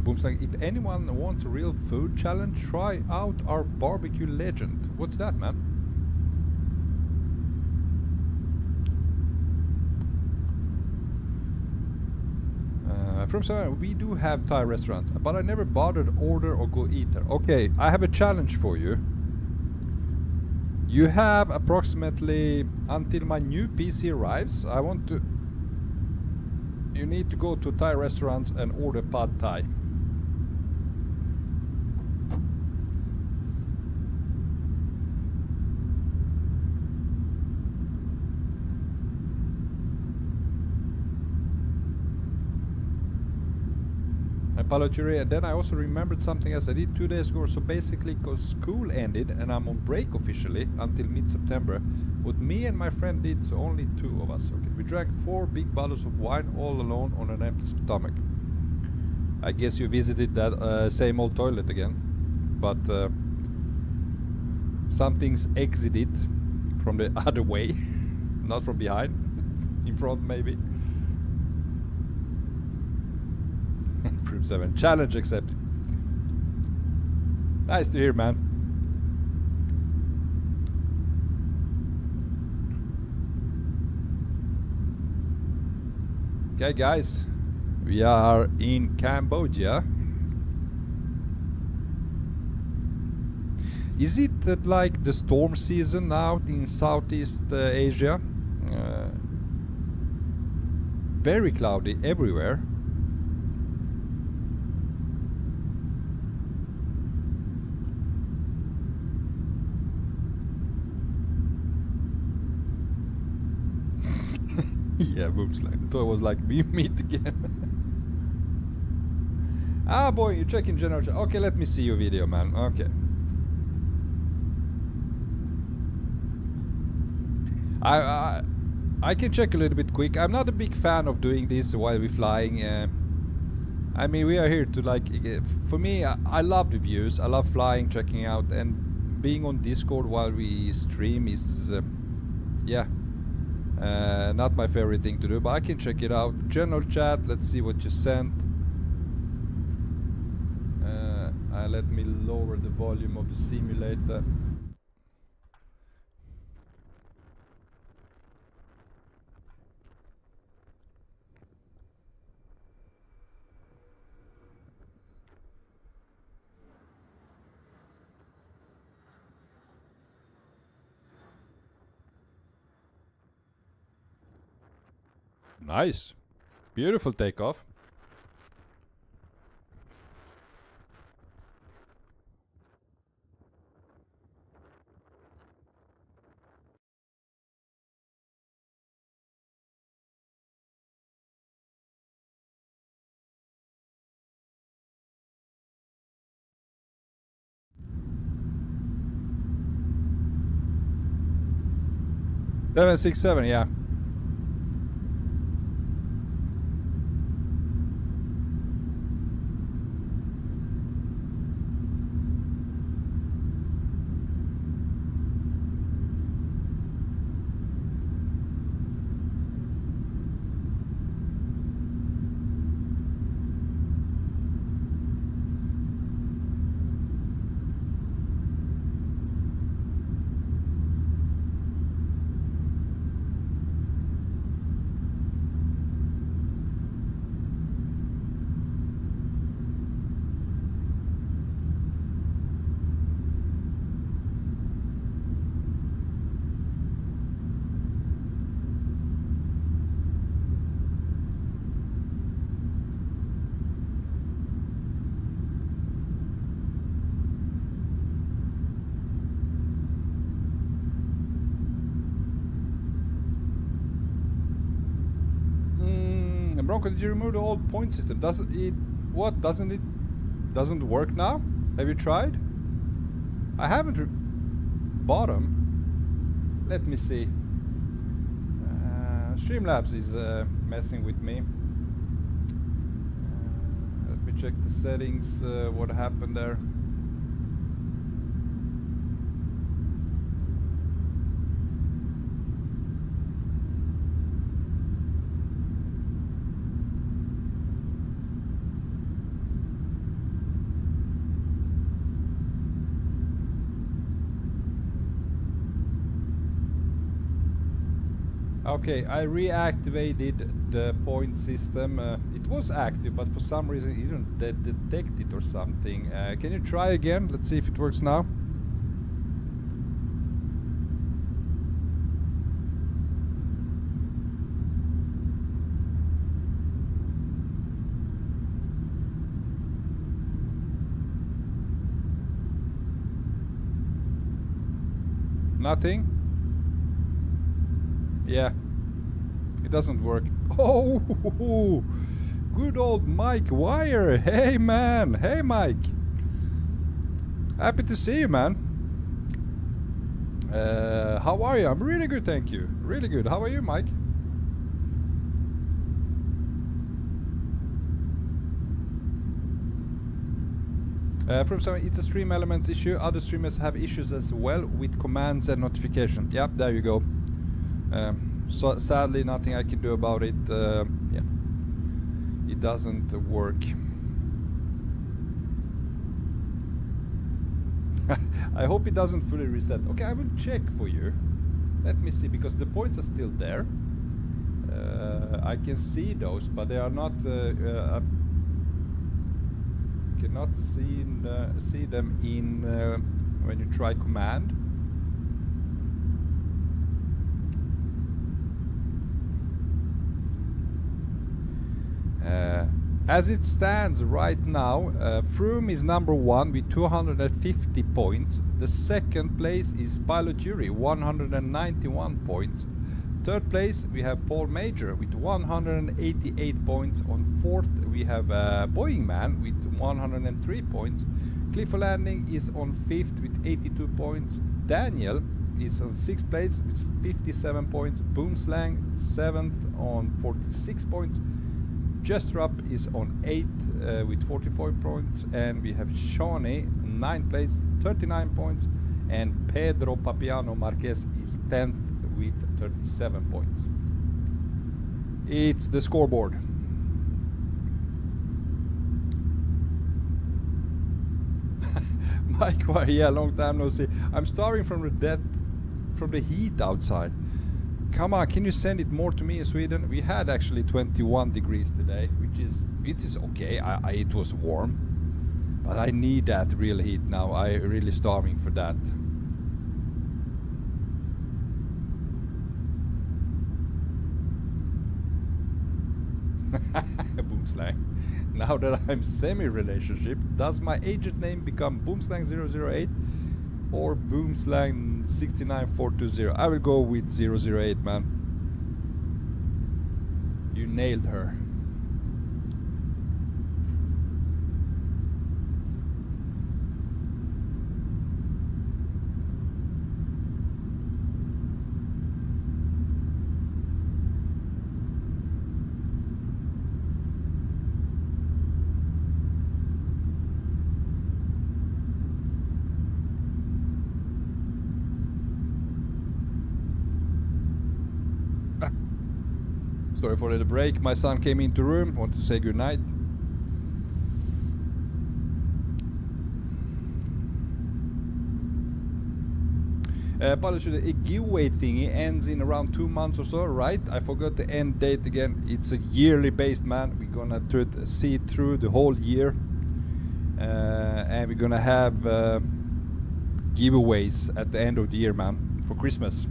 Boom's like, if anyone wants a real food challenge, try out our barbecue legend. What's that, man? From somewhere, we do have Thai restaurants, but I never bothered order or go eat there. Okay, I have a challenge for you. You have approximately until my new PC arrives. You need to go to Thai restaurants and order pad Thai. Apology, and then I also remembered something else I did 2 days ago. So basically, because school ended and I'm on break officially until mid-September, what me and my friend did, so only 2 of us. Okay, we drank 4 big bottles of wine all alone on an empty stomach. I guess you visited that same old toilet again, but some things exited from the other way, not from behind, in front maybe. 7 challenge accepted. Nice to hear, man. Okay, guys, we are in Cambodia. Is it like the storm season now in Southeast Asia? Very cloudy everywhere. Yeah, Boom's like, I thought it was like we meet again. Ah, boy, you're checking general chat. Okay, let me see your video, man. Okay. I can check a little bit quick. I'm not a big fan of doing this while we're flying. I mean, we are here to like, for me, I love the views. I love flying, checking out, and being on Discord while we stream is, yeah. Not my favorite thing to do, but I can check it out. General chat, let's see what you sent. Let me lower the volume of the simulator. Nice. Beautiful takeoff. 767, yeah. Bronco, did you remove the old point system? Doesn't it doesn't work now? Have you tried? I haven't bottom. Let me see. Streamlabs is messing with me. Let me check the settings, what happened there. Okay, I reactivated the point system. It was active, but for some reason it didn't detect it or something. Can you try again? Let's see if it works now. Nothing? Yeah, it doesn't work. Oh, good old Mike Wire. Hey man, hey Mike. Happy to see you, man. How are you? I'm really good, thank you. Really good. How are you, Mike? From some, it's a stream elements issue. Other streamers have issues as well with commands and notification. Yep, there you go. So sadly nothing I can do about it. Yeah, it doesn't work. I hope it doesn't fully reset. Okay, I will check for you. Let me see, because the points are still there. I can see those, but they are not. I cannot see them in when you try command. As it stands right now, Froome is number 1 with 250 points. The second place is Pilot Yuri, 191 points. Third place we have Paul Major with 188 points. On fourth we have Boeing Man with 103 points. Clifford Landing is on fifth with 82 points. Daniel is on 6th place with 57 points. Boomslang 7th on 46 points. Jestrup is on 8th with 44 points, and we have Shawnee 9th place, 39 points, and Pedro Papiano Marquez is 10th with 37 points. It's the scoreboard. Mike, yeah, long time no see. I'm starving from the heat outside. Come on, can you send it more to me in Sweden? We had actually 21 degrees today, which is okay. It was warm, but I need that real heat now. I'm really starving for that. Boomslang. Now that I'm semi-relationship, does my agent name become Boomslang008 or Boomslang69420? I will go with 008, man. You nailed her. Sorry for a little break. My son came into room. Want to say good night. Apology, the giveaway thingy ends in around 2 months or so, right? I forgot the end date again. It's a yearly based, man. We're gonna see it through the whole year. And we're gonna have giveaways at the end of the year, man, for Christmas.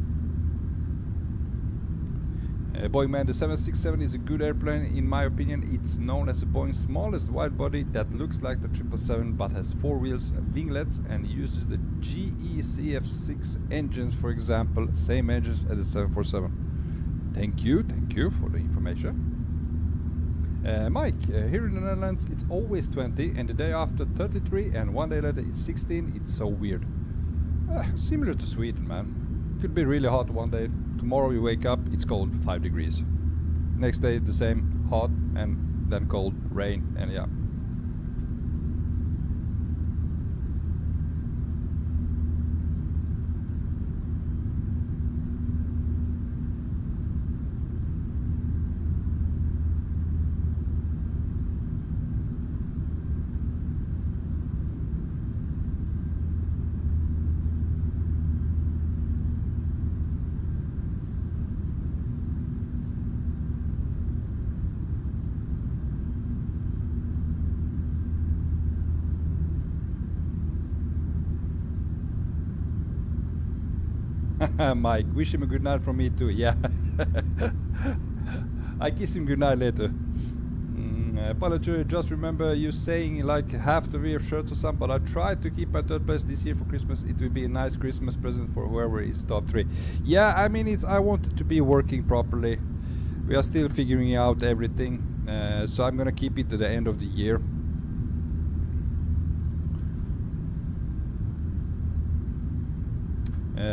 Boeing man, the 767 is a good airplane in my opinion. It's known as Boeing's smallest wide body that looks like the 777 but has 4 wheels, winglets, and uses the GE CF6 engines, for example, same engines as the 747. Thank you for the information. Mike, here in the Netherlands it's always 20 and the day after 33 and 1 day later it's 16. It's so weird. Similar to Sweden, man. Could be really hot one day. Tomorrow you wake up, it's cold, 5 degrees. Next day the same, hot, and then cold, rain, and yeah. Mike, wish him a good night from me too, yeah. I kiss him good night later. Apology, just remember you saying like have to wear shirts or something, but I tried to keep my third place this year for Christmas. It will be a nice Christmas present for whoever is top 3. Yeah, I mean, I want it to be working properly. We are still figuring out everything, so I'm gonna keep it to the end of the year.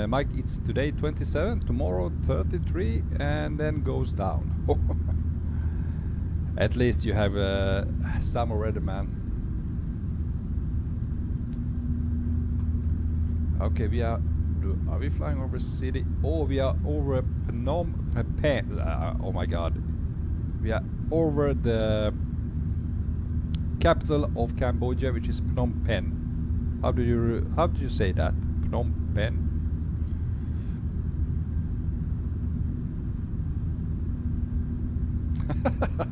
Mike, it's today 27, tomorrow 33, and then goes down. At least you have summer weather, man. Okay, are we flying over city? Oh, we are over Phnom Penh. Oh my god. We are over the capital of Cambodia, which is Phnom Penh. How do you say that? Phnom Penh?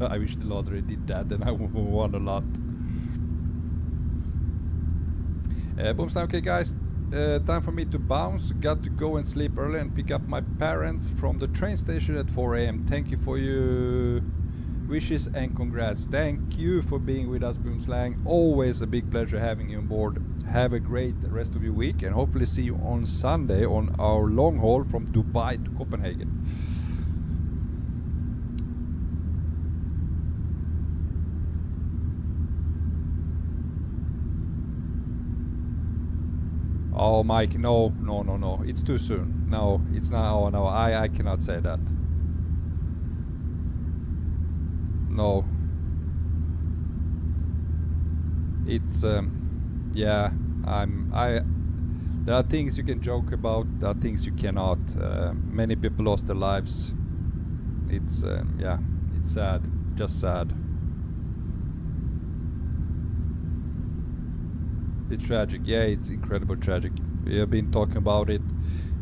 I wish the lottery did that, then I would won a lot. Boomslam, okay guys, time for me to bounce. Got to go and sleep early and pick up my parents from the train station at 4 AM. Thank you for your wishes and congrats. Thank you for being with us, Boomslang. Always a big pleasure having you on board. Have a great rest of your week and hopefully see you on Sunday on our long haul from Dubai to Copenhagen. Oh, Mike, no, it's too soon. No, it's now, no, I cannot say that. No. It's, yeah, there are things you can joke about, there are things you cannot. Many people lost their lives. It's, yeah, it's sad, just sad. It's tragic, yeah, it's incredibly tragic. We have been talking about it,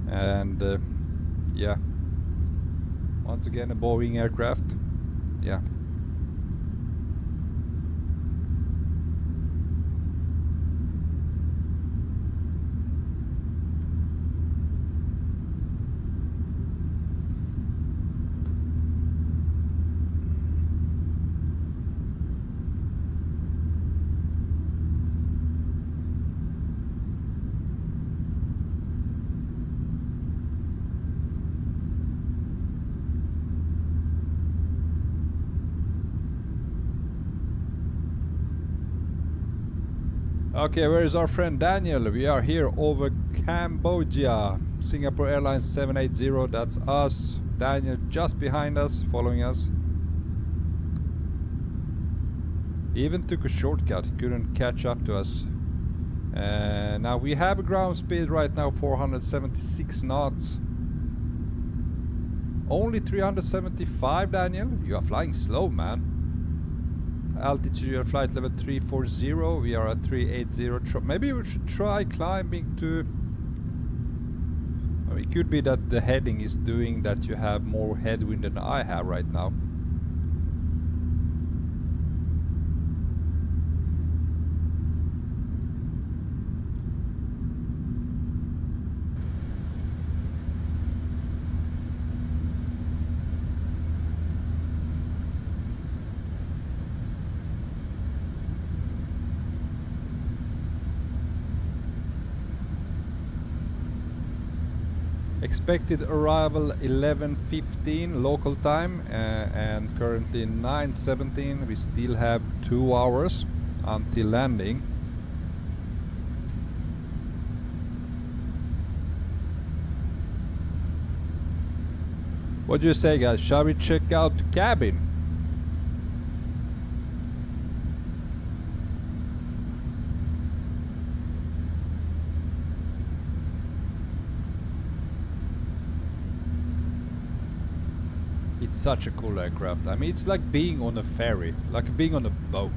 and yeah, once again a Boeing aircraft, yeah. Okay, where is our friend Daniel? We are here over Cambodia. Singapore Airlines 780, that's us. Daniel just behind us, following us. He even took a shortcut, he couldn't catch up to us. Now we have a ground speed right now, 476 knots. Only 375, Daniel. You are flying slow, man. Altitude, you're flight level 340. We are at 380. Maybe we should try climbing to... I mean, it could be that the heading is doing that you have more headwind than I have right now. Expected arrival 11:15 local time and currently 9:17. We still have 2 hours until landing. What do you say, guys? Shall we check out the cabin? It's such a cool aircraft. I mean, it's like being on a ferry, like being on a boat.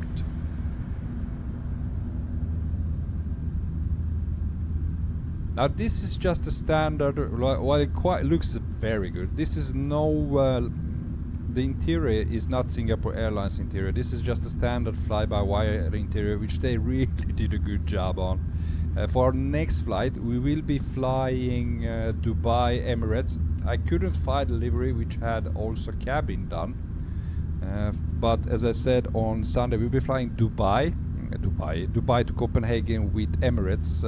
Now this is just a standard, while it quite looks very good. This is no, the interior is not Singapore Airlines interior. This is just a standard fly-by-wire interior, which they really did a good job on. For our next flight, we will be flying Dubai Emirates. I couldn't find a livery which had also cabin done, but as I said, on Sunday we'll be flying Dubai to Copenhagen with Emirates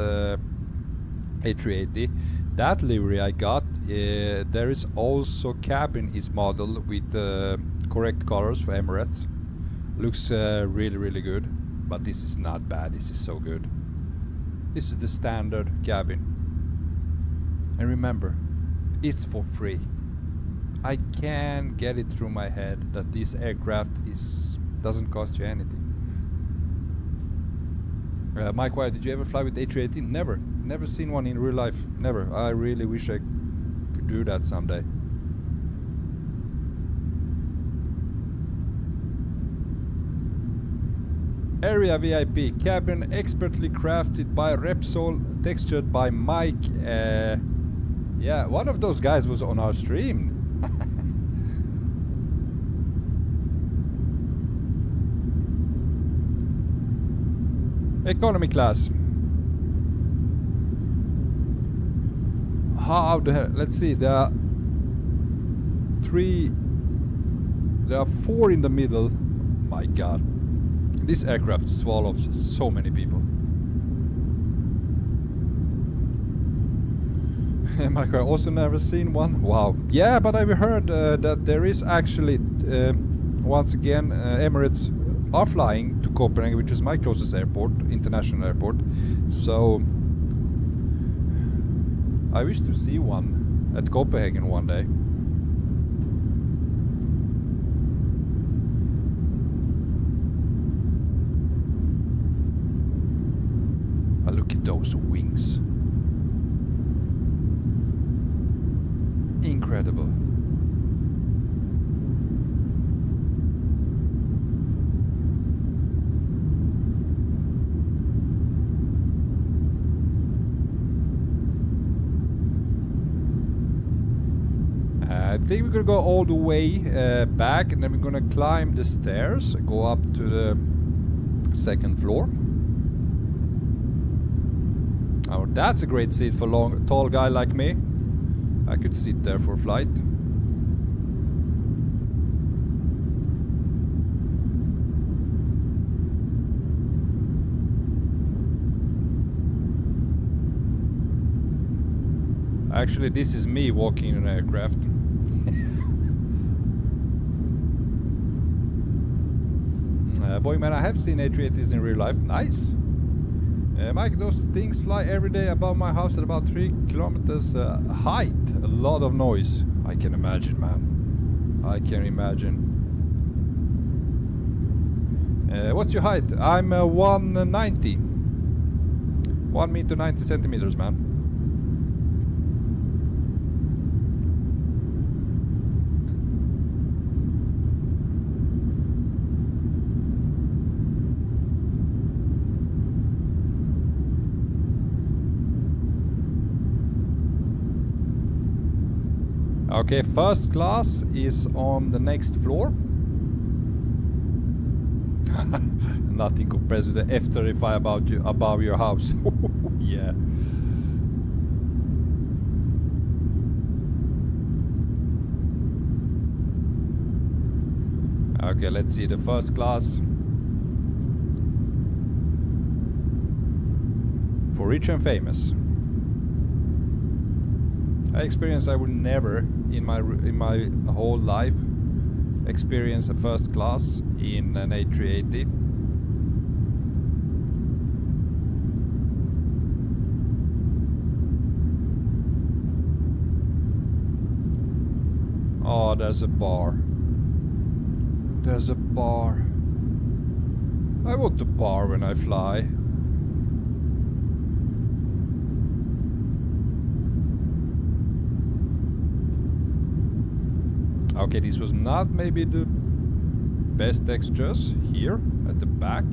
A380. That livery I got, there is also cabin is modeled with correct colors for Emirates. Looks really good, but this is not bad. This is so good. This is the standard cabin, and remember, it's for free. I can't get it through my head that this aircraft doesn't cost you anything. Mike Wyatt, did you ever fly with A380? Never seen one in real life. Never. I really wish I could do that someday. Area VIP cabin expertly crafted by Repsol, textured by Mike. Yeah, one of those guys was on our stream. Economy class. How the hell? Let's see. There are 4 in the middle. My God, this aircraft swallows so many people. Mike, I also never seen one. Wow. Yeah, but I've heard that there is actually, once again, Emirates are flying to Copenhagen, which is my closest airport, international airport. So I wish to see one at Copenhagen one day. Look at those wings. Incredible. I think we're gonna go all the way back, and then we're gonna climb the stairs, go up to the 2nd floor. Oh, that's a great seat for a tall guy like me. I could sit there for a flight. Actually, this is me walking in an aircraft. Boy, man, I have seen A380s in real life. Nice. Mike, those things fly every day above my house at about 3 kilometers height. A lot of noise. I can imagine, man. I can imagine. What's your height? I'm 190. 1 meter 90 centimeters, man. Okay, first class is on the next floor. Nothing compares with the F-35 above your house. Yeah. Okay, let's see the first class. For rich and famous. I experience I would never in my whole life experience a first class in an A380. Oh, there's a bar. There's a bar. I want a bar when I fly. Okay, this was not maybe the best textures here at the back.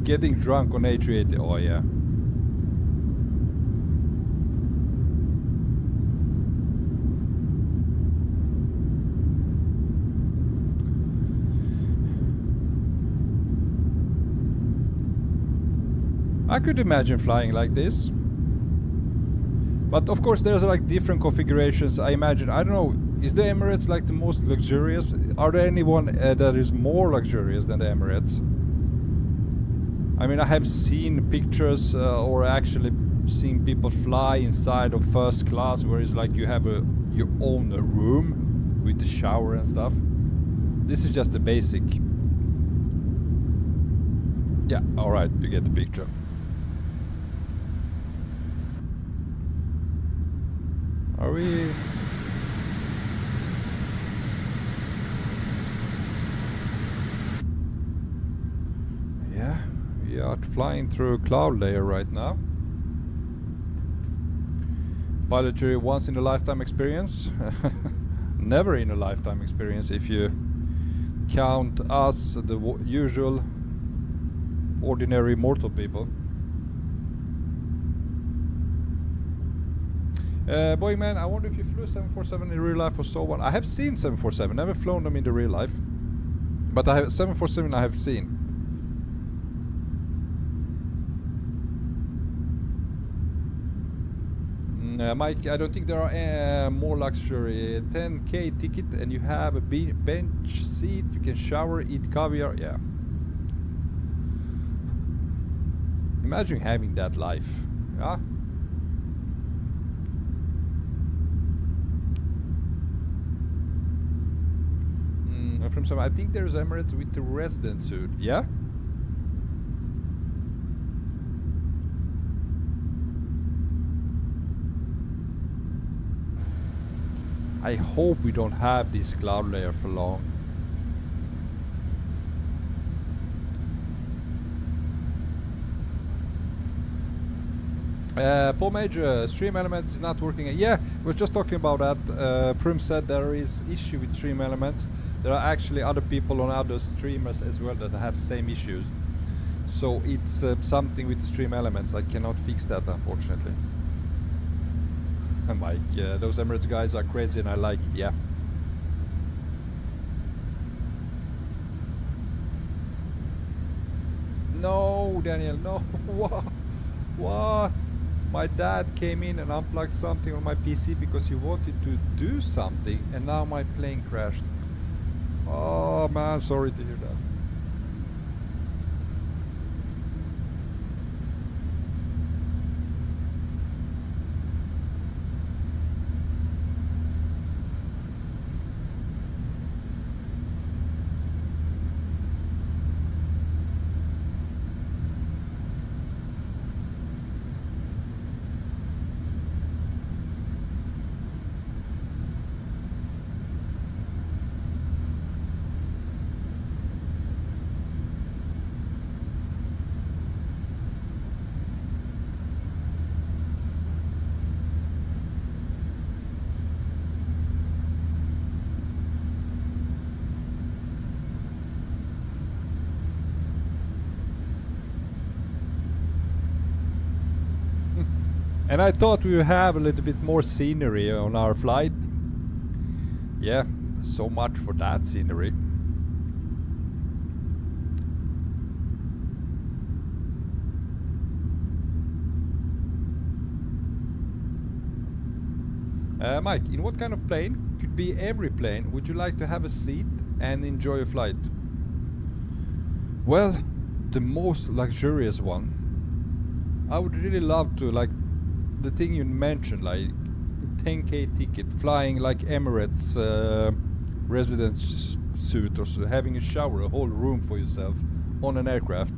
Getting drunk on A380, oh yeah. I could imagine flying like this. But of course there's like different configurations. I imagine, I don't know, is the Emirates like the most luxurious? Are there anyone that is more luxurious than the Emirates? I mean, I have seen pictures or actually seen people fly inside of first class where it's like you have you own a room with the shower and stuff. This is just the basic. Yeah, alright, you get the picture. Are we... Yeah, we are flying through a cloud layer right now. Pilotry once in a lifetime experience. Never in a lifetime experience if you count us, the usual ordinary mortal people. Boyman, I wonder if you flew 747 in real life or so on. I have seen 747, never flown them in the real life. But I have 747 I have seen. Mike, I don't think there are more luxury. 10k ticket and you have a bench seat, you can shower, eat caviar, yeah. Imagine having that life, yeah? From some, I think there's Emirates with the resident suit, yeah? I hope we don't have this cloud layer for long. Paul Major, Stream Elements is not working. Yeah, we was just talking about that. Frim said there is issue with Stream Elements. There are actually other people on other streamers as well that have same issues. So it's something with the Stream Elements. I cannot fix that, unfortunately. And Mike, those Emirates guys are crazy and I like it, yeah. No, Daniel, no. What? My dad came in and unplugged something on my PC because he wanted to do something and now my plane crashed. Oh man, sorry to hear that. And I thought we would have a little bit more scenery on our flight. Yeah, so much for that scenery. Mike, in what kind of plane? Could be every plane. Would you like to have a seat and enjoy a flight? Well, the most luxurious one. I would really love to, like the thing you mentioned, like 10K ticket, flying like Emirates residence suit, or so, having a shower, a whole room for yourself on an aircraft.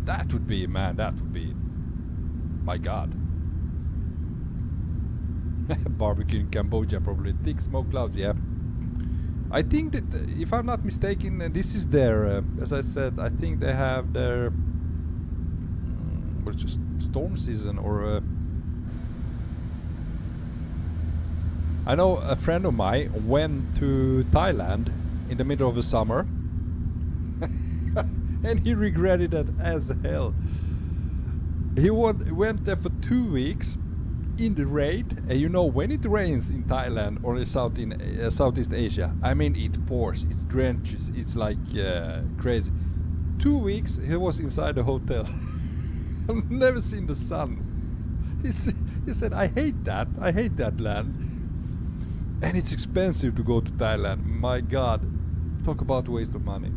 That would be, man, that would be, my God. Barbecue in Cambodia, probably. Thick smoke clouds, yeah. I think that, if I'm not mistaken, this is their, as I said, I think they have their, what's it, storm season, or I know a friend of mine went to Thailand in the middle of the summer and he regretted it as hell. He went there for 2 weeks in the rain, and you know, when it rains in Thailand or in Southeast Asia, I mean, it pours, it drenches, it's like crazy. 2 weeks he was inside the hotel. I've never seen the sun. He said, I hate that land. And it's expensive to go to Thailand. My God, talk about waste of money.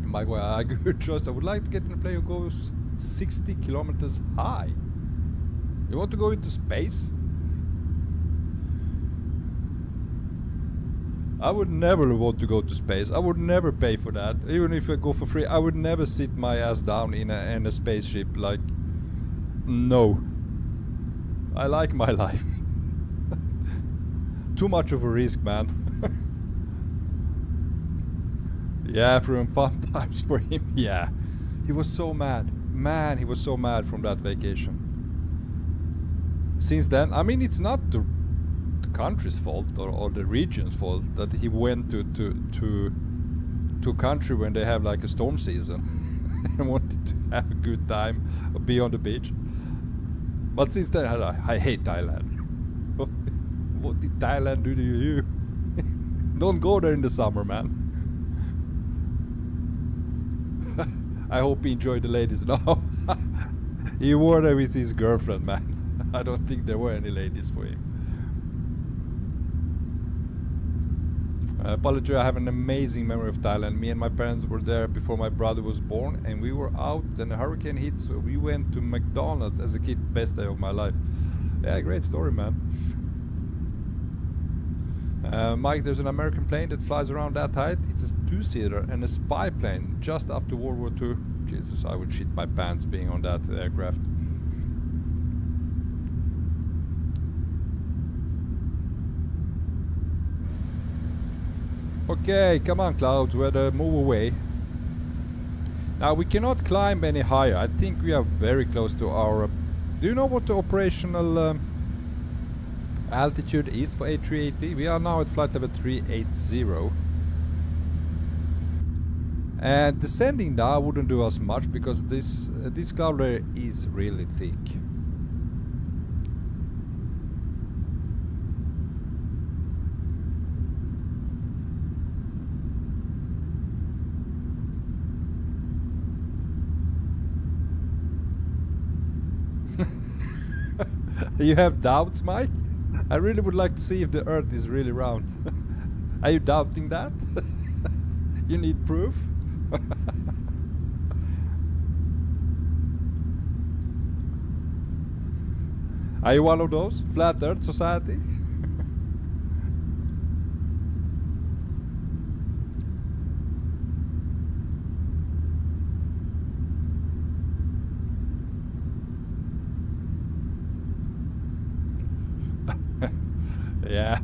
My God, a good choice. I would like to get in a plane that goes 60 kilometers high. You want to go into space? I would never want to go to space. I would never pay for that. Even if I go for free, I would never sit my ass down in a spaceship. Like, no. I like my life. Too much of a risk, man. Yeah, from fun times for him. Yeah, he was so mad. Man, he was so mad from that vacation. Since then, I mean, it's not the country's fault or the region's fault that he went to a country when they have like a storm season and wanted to have a good time or be on the beach. But since then, I hate Thailand. What did Thailand do to you? Don't go there in the summer, man. I hope he enjoyed the ladies. No, he wore there with his girlfriend, man. I don't think there were any ladies for him. Apology, I have an amazing memory of Thailand. Me and my parents were there before my brother was born, and we were out, then a hurricane hit, so we went to McDonald's as a kid. Best day of my life. Yeah, great story, man. Mike, there's an American plane that flies around that height. It's a two-seater and a spy plane just after World War II. Jesus, I would shit my pants being on that aircraft. Okay, come on, clouds, weather, move away. Now, we cannot climb any higher. I think we are very close to our... Do you know what the operational altitude is for A380? We are now at flight level 380. And descending now wouldn't do us much because this cloud layer is really thick. You have doubts, Mike? I really would like to see if the Earth is really round. Are you doubting that? You need proof? Are you one of those? Flat Earth Society? Yeah,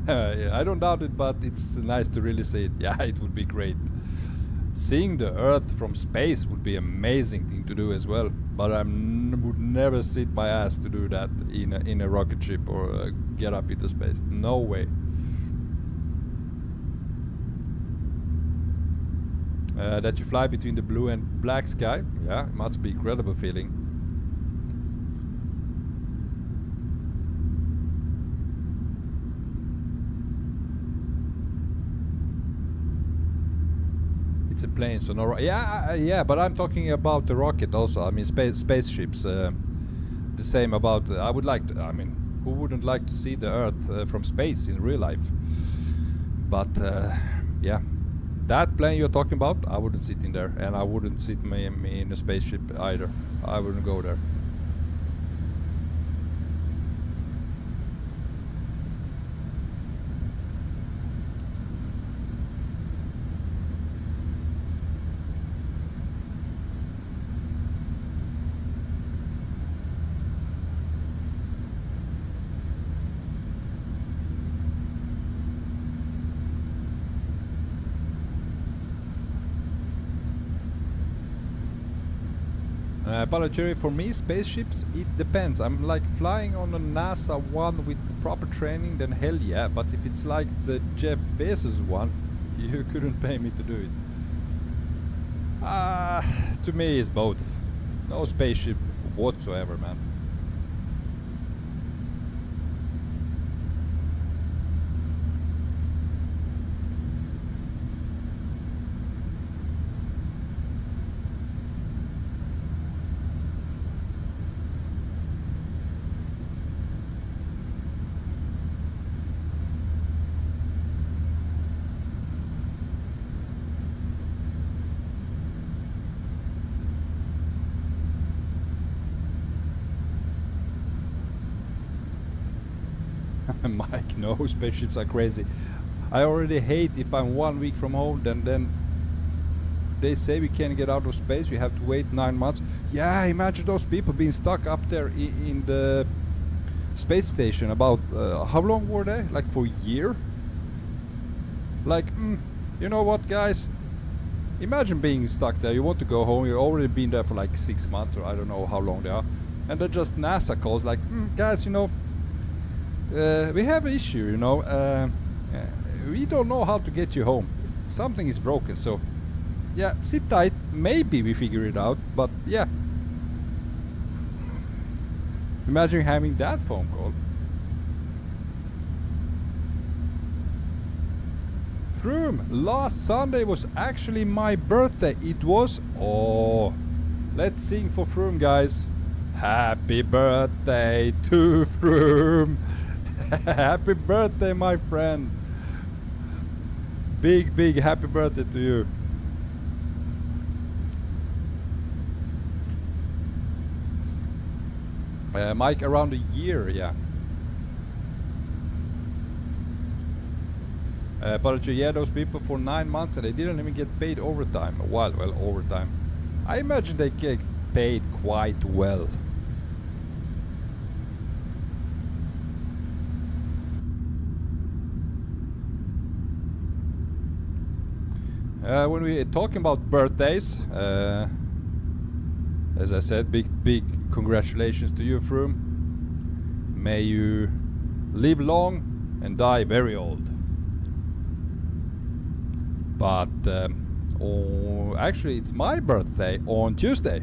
I don't doubt it, but it's nice to really see it. Yeah, it would be great. Seeing the Earth from space would be an amazing thing to do as well. But I would never sit my ass to do that in a rocket ship or get up into space. No way. that you fly between the blue and black sky. Yeah, it must be incredible feeling. It's a plane, so no. Yeah, but I'm talking about the rocket also. I mean, spaceships. The same about. I would like to. I mean, who wouldn't like to see the Earth from space in real life? But yeah, that plane you're talking about, I wouldn't sit in there, and I wouldn't sit me in a spaceship either. I wouldn't go there. Apology for me, spaceships, it depends. I'm like flying on a NASA one with proper training, then hell yeah. But if it's like the Jeff Bezos one, you couldn't pay me to do it. To me it's both. No spaceship whatsoever, man. Mike, no, spaceships are crazy. I already hate if I'm 1 week from home, then they say we can't get out of space, we have to wait 9 months. Yeah, imagine those people being stuck up there in the space station. About how long were they? Like for a year? Like, you know what, guys? Imagine being stuck there. You want to go home, you've already been there for like 6 months, or I don't know how long they are, and then just NASA calls like, guys, you know, we have an issue, you know. We don't know how to get you home. Something is broken, so yeah, sit tight. Maybe we figure it out, but yeah. Imagine having that phone call. Froome, last Sunday was actually my birthday. It was. Oh, let's sing for Froome, guys. Happy birthday to Froome. Happy birthday, my friend. Big happy birthday to you. Mike, around a year, yeah. But yeah, those people for 9 months and they didn't even get paid overtime. Well, overtime. I imagine they get paid quite well. When we talking about birthdays, as I said, big congratulations to you, Froome. May you live long and die very old. But actually, it's my birthday on Tuesday.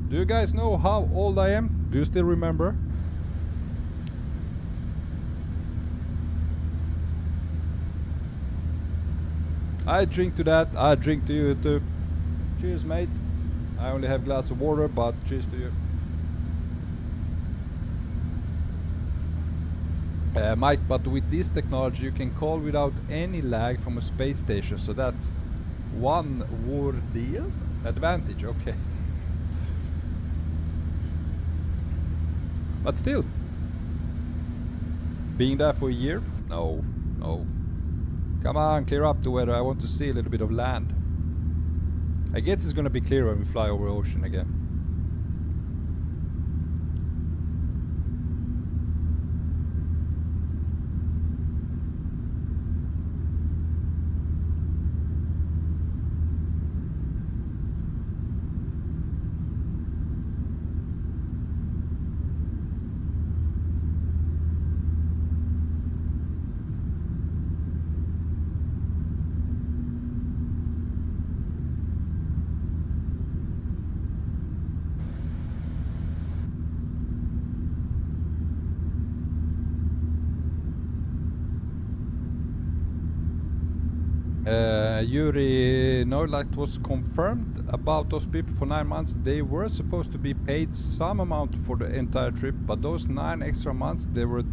Do you guys know how old I am? Do you still remember? I drink to that. I drink to you too. Cheers, mate. I only have a glass of water, but cheers to you. Mike, but with this technology you can call without any lag from a space station, so that's one deal advantage. Okay. But still, being there for a year? No. Come on, clear up the weather. I want to see a little bit of land. I guess it's gonna be clear when we fly over ocean again. Yuri, no, that was confirmed about those people for 9 months. They were supposed to be paid some amount for the entire trip, but those 9 extra months they were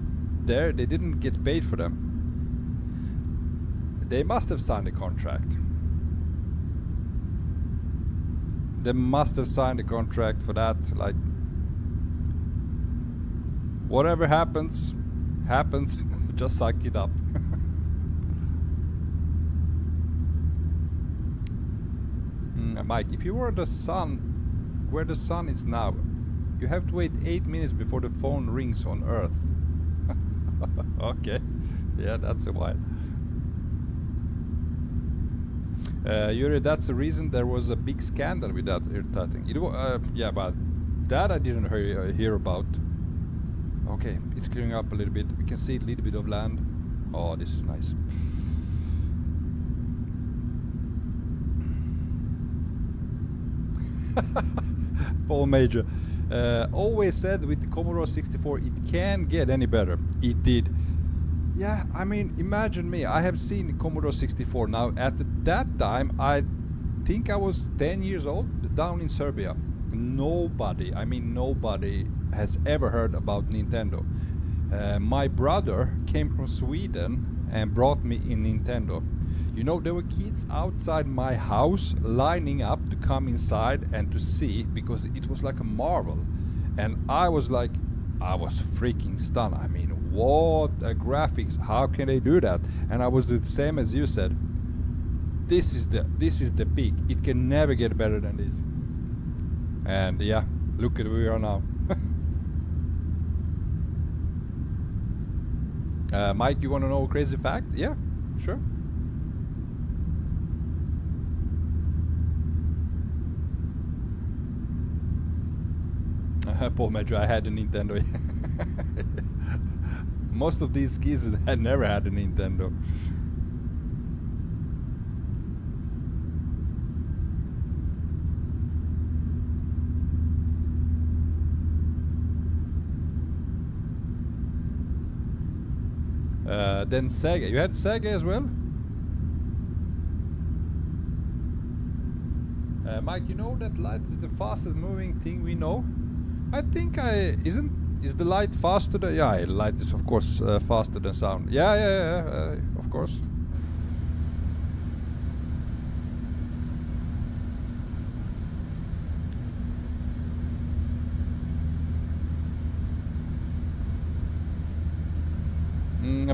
there, they didn't get paid for them. They must have signed a contract. They must have signed a contract for that. Like, whatever happens, happens. Just suck it up. Mike, if you were the sun, where the sun is now, you have to wait 8 minutes before the phone rings on Earth. Okay, yeah, that's a while. Yuri, that's the reason there was a big scandal with that thing. Yeah, but that I didn't hear about. Okay, it's clearing up a little bit. We can see a little bit of land. Oh, this is nice. Paul Major. Always said with the Commodore 64 it can't get any better. It did. Yeah, I mean, imagine me. I have seen Commodore 64 now. At that time, I think I was 10 years old, down in Serbia. Nobody, I mean nobody, has ever heard about Nintendo. My brother came from Sweden and brought me in Nintendo. You know, there were kids outside my house lining up to come inside and to see, because it was like a marvel. And I was like, I was freaking stunned. I mean, what a graphics, how can they do that? And I was the same as you said. This is the peak. It can never get better than this. And yeah, look at where we are now. Mike, you want to know a crazy fact? Yeah, sure. Paul Major, I had a Nintendo. Most of these kids had never had a Nintendo. Then Sega. You had Sega as well? Mike, you know that light is the fastest moving thing we know? I think is the light faster than... Yeah, light is of course faster than sound. Yeah, of course.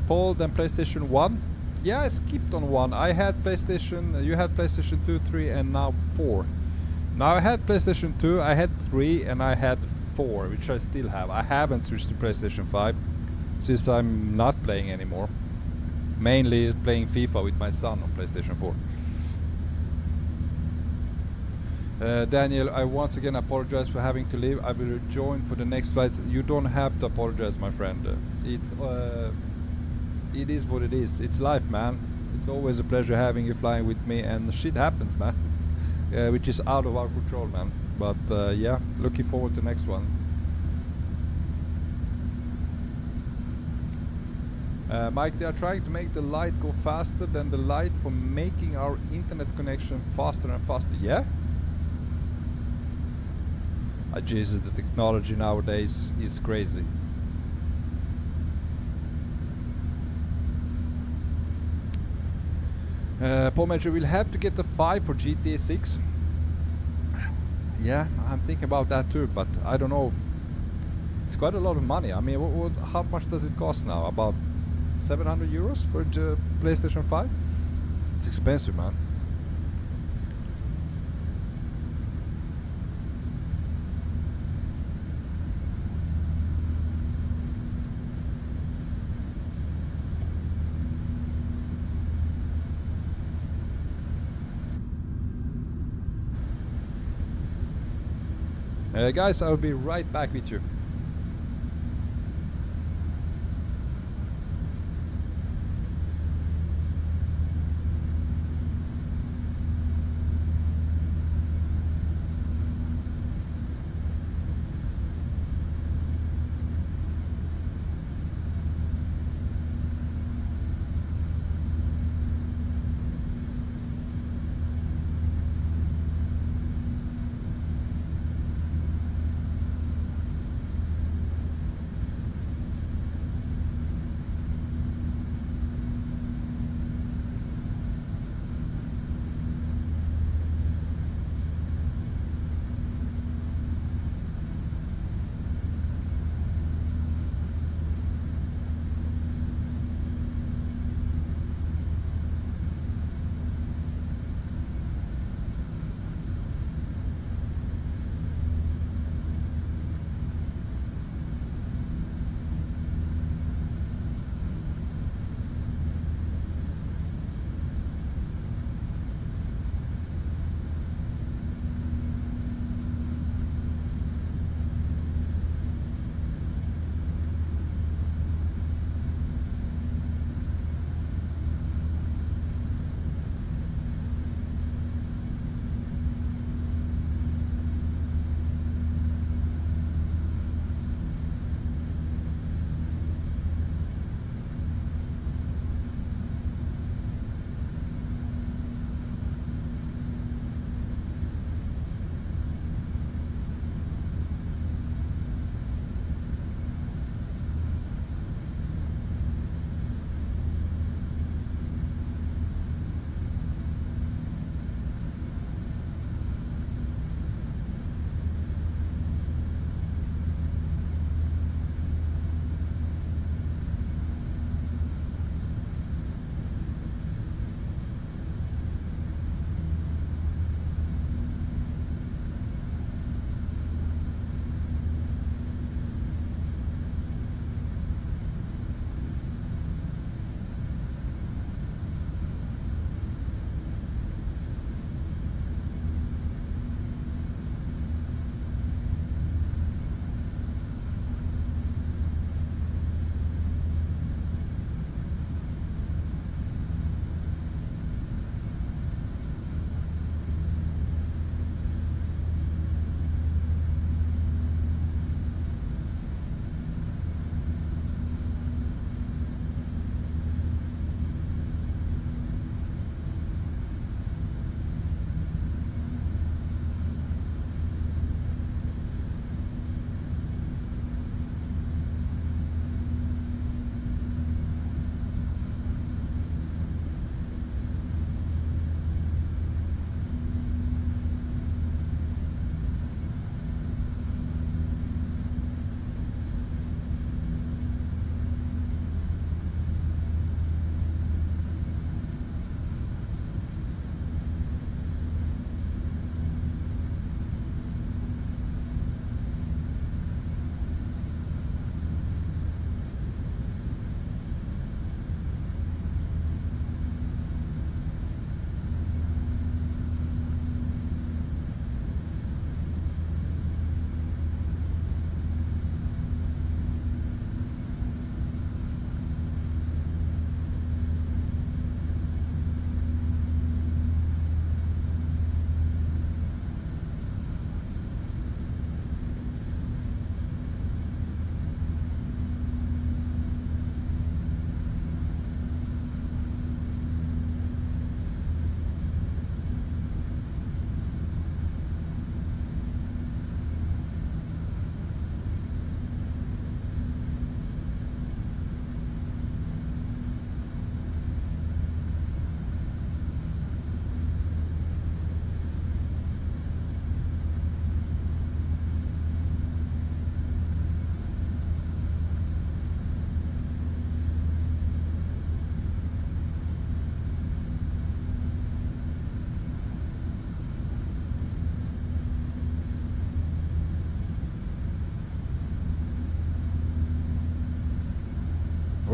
Paul, then PlayStation 1. Yeah, I skipped on 1. I had PlayStation, you had PlayStation 2, 3 and now 4. Now I had PlayStation 2, I had 3 and I had 4, which I still have. I haven't switched to PlayStation 5 since I'm not playing anymore. Mainly playing FIFA with my son on PlayStation 4. Daniel, I once again apologize for having to leave. I will rejoin for the next flights. You don't have to apologize, my friend. It is what it is. It's life, man. It's always a pleasure having you flying with me, and shit happens, man. Which is out of our control, man. But yeah, looking forward to the next one. Mike, they are trying to make the light go faster than the light for making our internet connection faster and faster. Yeah? Jesus, the technology nowadays is crazy. Paul Major, we'll have to get the 5 for GTA 6. Yeah, I'm thinking about that too, but I don't know. It's quite a lot of money. I mean, how much does it cost now? About 700 euros for the PlayStation 5? It's expensive, man. Guys, I'll be right back with you.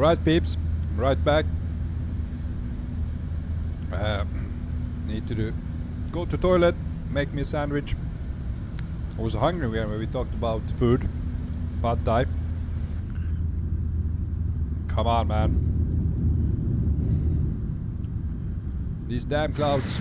Alright peeps, right back. Need to go to toilet, make me a sandwich. I was hungry when we talked about food. Pad Thai. Come on, man. These damn clouds.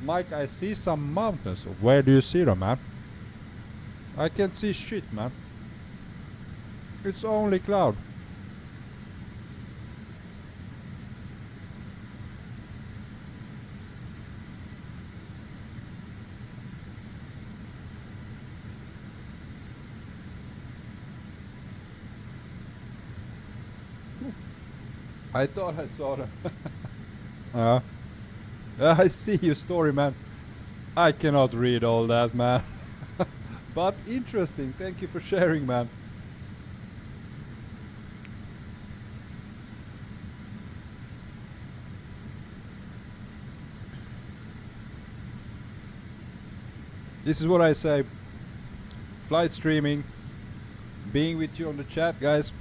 Mike, I see some mountains. Where do you see them, man? I can't see shit, man. It's only cloud. I thought I saw them. I see your story, man. I cannot read all that, man. But interesting. Thank you for sharing, man. This is what I say. Flight streaming. Being with you on the chat, guys.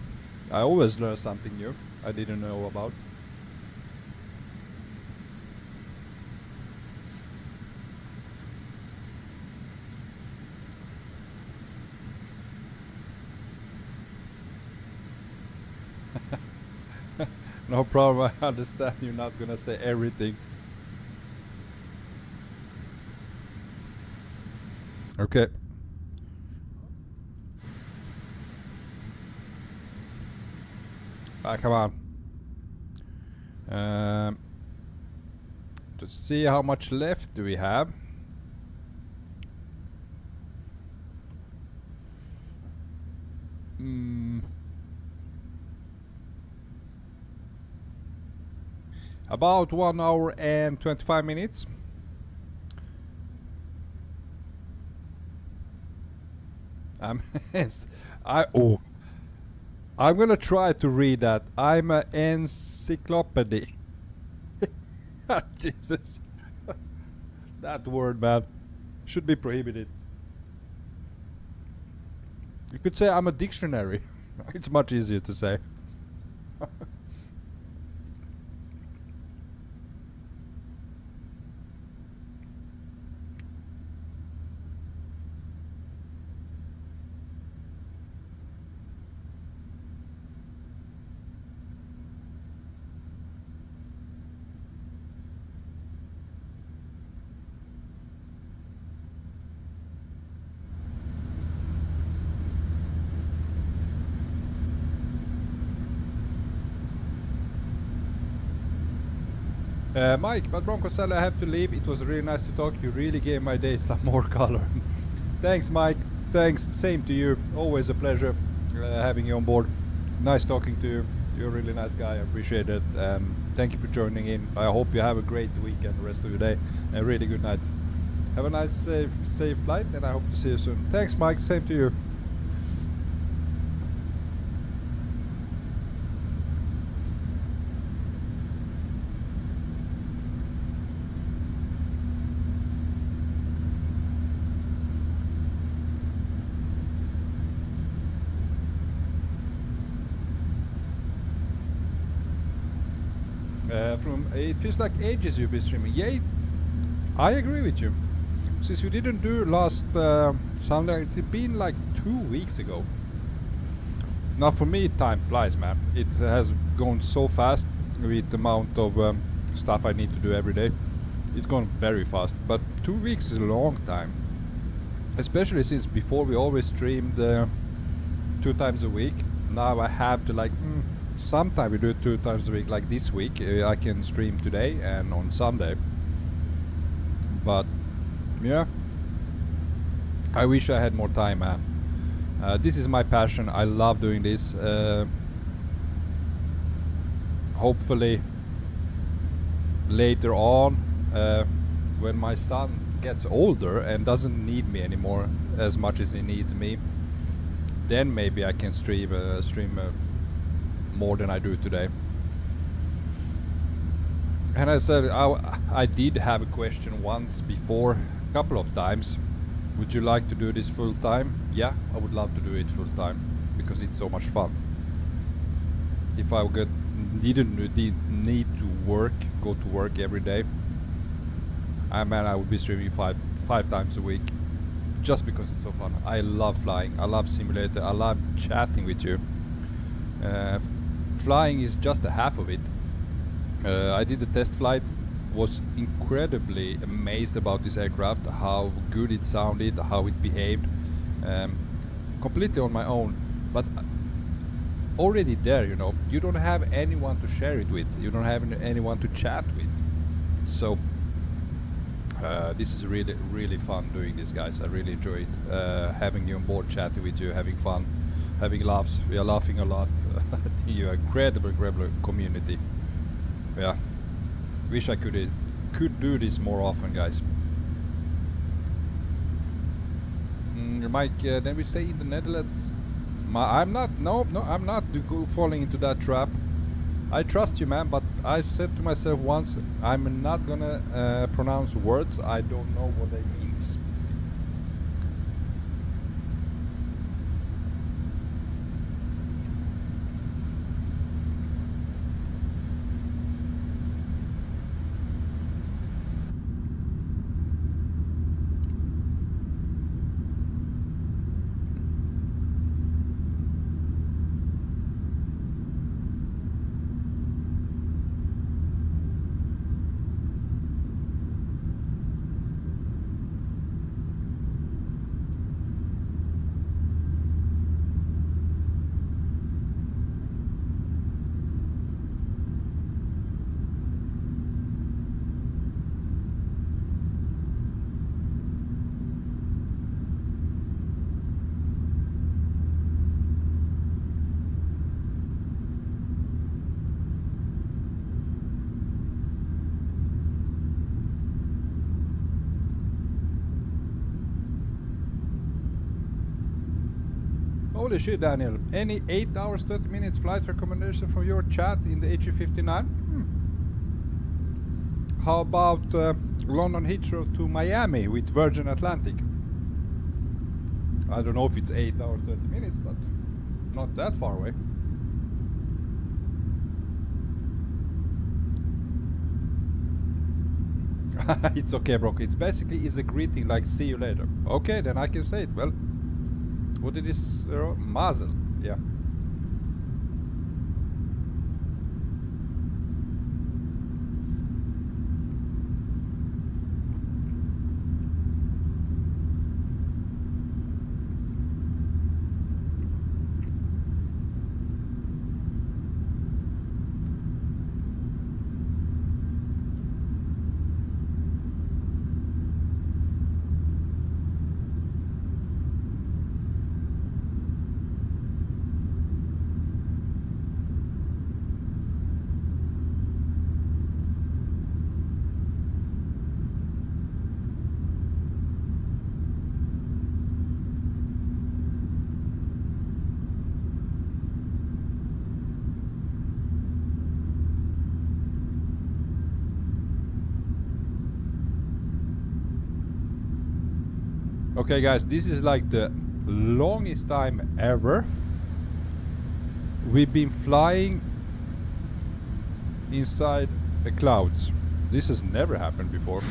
I always learn something new I didn't know about. No problem, I understand you're not gonna say everything. Okay. Ah, come on. To see how much left do we have. About 1 hour and 25 minutes. I'm gonna try to read that. I'm an encyclopedia. Jesus. That word, man, should be prohibited. You could say I'm a dictionary. It's much easier to say. Mike, but Bronco said I have to leave. It was really nice to talk. You really gave my day some more color. Thanks, Mike. Thanks. Same to you. Always a pleasure having you on board. Nice talking to you. You're a really nice guy. I appreciate it. Thank you for joining in. I hope you have a great weekend, the rest of your day, and a really good night. Have a nice, safe flight, and I hope to see you soon. Thanks, Mike. Same to you. It feels like ages you've been streaming. Yeah, I agree with you. Since we didn't do last Sunday, it's been like 2 weeks ago. Now for me, time flies, man. It has gone so fast with the amount of stuff I need to do every day. It's gone very fast, but 2 weeks is a long time. Especially since before we always streamed 2 times a week. Now I have to like... Sometimes we do it 2 times a week, like this week. I can stream today and on Sunday. But Yeah. I wish I had more time, man. This is my passion. I love doing this. Hopefully later on, when my son gets older and doesn't need me anymore as much as he needs me, then maybe I can stream more than I do today. And I said I did have a question once before, a couple of times. Would you like to do this full time? Yeah, I would love to do it full time because it's so much fun. If I didn't need to go to work every day, I would be streaming five times a week, just because it's so fun. I love flying. I love simulator. I love chatting with you. Flying is just a half of it. I did the test flight. Was incredibly amazed about this aircraft, how good it sounded, how it behaved, completely on my own. But already there, you know, you don't have anyone to share it with, you don't have anyone to chat with. So this is really fun doing this, guys. I really enjoy it, having you on board, chatting with you, having fun, having laughs. We are laughing a lot. You're an incredible community. Yeah. Wish I could do this more often, guys. Mike, then we say in the Netherlands. I'm not falling into that trap. I trust you, man, but I said to myself once, I'm not gonna pronounce words I don't know what they means. Holy shit, Daniel. Any 8 hours, 30 minutes flight recommendation from your chat in the A359? How about London Heathrow to Miami with Virgin Atlantic? I don't know if it's 8 hours, 30 minutes, but not that far away. It's okay, Bronco. It's basically a greeting like see you later. Okay, then I can say it. Well, what did this? Mazel. Yeah. Okay, guys, this is like the longest time ever we've been flying inside the clouds. This has never happened before.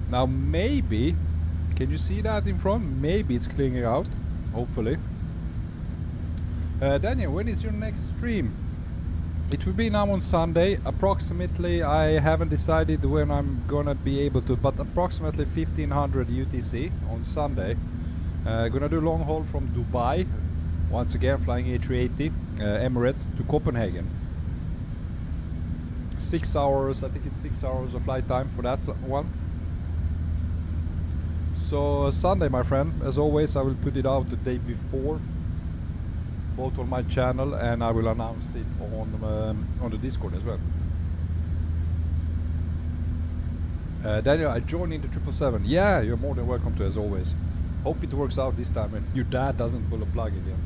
Now maybe, can you see that in front? Maybe it's clearing out, hopefully. Daniel, when is your next stream? It will be now on Sunday. Approximately, I haven't decided when I'm gonna be able to, but approximately 1500 UTC on Sunday. Gonna do long haul from Dubai. Once again, flying A380 Emirates to Copenhagen. 6 hours, I think it's 6 hours of flight time for that one. So Sunday, my friend, as always, I will put it out the day before, both on my channel, and I will announce it on the Discord as well. Daniel, I joined in the 777. Yeah, you're more than welcome to, as always. Hope it works out this time and your dad doesn't pull a plug again.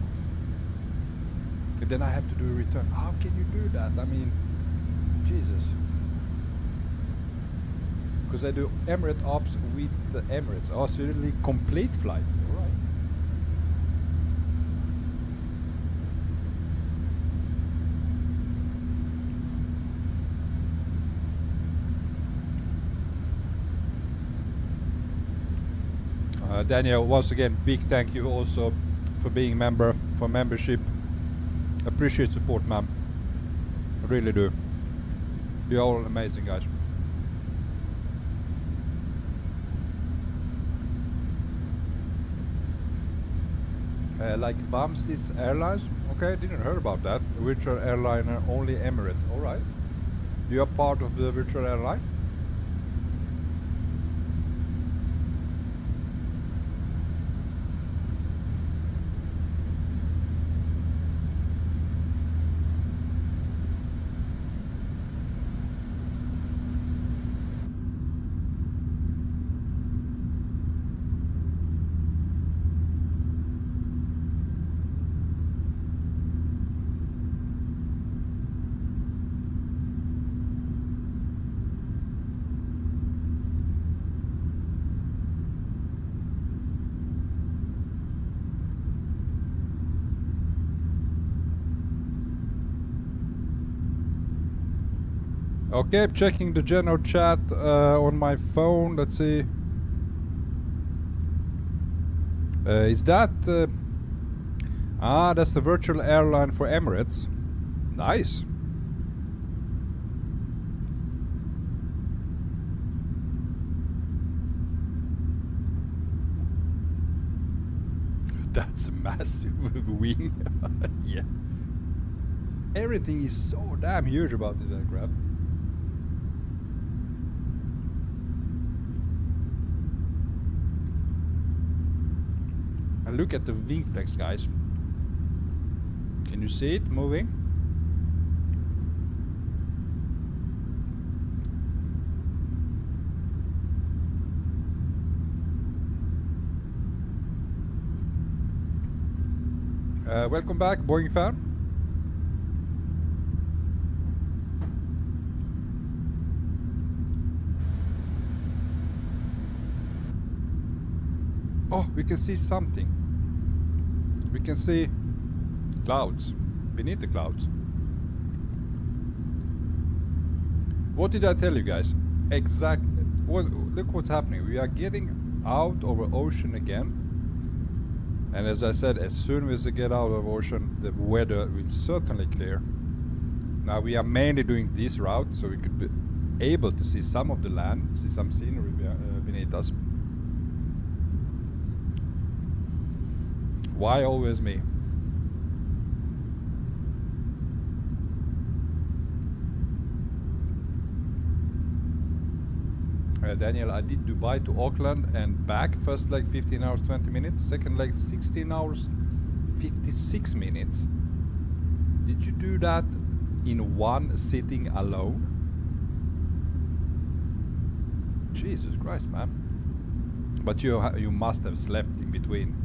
And then I have to do a return. How can you do that? I mean, Jesus. Because I do Emirates ops with the Emirates. Oh, so really complete flight. Daniel, once again, big thank you also for being member, for membership. Appreciate support, man. I really do. You're all amazing, guys. Like Bamstis Airlines? Okay, didn't hear about that. Virtual airliner, only Emirates. Alright. You are part of the virtual airline? Okay, I'm checking the general chat on my phone. Let's see. Is that... that's the virtual airline for Emirates. Nice. That's a massive wing. Yeah. Everything is so damn huge about this aircraft. And look at the wing flex, guys. Can you see it moving? Welcome back, Boeing fan. Oh, we can see something. We can see clouds beneath the clouds. What did I tell you guys? Exactly. Look what's happening. We are getting out over ocean again. And as I said, as soon as we get out of ocean, the weather will certainly clear. Now we are mainly doing this route, so we could be able to see some of the land, see some scenery beneath us. Why always me? Daniel, I did Dubai to Auckland and back. First leg 15 hours 20 minutes, second leg 16 hours 56 minutes. Did you do that in one sitting alone? Jesus Christ, man. But you must have slept in between.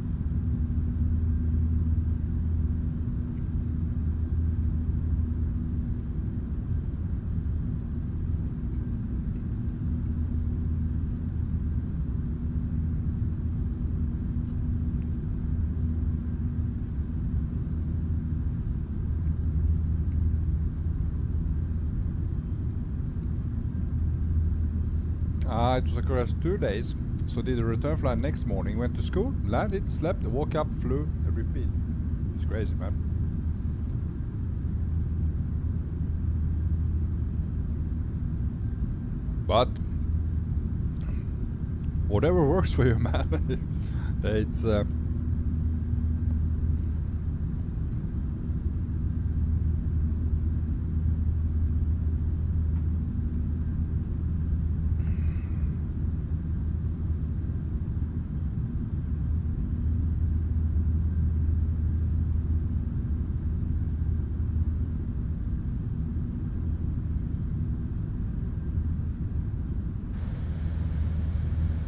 It was across 2 days, so did a return flight next morning, went to school, landed, slept, woke up, flew, and repeat. It's crazy, man. But whatever works for you, man. It's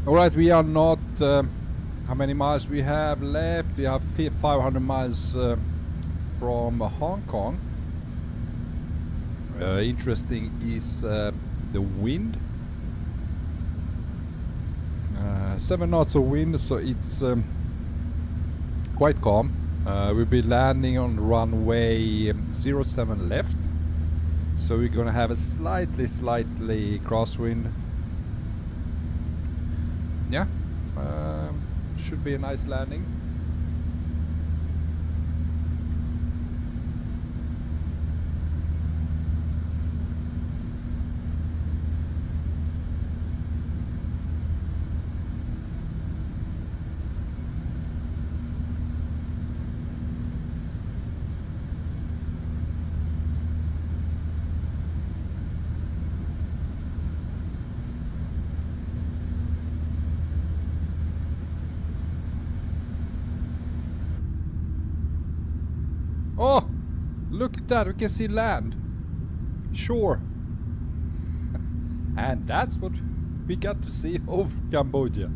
alright, we are not... how many miles we have left? We have 500 miles from Hong Kong. Interesting is the wind. 7 knots of wind, so it's quite calm. We'll be landing on runway 07 left. So we're gonna have a slightly crosswind. Yeah, should be a nice landing. Oh, look at that, we can see land. Sure. And that's what we got to see of Cambodia.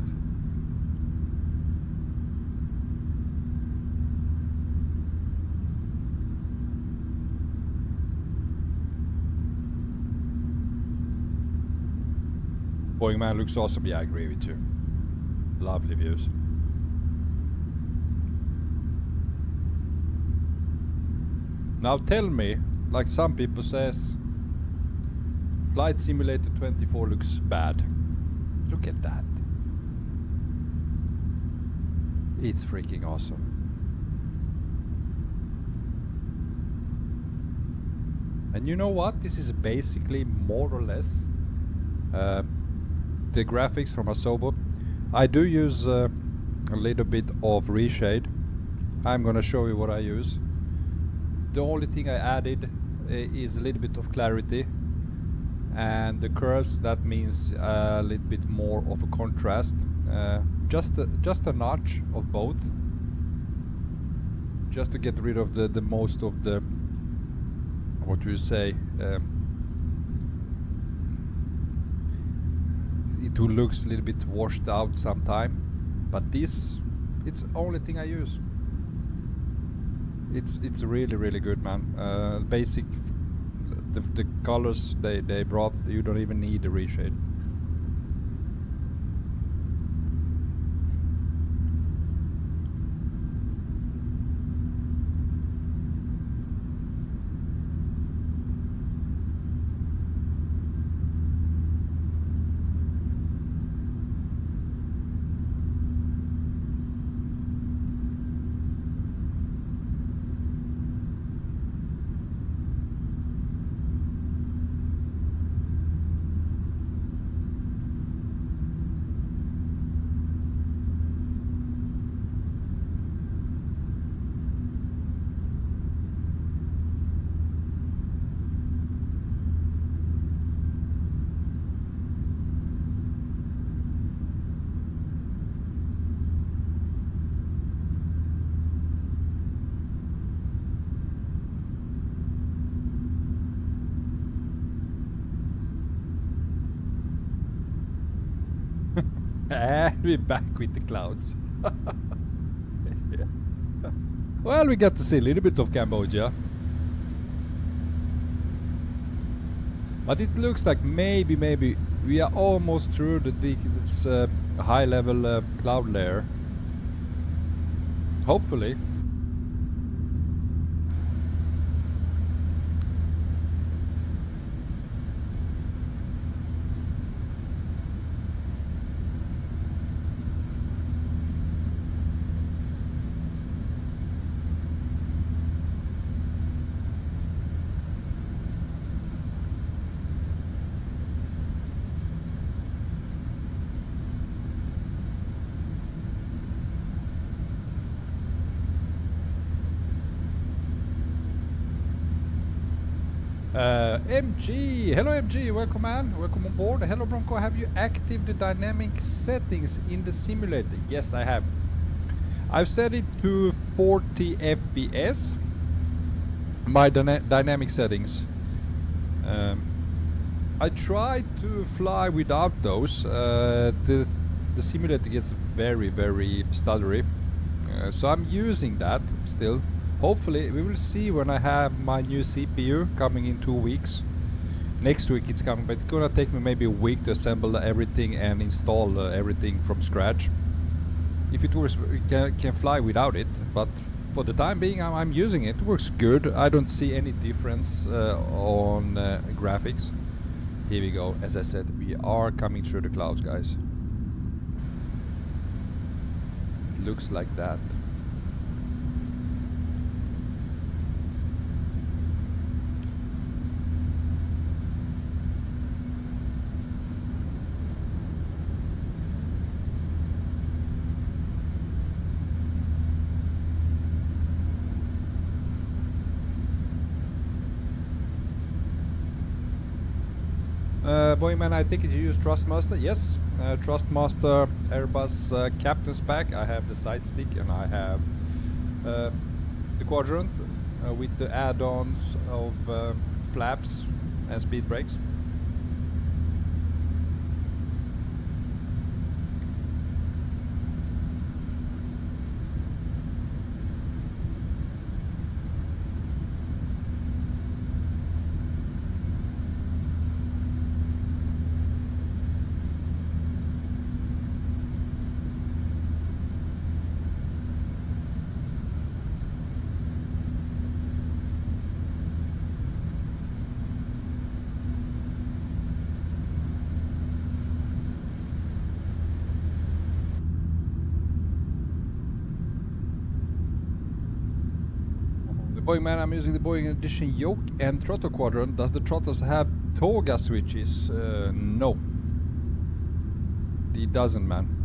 Boeing man looks awesome. Yeah, I agree with you. Lovely views. Now tell me, like some people says, Flight Simulator 24 looks bad. Look at that. It's freaking awesome. And you know what? This is basically more or less the graphics from Asobo. I do use a little bit of reshade. I'm gonna show you what I use. The only thing I added is a little bit of clarity, and the curves, that means a little bit more of a contrast. Just a notch of both, just to get rid of the most of the, what do you say, it looks a little bit washed out sometime, but this, it's the only thing I use. It's really good, man. Basic, the colors they brought, you don't even need a reshade. And we're back with the clouds. Yeah. Well, we got to see a little bit of Cambodia. But it looks like maybe we are almost through this high level cloud layer. Hopefully. MG, hello MG, welcome man, welcome on board. Hello Bronco, have you activated the dynamic settings in the simulator? Yes, I have. I've set it to 40 FPS, my dynamic settings. I tried to fly without those. The simulator gets very stuttery, so I'm using that still. Hopefully we will see when I have my new CPU coming in 2 weeks. Next week it's coming, but it's gonna take me maybe a week to assemble everything and install everything from scratch. If it works, we can fly without it, but for the time being I'm using it. It works good. I don't see any difference on graphics. Here we go. As I said, we are coming through the clouds, guys. It looks like that. Boyman, I think you use Trustmaster. Yes, Trustmaster Airbus Captain's Pack. I have the side stick and I have the quadrant with the add-ons of flaps and speed brakes. Boeing, I'm using the Boeing Edition yoke and throttle quadrant. Does the throttles have toga switches? No. It doesn't, man.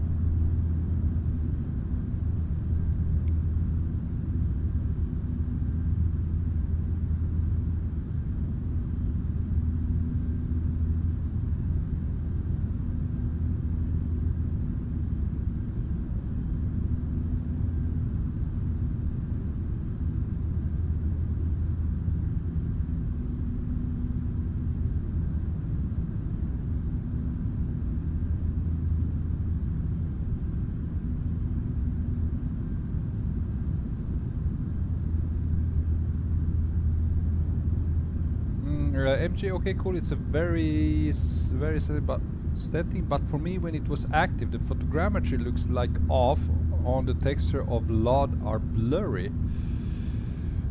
MJ, okay, cool. It's a very setting, but for me, when it was active, the photogrammetry looks like off on the texture of LOD are blurry.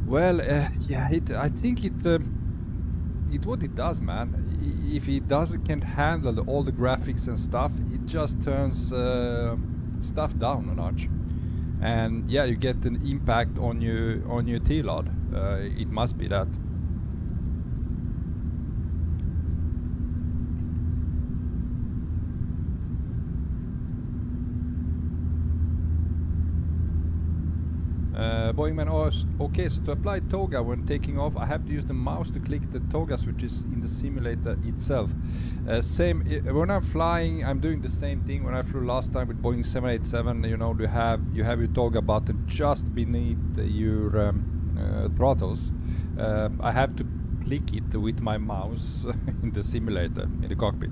Well, yeah, I think it what it does, man. If it can't handle all the graphics and stuff, it just turns stuff down a notch, and yeah, you get an impact on your T-LOD. It must be that. Boeingman, okay, so to apply toga when taking off, I have to use the mouse to click the toga switches in the simulator itself. Same, when I'm flying, I'm doing the same thing. When I flew last time with Boeing 787, you know, you have your toga button just beneath your throttles. I have to click it with my mouse in the simulator, in the cockpit.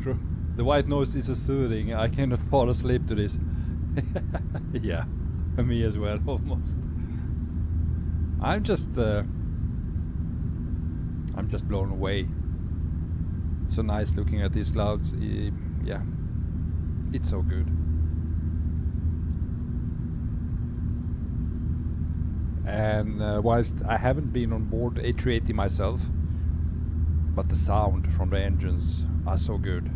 True. The white noise is soothing. I can fall asleep to this. Yeah, me as well, almost. I'm just blown away. It's so nice looking at these clouds. Yeah, it's so good. And whilst I haven't been on board A380 myself, but the sound from the engines are so good.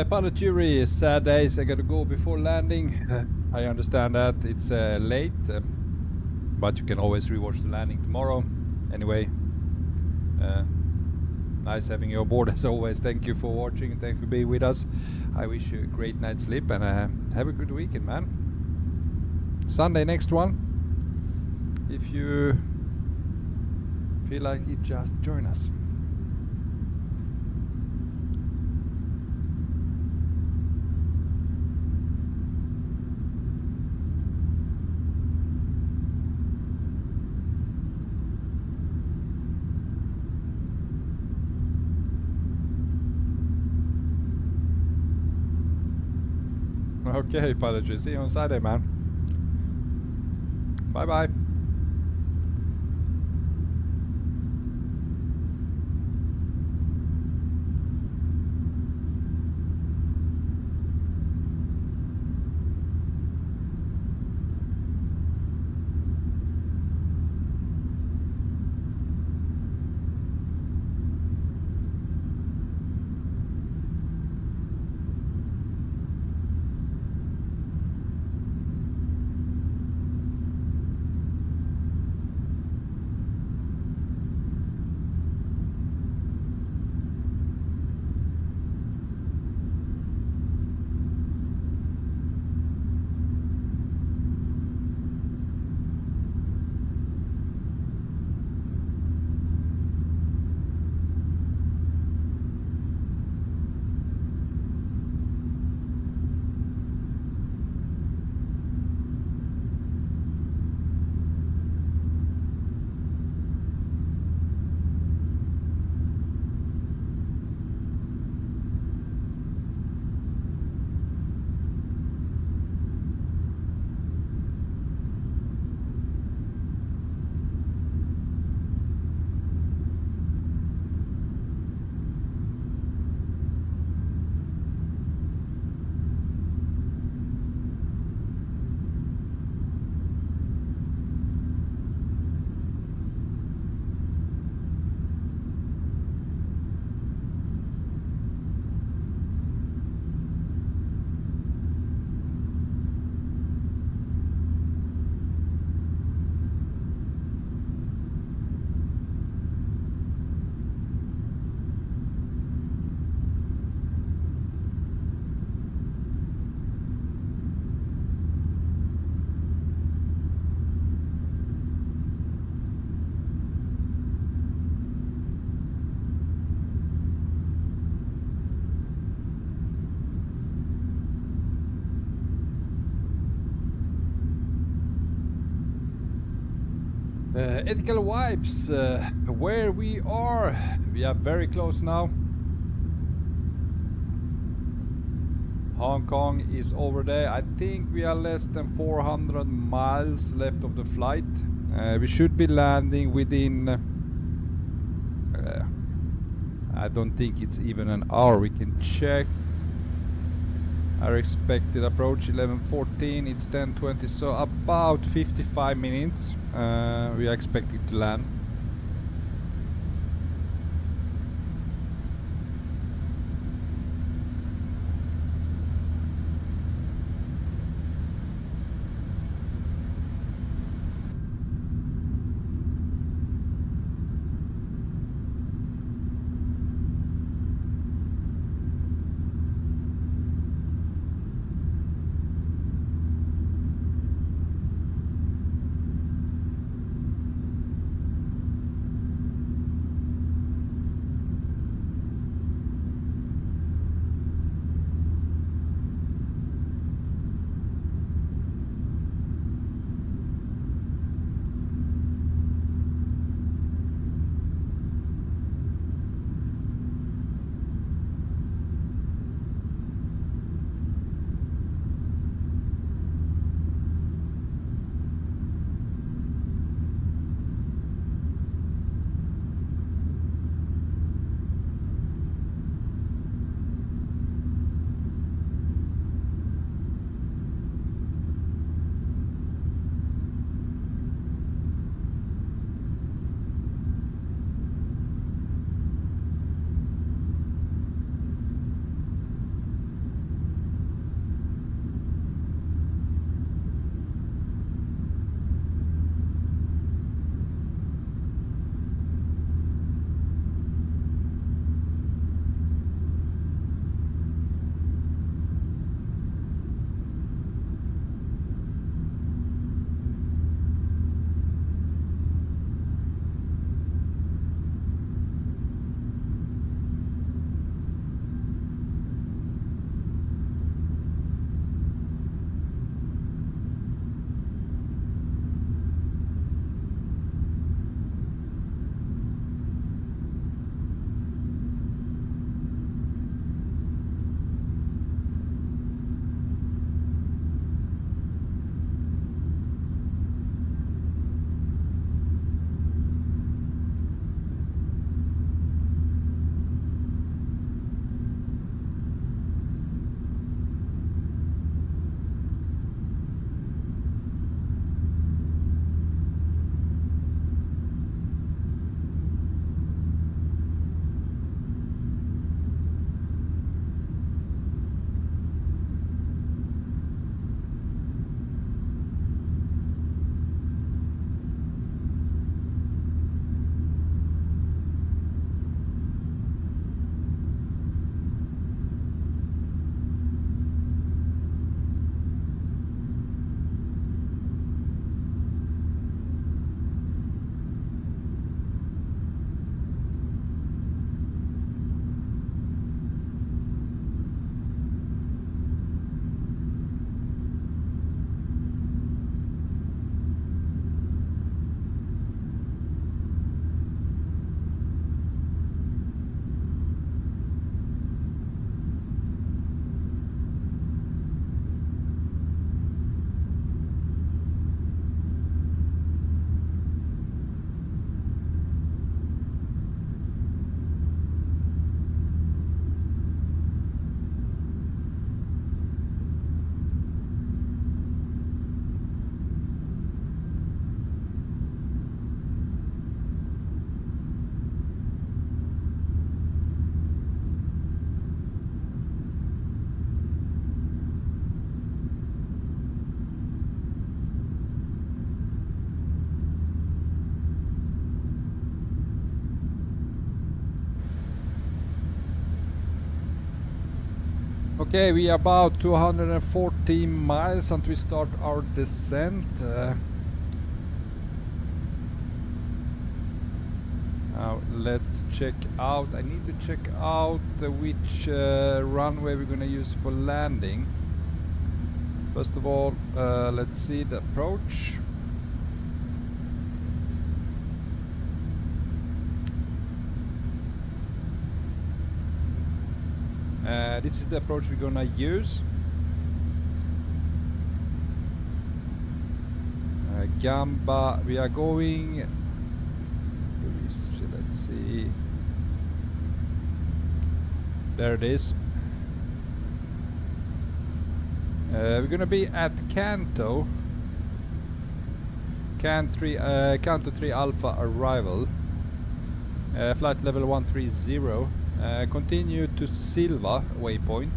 Pilot Jury, sad days. I gotta go before landing. I understand that it's late, but you can always rewatch the landing tomorrow. Anyway, nice having you aboard as always. Thank you for watching and thanks for being with us. I wish you a great night's sleep and have a good weekend, man. Sunday next one. If you feel like it, just join us. Okay, Pilot G. See you on Saturday, man. Bye-bye. Ethical Vibes, where we are very close now. Hong Kong is over there. I think we are less than 400 miles left of the flight. We should be landing within I don't think it's even an hour. We can check. Our expected approach 11:14, it's 10:20, so about 55 minutes we are expecting to land. Okay, we are about 214 miles until we start our descent. Now let's check out. I need to check out which runway we're gonna use for landing. First of all, let's see the approach. This is the approach we're gonna use. Gamba, we are going. Let's see. There it is. We're gonna be at Canto. Canto 3 Alpha arrival. Flight level 130. Continue to Silva waypoint.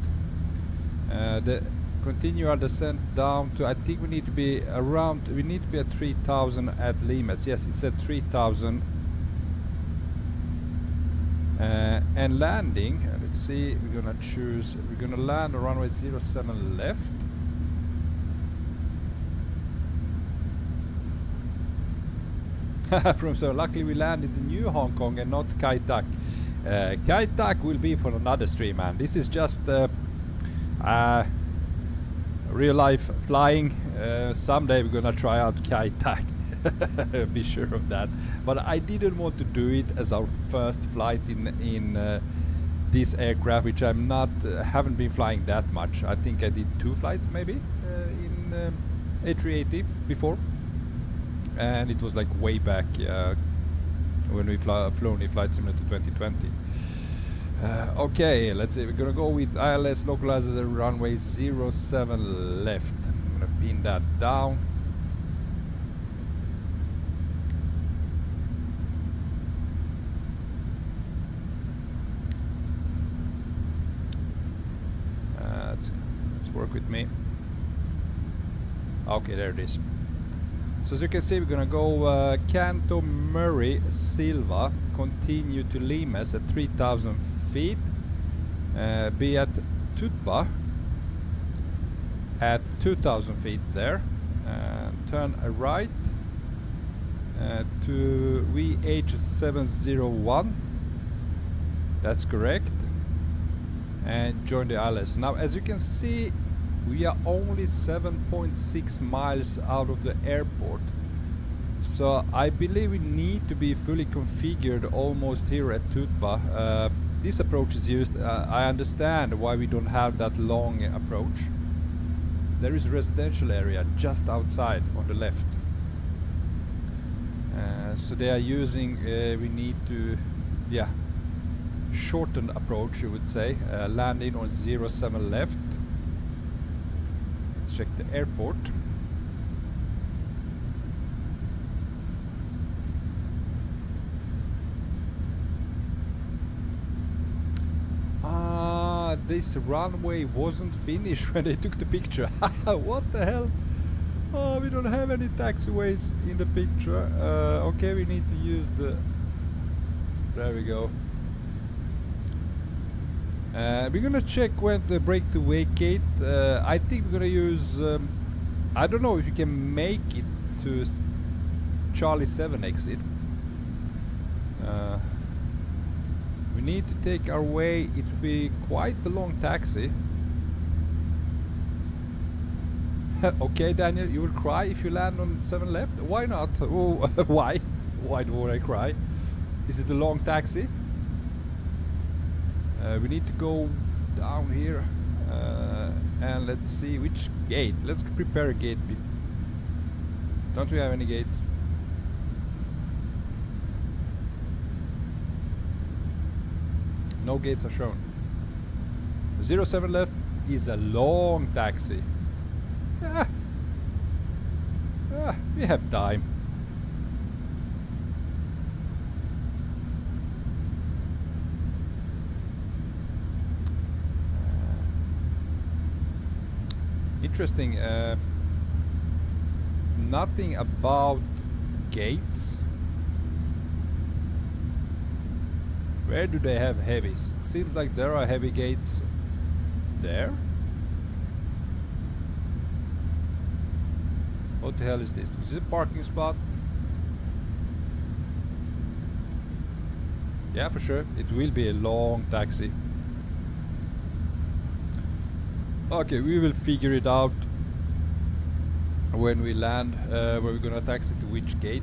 Continue our descent down to, I think we need to be around, we need to be at 3000 at Limes. Yes, it said 3000. And landing, let's see, we're gonna choose, we're gonna land on runway 07 left. So luckily we landed in New Hong Kong and not Kai Tak. Kai Tak will be for another stream, man. This is just real life flying. Someday we're gonna try out Kai Tak. Be sure of that. But I didn't want to do it as our first flight in this aircraft, which I'm not haven't been flying that much. I think I did 2 flights maybe in A380 before, and it was like way back when we flown in Flight Simulator 2020. Okay, let's see. We're gonna go with ILS localizer runway 07 left. I'm gonna pin that down. Let's work with me. Okay, there it is. So as you can see, we're gonna go Canto Murray Silva, continue to Limes at 3000 feet, be at Tutba at 2000 feet there, turn right to VH701, that's correct, and join the ILS. Now as you can see, we are only 7.6 miles out of the airport, so I believe we need to be fully configured almost here at Tutba. This approach is used. I understand why we don't have that long approach. There is a residential area just outside on the left, so they are using, we need to, yeah, shorten approach, you would say. Landing on 07 left. Let's check the airport. This runway wasn't finished when they took the picture. What the hell? Oh, we don't have any taxiways in the picture. Okay, we need to use the... There we go. We're gonna check when the brake to vacate. I think we're gonna use... I don't know if you can make it to Charlie 7 exit. We need to take our way. It will be quite a long taxi. Okay, Daniel, you will cry if you land on 7 left? Why not? Oh, why? Why would I cry? Is it a long taxi? We need to go down here and let's see which gate. Let's prepare a gate. Don't we have any gates? No gates are shown. 07 left is a long taxi. We have time. Interesting. Nothing about gates. Where do they have heavies? It seems like there are heavy gates there. What the hell is this? Is it a parking spot? Yeah, for sure. It will be a long taxi. Okay, we will figure it out when we land, where we're gonna taxi to which gate.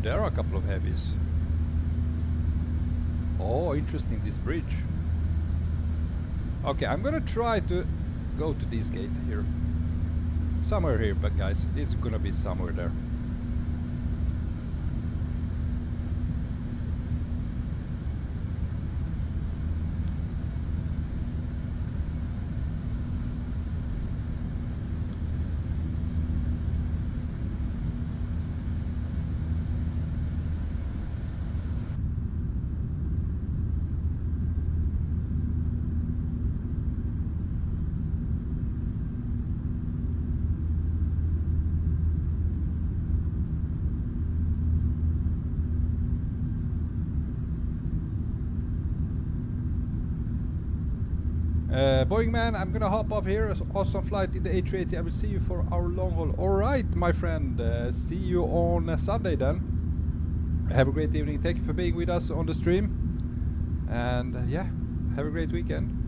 There are a couple of heavies. Oh, interesting, this bridge. Okay, I'm gonna try to go to this gate here. Somewhere here, but guys, it's gonna be somewhere there. Boeing man, I'm gonna hop off here. Awesome flight in the A380. I will see you for our long haul. Alright, my friend. See you on Sunday then. Have a great evening. Thank you for being with us on the stream. And yeah, have a great weekend.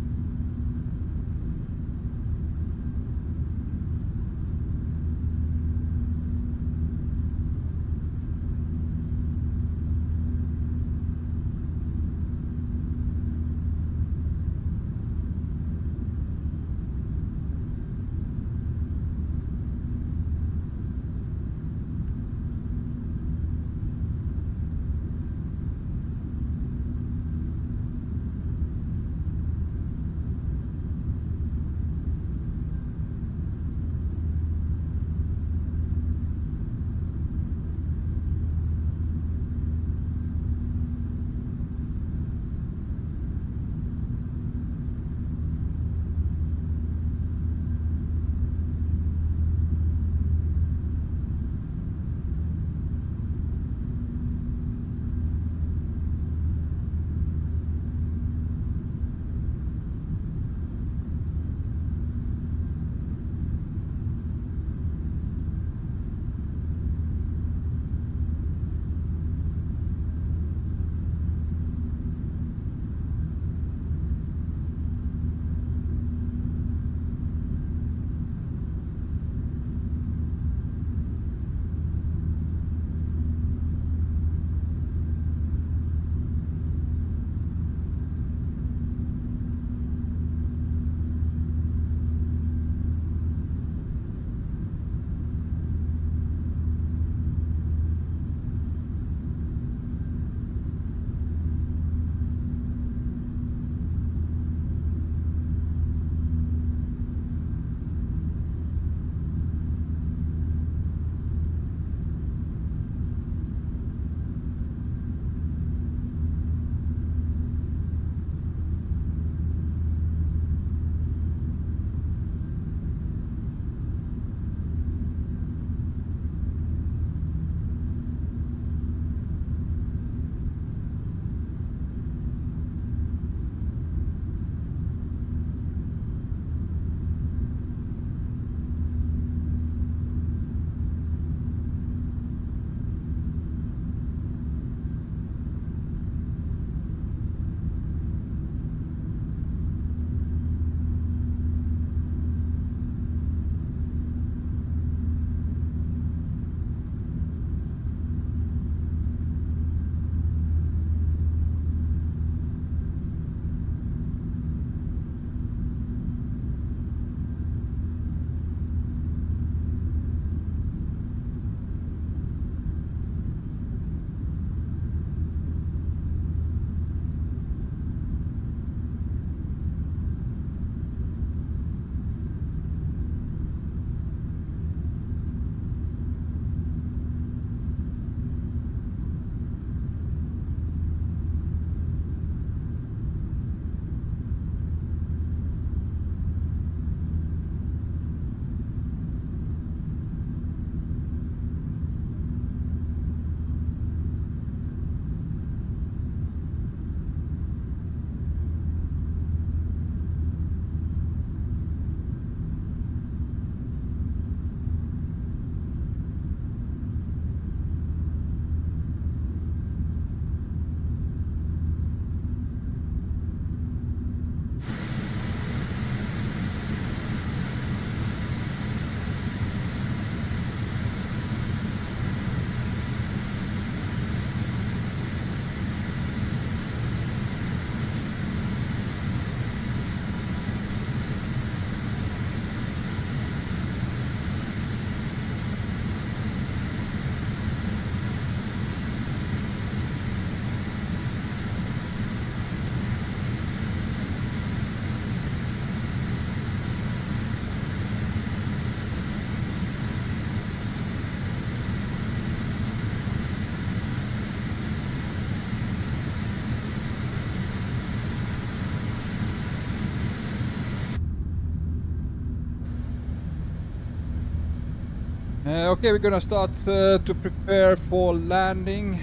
Okay, we're gonna start to prepare for landing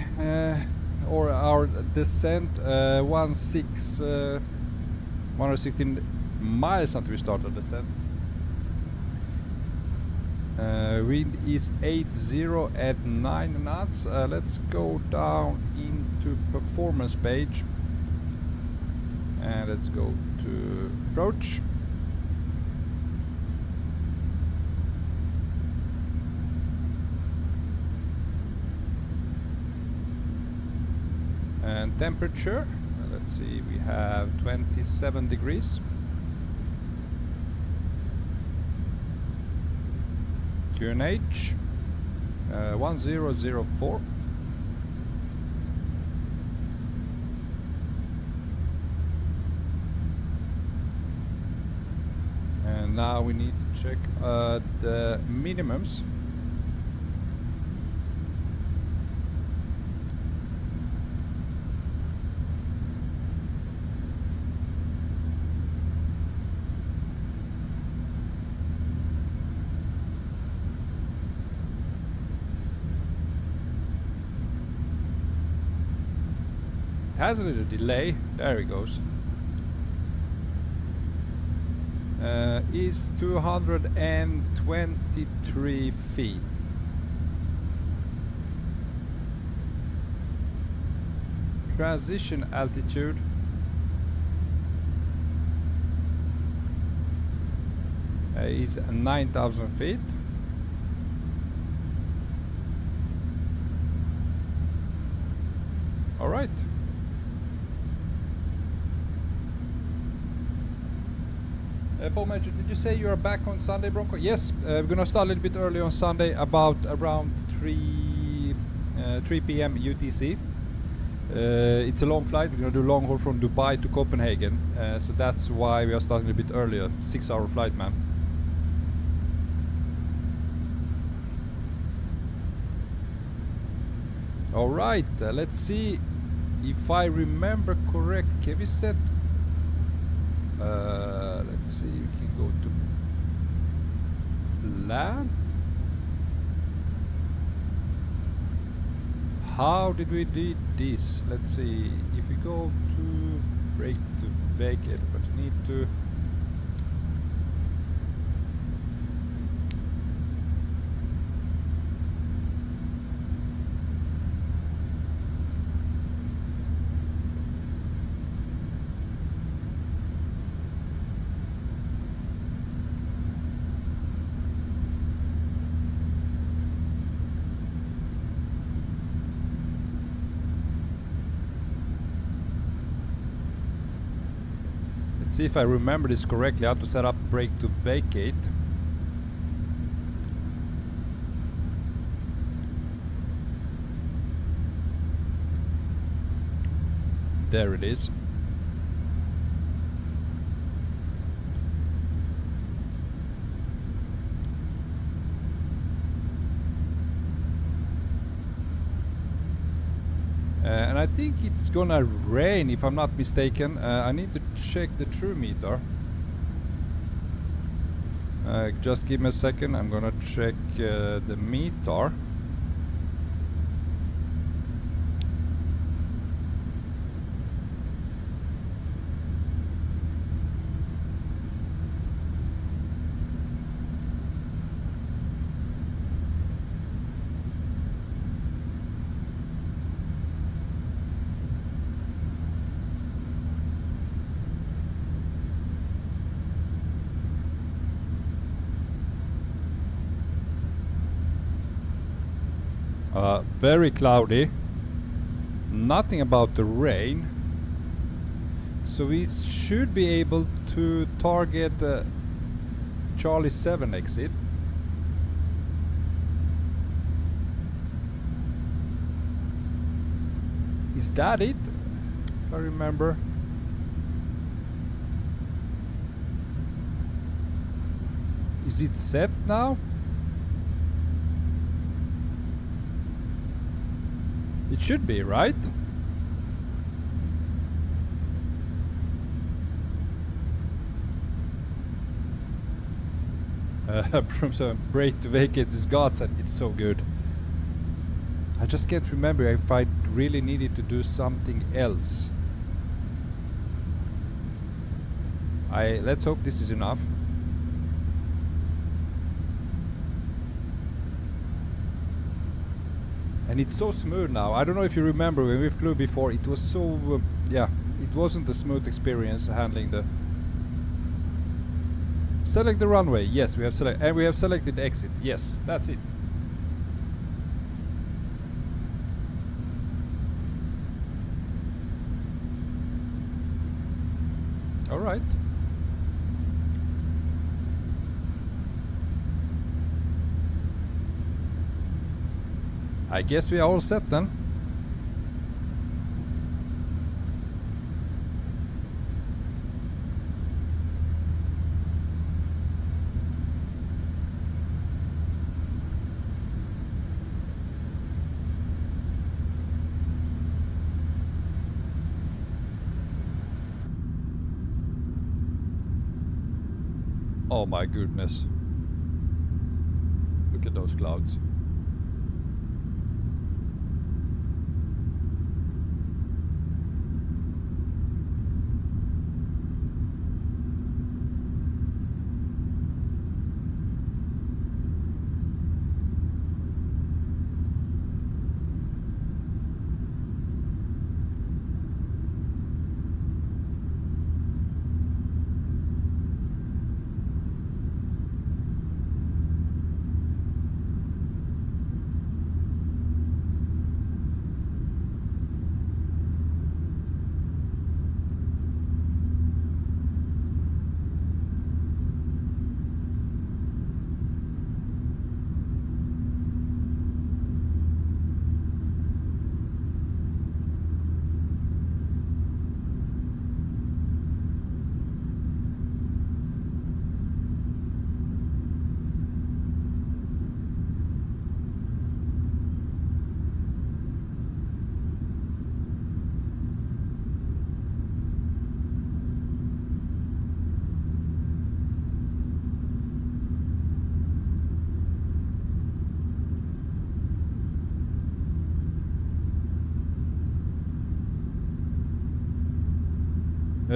or our descent. 116 miles until we start the descent. Wind is 80 at 9 knots. Let's go down into performance page and let's go to approach. And temperature, let's see, we have 27 degrees. QNH 1004. And now we need to check the minimums. Has a little delay. There it goes. Is 223 feet. Transition altitude is 9,000 feet. All right. Paul Major, did you say you are back on Sunday, Bronco? Yes, we're gonna start a little bit early on Sunday, about around 3 p.m. UTC. It's a long flight. We're gonna do long haul from Dubai to Copenhagen, so that's why we are starting a bit earlier. 6-hour flight, man. All right, let's see if I remember correct. Can we set? Let's see, we can go to plan. How did we do this? Let's see, if we go to brake to vacate, but we need to see if I remember this correctly, how to set up brake to vacate. There it is. And I think it's gonna rain if I'm not mistaken. I need to check the true meter. Just give me a second, I'm gonna check the meter. Very cloudy, nothing about the rain, so we should be able to target Charlie 7 exit. Is that it? If I remember. Is it set now? It should be, right? from some break to vacate his guts, and it's so good. I just can't remember if I really needed to do something else. Let's hope this is enough. And it's so smooth now. I don't know if you remember when we flew before, it was so yeah, it wasn't a smooth experience handling the... Select the runway. Yes, we have selected, and we have selected exit. Yes, that's it. All right. I guess we are all set then. Oh my goodness. Look at those clouds.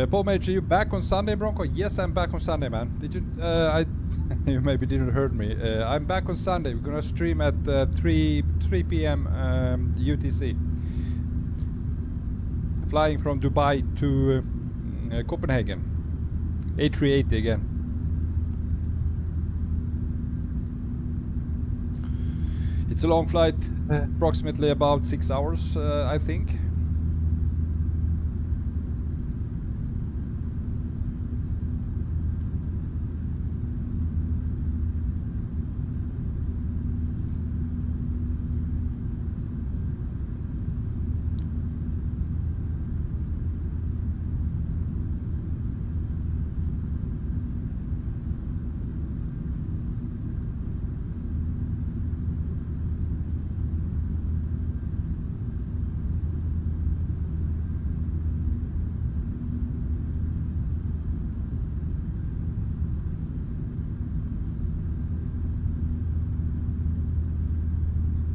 Paul Major, you back on Sunday, Bronco? Yes, I'm back on Sunday, man. Did you? You maybe didn't heard me. I'm back on Sunday. We're gonna stream at 3 p.m. UTC. Flying from Dubai to Copenhagen. A380 again. It's a long flight, approximately about 6 hours, I think.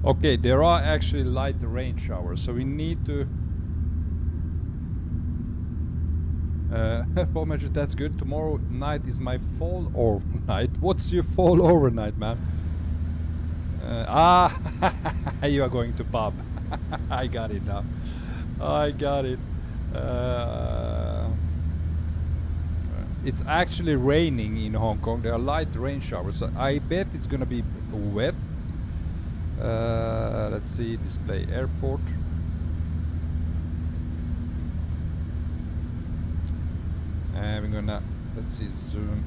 Okay, there are actually light rain showers, so we need to... Paul Major, that's good. Tomorrow night is my fall over night. What's your fall over night, man? You are going to pub. I got it now. I got it. It's actually raining in Hong Kong. There are light rain showers, so I bet it's gonna be wet. Let's see, display airport. And we're gonna, let's see, zoom.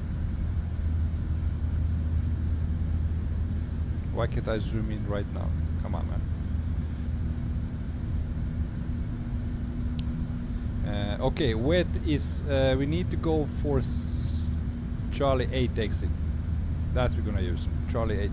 Why can't I zoom in right now? Come on, man. Okay, wet is, we need to go for Charlie 8 exit. That's what we're gonna use, Charlie 8.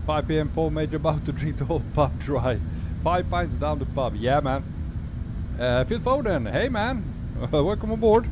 5 p.m. Paul Major about to drink the whole pub dry. 5 pints down the pub. Yeah, man. Phil Foden. Hey, man. Welcome aboard.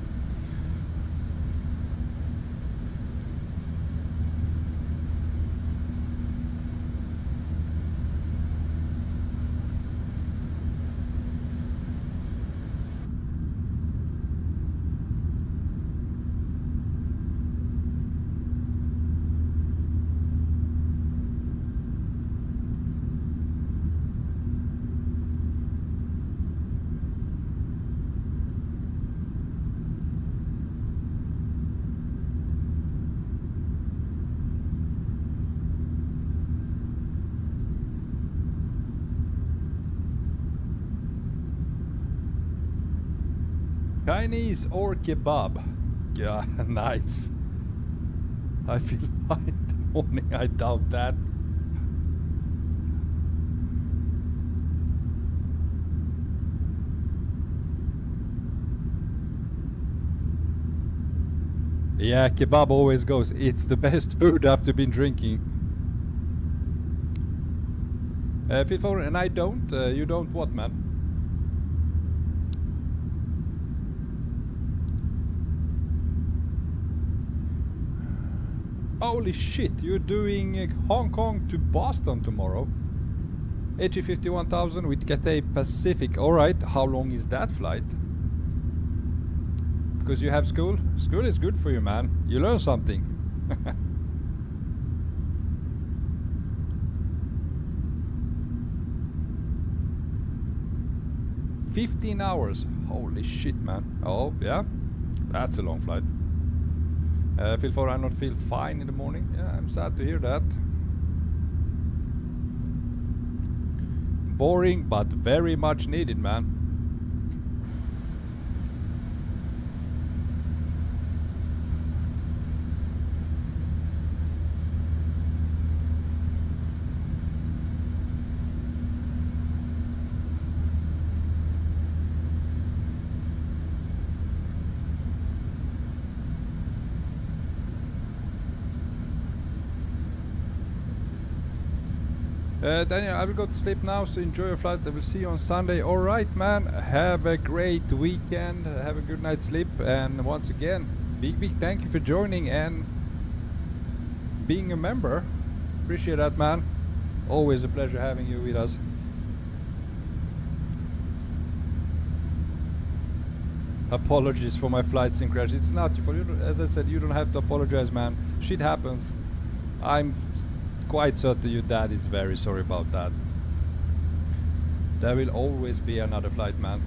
Chinese or kebab? Yeah, nice. I feel fine in the morning, I doubt that. Yeah, kebab always goes. It's the best food after been drinking. Feel for and I don't. You don't what, man? Holy shit, you're doing Hong Kong to Boston tomorrow. HE51000 with Cathay Pacific. Alright, how long is that flight? Because you have school? School is good for you, man. You learn something. 15 hours. Holy shit, man. Oh, yeah. That's a long flight. Feel for I not feel fine in the morning. Yeah, I'm sad to hear that. Boring, but very much needed, man. Daniel, I will go to sleep now, so enjoy your flight. I will see you on Sunday. Alright, man. Have a great weekend. Have a good night's sleep. And once again, big thank you for joining and being a member. Appreciate that, man. Always a pleasure having you with us. Apologies for my flights and crash. It's not your fault. As I said, you don't have to apologize, man. Shit happens. I'm quite certain your dad is very sorry about that. There will always be another flight, man.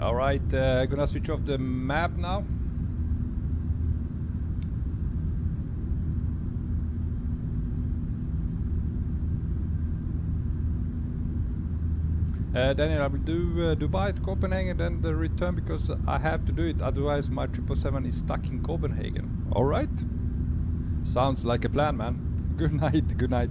Alright, gonna switch off the map now. Daniel, I will do Dubai to Copenhagen, then the return because I have to do it, otherwise my 777 is stuck in Copenhagen. Alright? Sounds like a plan, man. Good night, good night.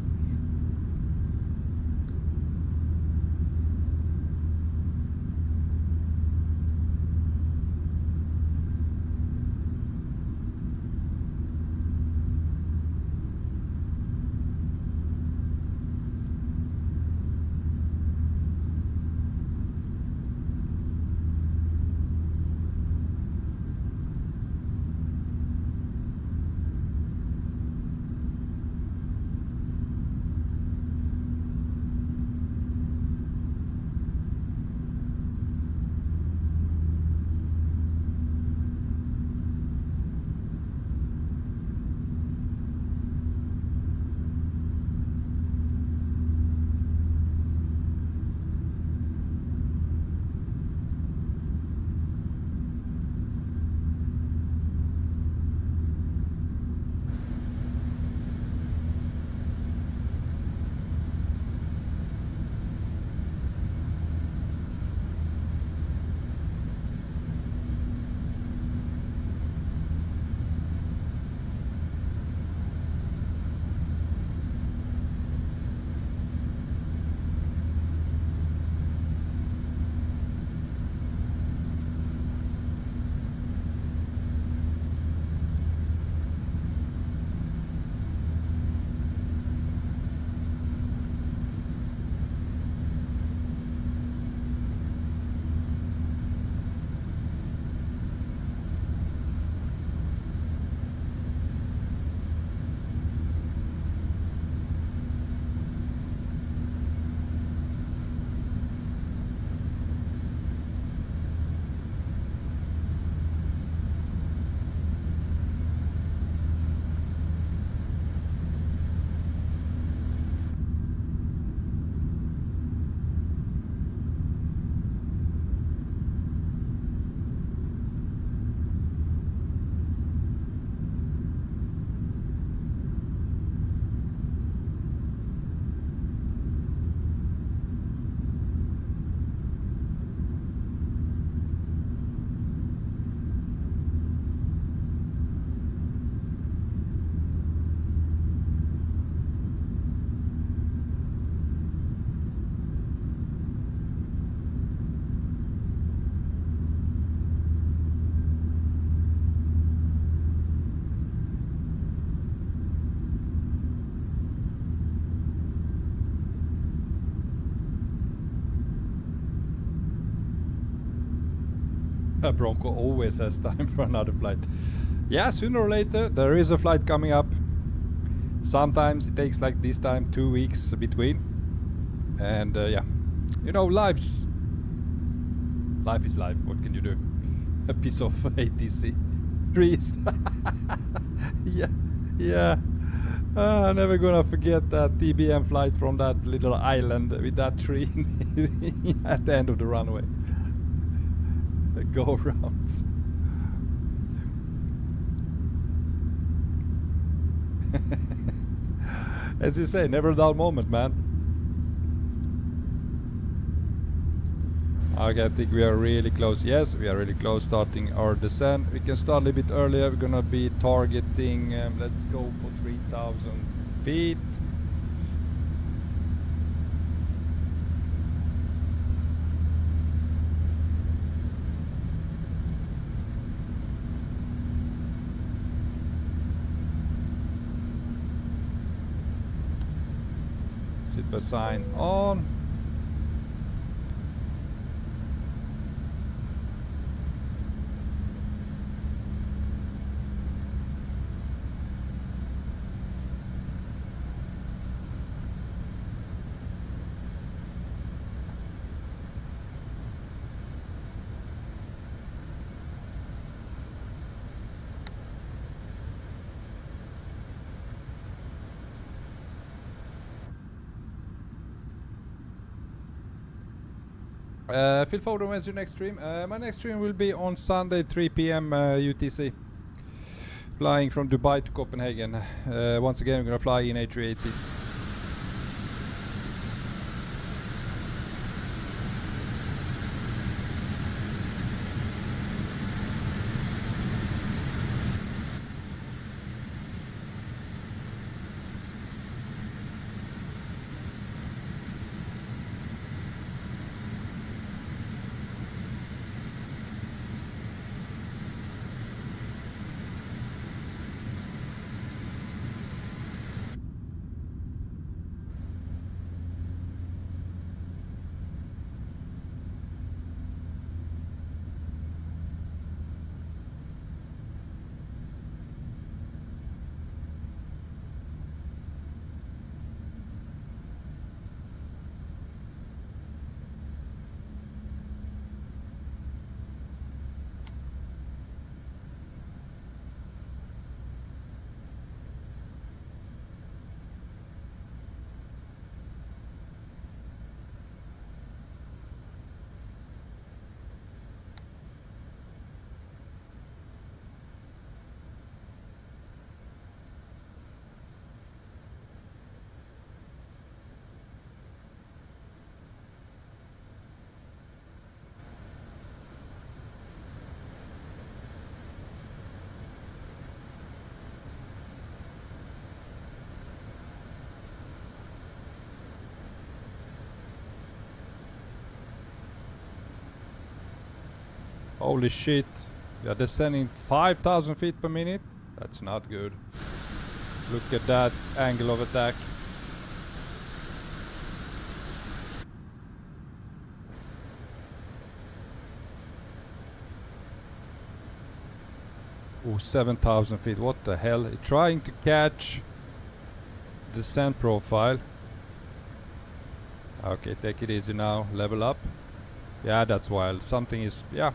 Bronco always has time for another flight. Yeah, sooner or later there is a flight coming up. Sometimes it takes like this time 2 weeks between. And yeah, you know, life is life. What can you do? A piece of ATC trees. yeah. I'm never gonna forget that TBM flight from that little island with that tree at the end of the runway. The go rounds. As you say, never a dull moment, man. Okay, I think we are really close. Yes, we are really close starting our descent. We can start a little bit earlier. We're gonna be targeting, let's go for 3,000 feet. Zipper sign on. Phil Foden, when's your next stream? My next stream will be on Sunday 3 p.m. UTC. Flying from Dubai to Copenhagen. Once again, I'm gonna fly in A380. Holy shit. We are descending 5,000 feet per minute. That's not good. Look at that angle of attack. Oh, 7,000 feet. What the hell? Trying to catch descent profile. Okay, take it easy now. Level up. Yeah, that's wild. Something is... yeah.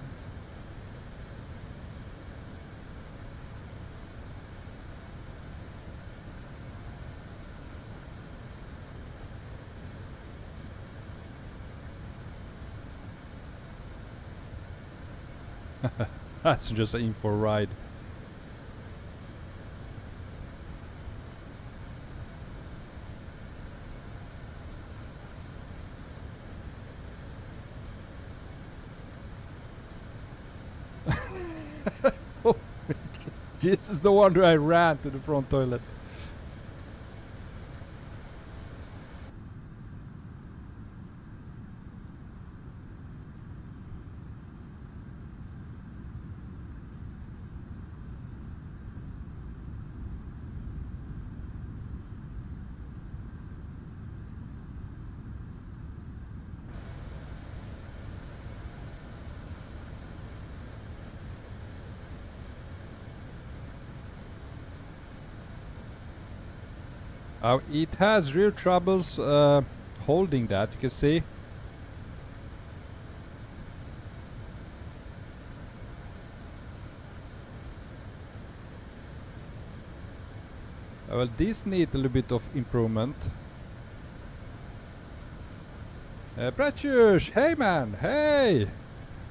That's just in for a ride. This is the wonder I ran to the front toilet. It has real troubles holding that, you can see. Well, this needs a little bit of improvement. Pratyush, hey man, hey!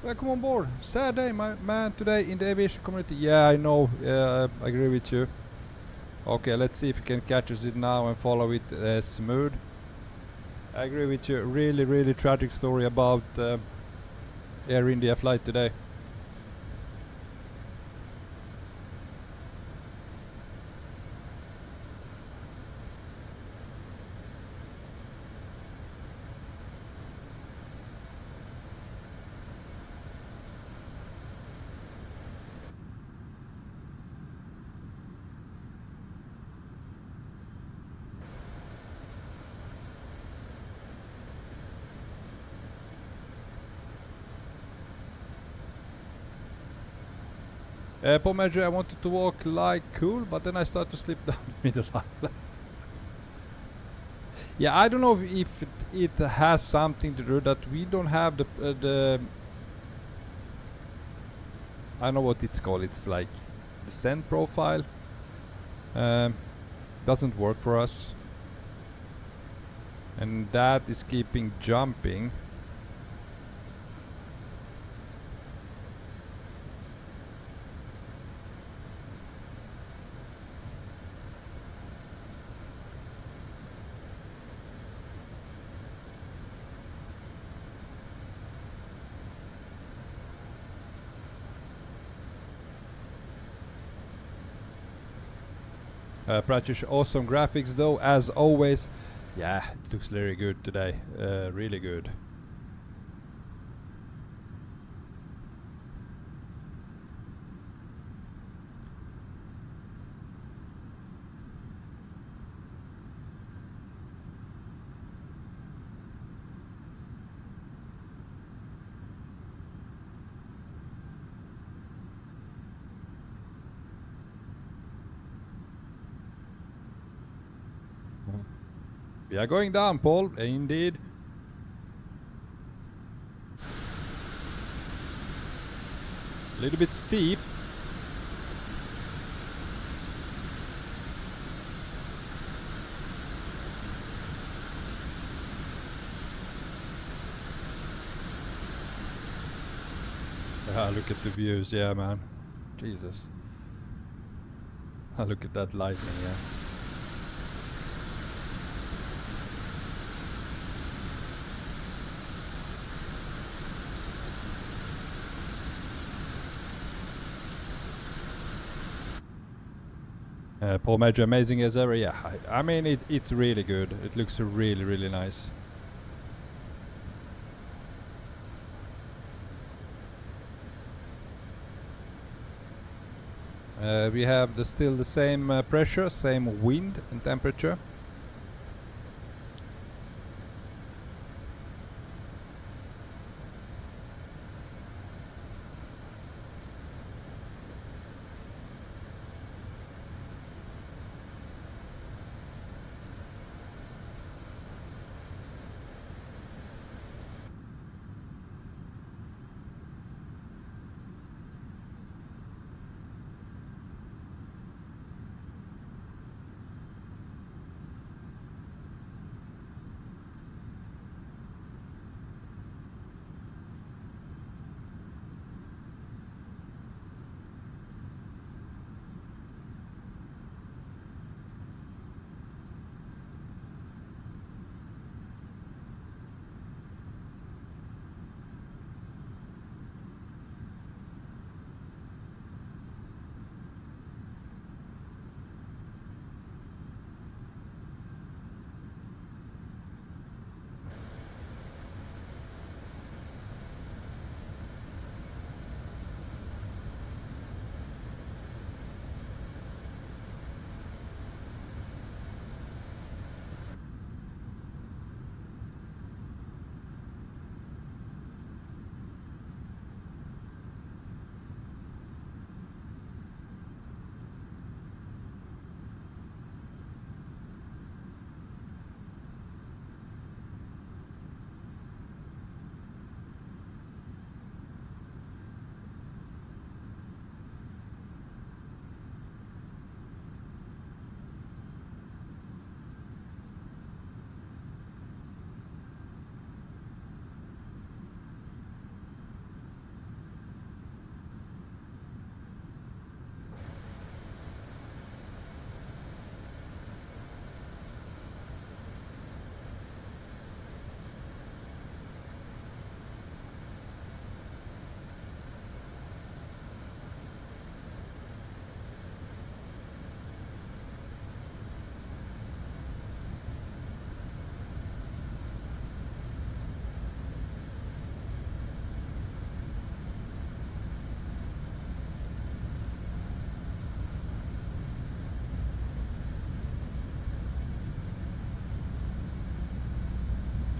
Welcome on board. Sad day, my man, today in the aviation community. Yeah, I know, I agree with you. Okay, let's see if you can catch us it now and follow it smooth. I agree with you. Really, really tragic story about Air India flight today. Paul Major, I wanted to walk like cool, but then I start to slip down the middle line. Yeah, I don't know if it has something to do that we don't have the I don't know what it's called. It's like descent profile. Doesn't work for us, and that is keeping jumping. Pratyush, awesome graphics though, as always. Yeah, it looks very good today. Really good. We are going down, Paul. Indeed. A little bit steep. Ah, look at the views, yeah, man. Jesus. Ah, look at that lightning, yeah. Paul Major, amazing as ever. Yeah, I mean it's really good. It looks really, really nice. We have still the same pressure, same wind and temperature.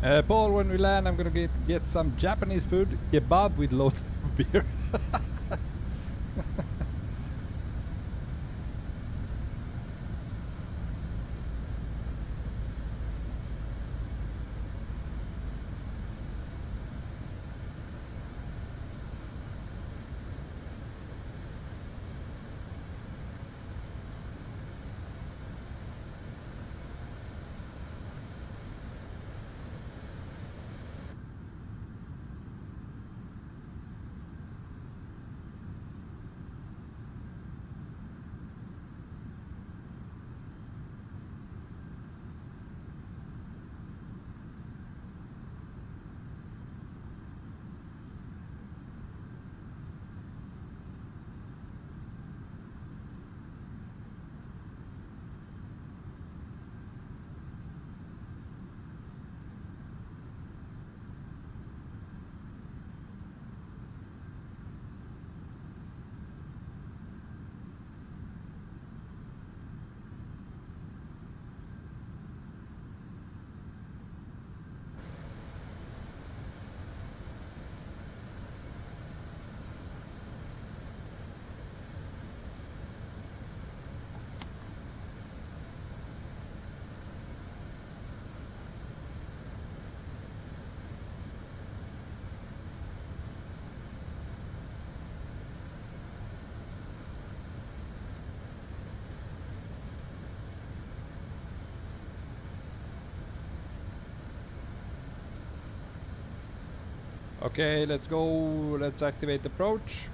Paul, when we land, I'm gonna get some Japanese food, kebab with loads of beer. Okay, let's go. Let's activate approach.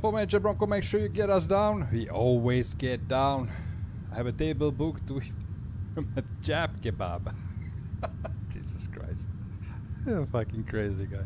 Paul Major Bronco, make sure you get us down. We always get down. I have a table booked with a Jap kebab. Jesus Christ. You're fucking crazy, guys.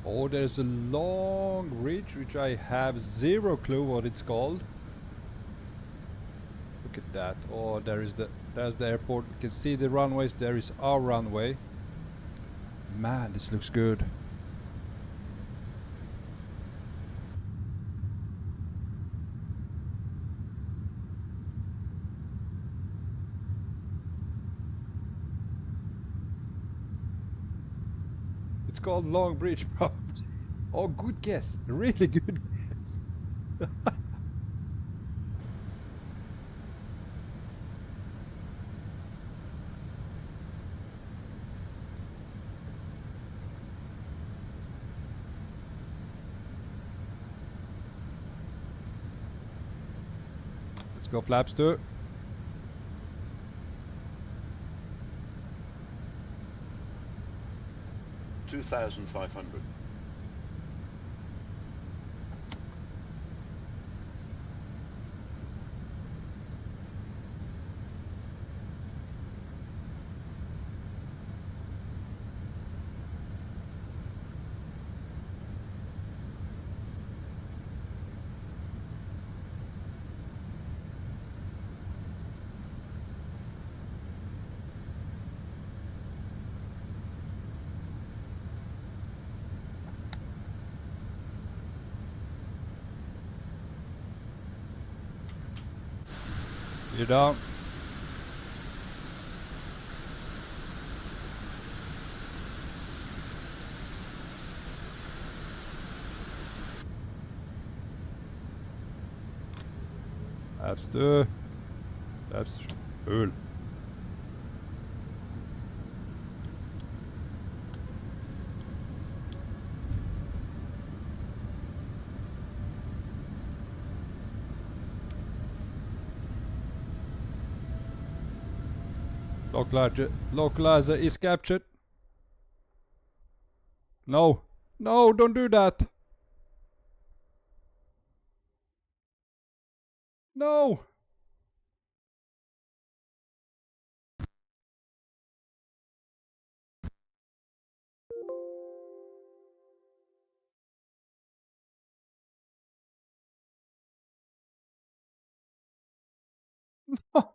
Oh, there's a long ridge which I have zero clue what it's called. Look at that. Oh, there's the airport. You can see the runways. There is our runway. Man, this looks good. It's called Long Bridge, probably. Oh, good guess. Really good guess. Let's go flaps 2. $2,500. You're down. Flaps 2. Flaps full. Localizer is captured. No. No, don't do that. No. No.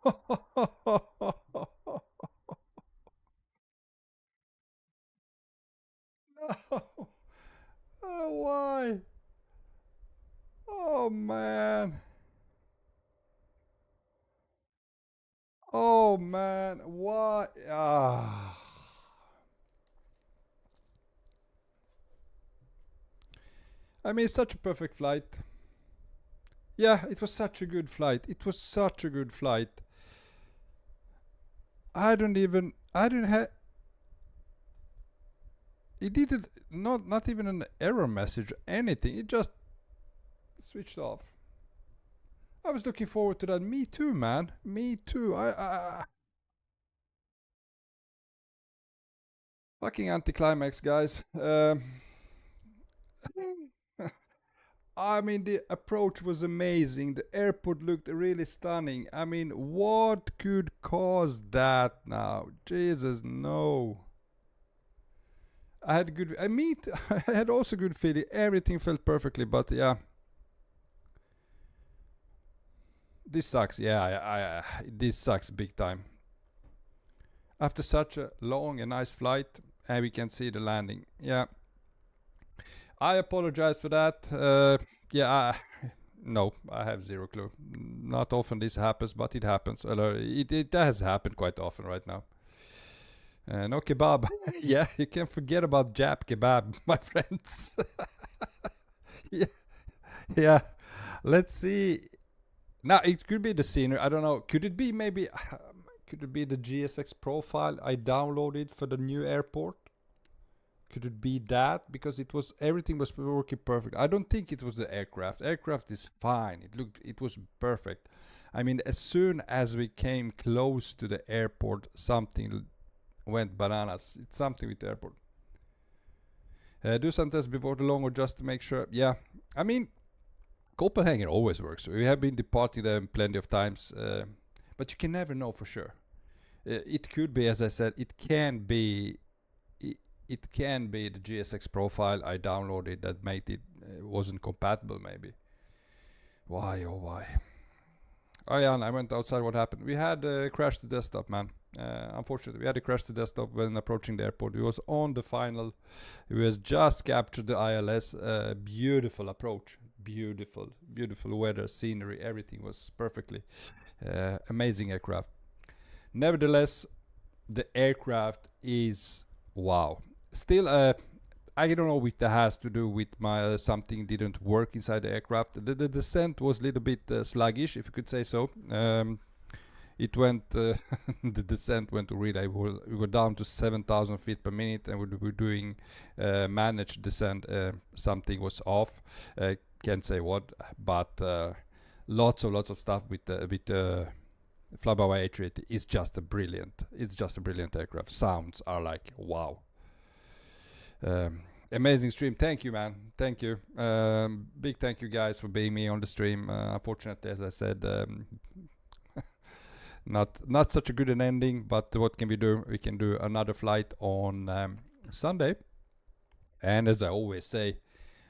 Oh, why? Oh, man. Oh, man. Why? Ah. I mean, such a perfect flight. Yeah, it was such a good flight. It was such a good flight. I didn't have... It didn't, not even an error message, anything. It just switched off. I was looking forward to that. Me too, man. Me too. Fucking anticlimax, guys. I mean, the approach was amazing. The airport looked really stunning. I mean, what could cause that now? Jesus, no. I had good. I had also good feeling. Everything felt perfectly, but yeah, this sucks. Yeah, this sucks big time. After such a long and nice flight, and we can see the landing. Yeah, I apologize for that. Yeah, no, I have zero clue. Not often this happens, but it happens. It has happened quite often right now. No kebab. Yeah, you can forget about Jap kebab, my friends. Yeah. Let's see. Now, it could be the scenery. I don't know. Could it be maybe... could it be the GSX profile I downloaded for the new airport? Could it be that? Because everything was working perfect. I don't think it was the aircraft. Aircraft is fine. It was perfect. I mean, as soon as we came close to the airport, something went bananas. It's something with the airport. Do some tests before the long or just to make sure. Yeah, I mean, Copenhagen always works. We have been departing them plenty of times, but you can never know for sure. It could be, as I said, it can be it can be the GSX profile I downloaded that made it wasn't compatible maybe. Why oh why? Oh yeah, and I went outside. What happened? We had crashed the desktop, man. Unfortunately, we had to crash the desktop when approaching the airport. It was on the final. It was just captured the ILS. Beautiful approach. Beautiful weather, scenery. Everything was perfectly amazing aircraft. Nevertheless, the aircraft is wow. Still, I don't know if that has to do with my something didn't work inside the aircraft. The descent was a little bit sluggish, if you could say so. It went, the descent went to really, we were down to 7,000 feet per minute, and we were doing managed descent. Something was off. Can't say what, but lots of stuff with FlyByWire A380 is just a brilliant. It's just a brilliant aircraft. Sounds are like wow. Amazing stream. Thank you, man. Thank you. Big thank you guys for being me on the stream. Unfortunately, as I said, not such a good an ending, but what can we do? We can do another flight on Sunday. And as I always say,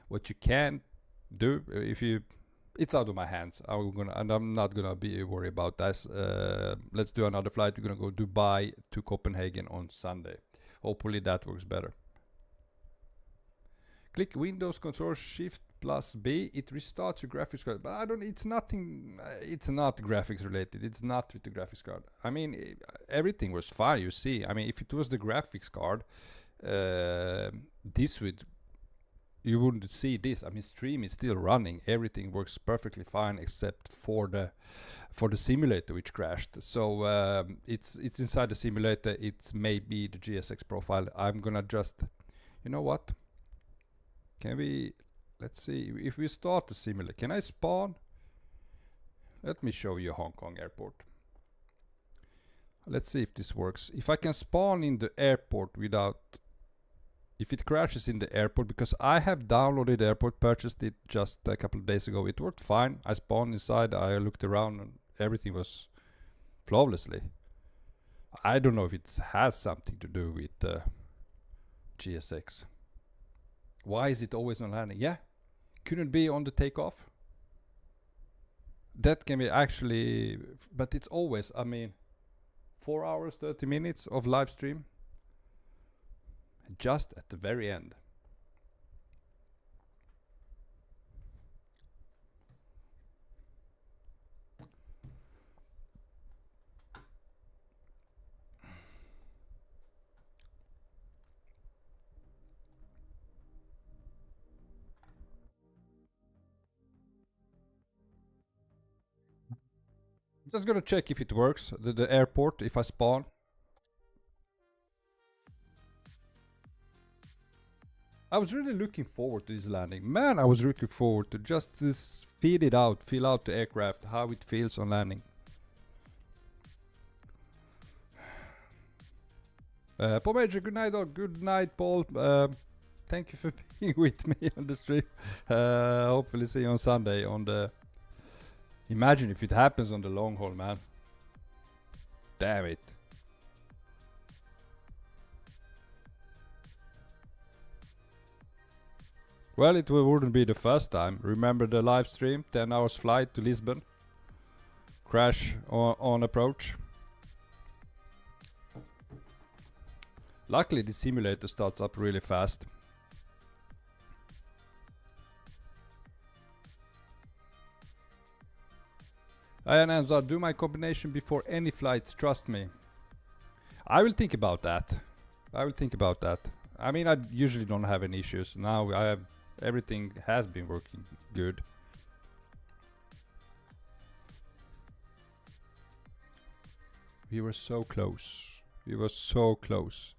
what you can do, if you, it's out of my hands. I'm not gonna be worried about this. Let's do another flight. We're gonna go Dubai to Copenhagen on Sunday. Hopefully that works better. Click Windows Control Shift plus B. It restarts your graphics card. But I don't. It's nothing. It's not graphics related. It's not with the graphics card. I mean, everything was fine. You see. I mean, if it was the graphics card, this would. You wouldn't see this. I mean, stream is still running. Everything works perfectly fine except for the simulator which crashed. So it's inside the simulator. It's maybe the GSX profile. I'm gonna just. You know what? Can we, let's see, if we start the simulator, can I spawn? Let me show you Hong Kong airport. Let's see if this works. If I can spawn in the airport without, if it crashes in the airport, because I have downloaded the airport, purchased it just a couple of days ago. It worked fine. I spawned inside, I looked around and everything was flawlessly. I don't know if it has something to do with GSX. Why is it always on landing? Yeah, couldn't be on the takeoff. That can be actually, but it's always, I mean, 4 hours, 30 minutes of live stream. Just at the very end. Just gonna check if it works, the airport, if I spawn. I was really looking forward to this landing. Man, I was looking forward to just feel out the aircraft, how it feels on landing. Paul Major, good night, dog. Good night, Paul. Thank you for being with me on the stream. Hopefully see you on Sunday on the... Imagine if it happens on the long haul, man. Damn it. Well, it wouldn't be the first time. Remember the live stream? 10 hours flight to Lisbon. Crash on approach. Luckily, the simulator starts up really fast. And Anzar, do my combination before any flights, trust me. I will think about that. I mean, I usually don't have any issues. Now I have, everything has been working good. We were so close. We were so close.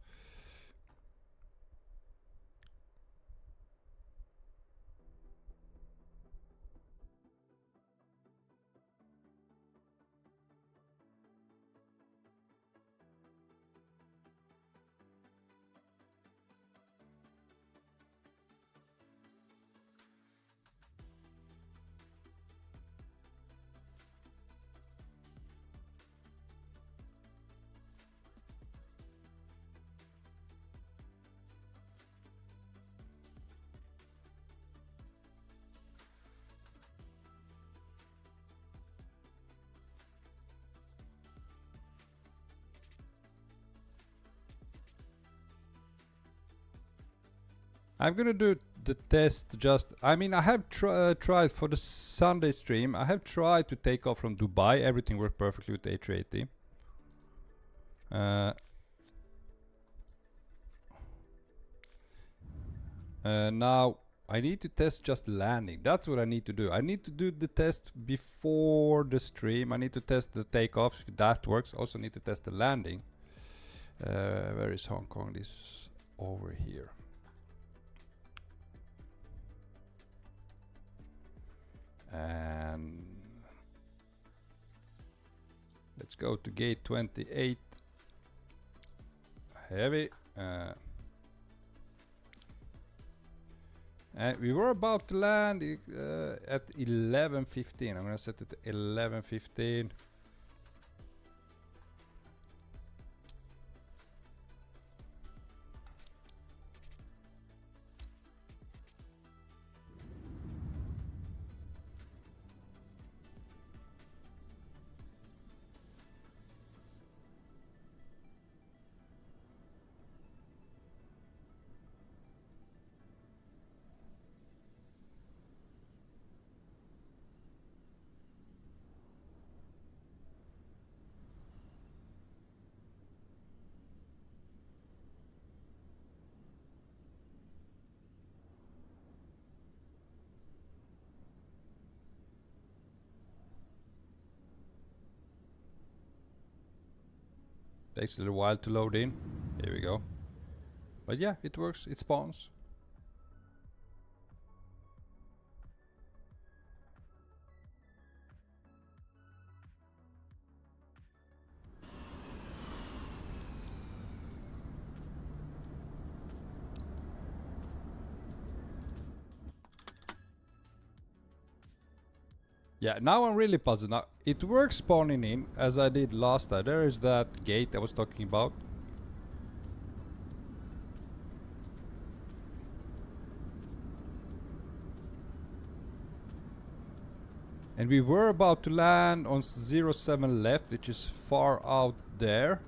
I'm gonna do the test just... I mean, I have tried for the Sunday stream. I have tried to take off from Dubai. Everything worked perfectly with the A380. Now I need to test just landing. That's what I need to do. I need to do the test before the stream. I need to test the takeoff if that works. Also need to test the landing. Where is Hong Kong? This over here. And let's go to gate 28. Heavy. And we were about to land at 11:15. I'm gonna set it to 11:15. Takes a little while to load in. Here we go. But yeah, it works. It spawns. Yeah, now I'm really puzzled. Now, it works spawning in, as I did last time. There is that gate I was talking about. And we were about to land on 07 left, which is far out there.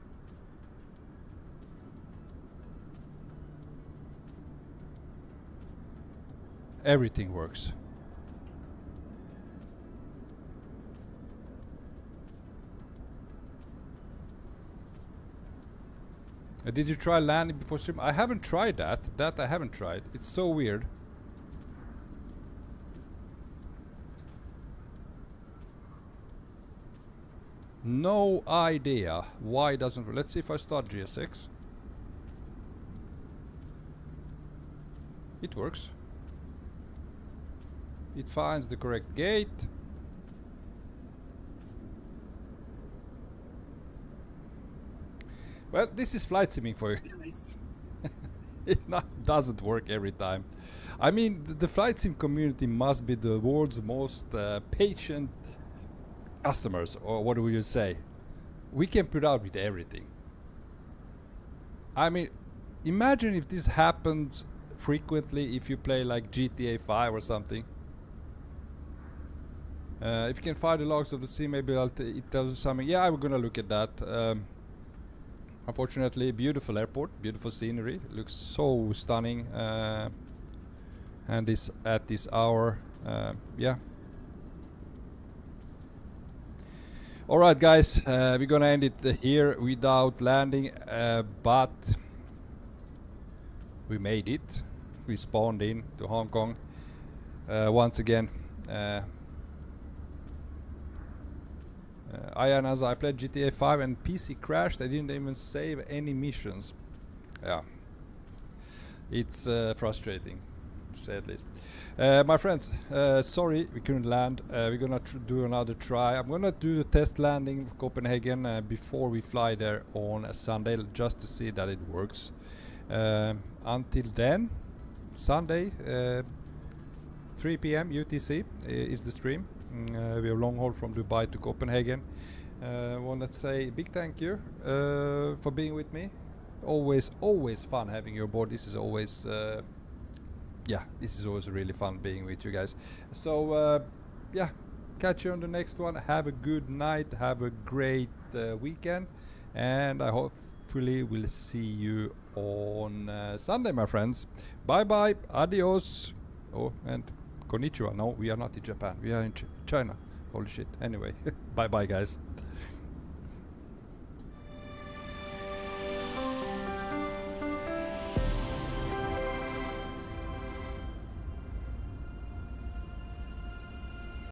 Everything works. Did you try landing before stream? I haven't tried that. That I haven't tried. It's so weird. No idea why it doesn't work. Let's see if I start GSX. It works. It finds the correct gate. Well, this is flight simming for you. It doesn't work every time. I mean, the flight sim community must be the world's most patient customers, or what do you say? We can put out with everything. I mean, imagine if this happens frequently if you play like GTA 5 or something. If you can find the logs of the sim, maybe it tells you something. Yeah, I'm gonna look at that. Unfortunately, beautiful airport, beautiful scenery. It looks so stunning. And this at this hour, yeah. All right, guys, we're gonna end it here without landing, but we made it. We spawned in to Hong Kong once again. As I played GTA 5 and PC crashed. I didn't even save any missions. Yeah, it's frustrating, to say at least. My friends, sorry we couldn't land. We're gonna do another try. I'm gonna do the test landing in Copenhagen before we fly there on a Sunday, just to see that it works. Until then, Sunday, 3 PM UTC is the stream. We have long haul from Dubai to Copenhagen. Want to say a big thank you for being with me. Always fun having you aboard. This is always yeah, this is always really fun being with you guys. So yeah, catch you on the next one. Have a good night, have a great weekend, and I hope hopefully we'll see you on Sunday, my friends. Bye bye, adios. Oh, and konnichiwa. No, we are not in Japan, we are in China. Holy shit. Anyway, bye bye guys.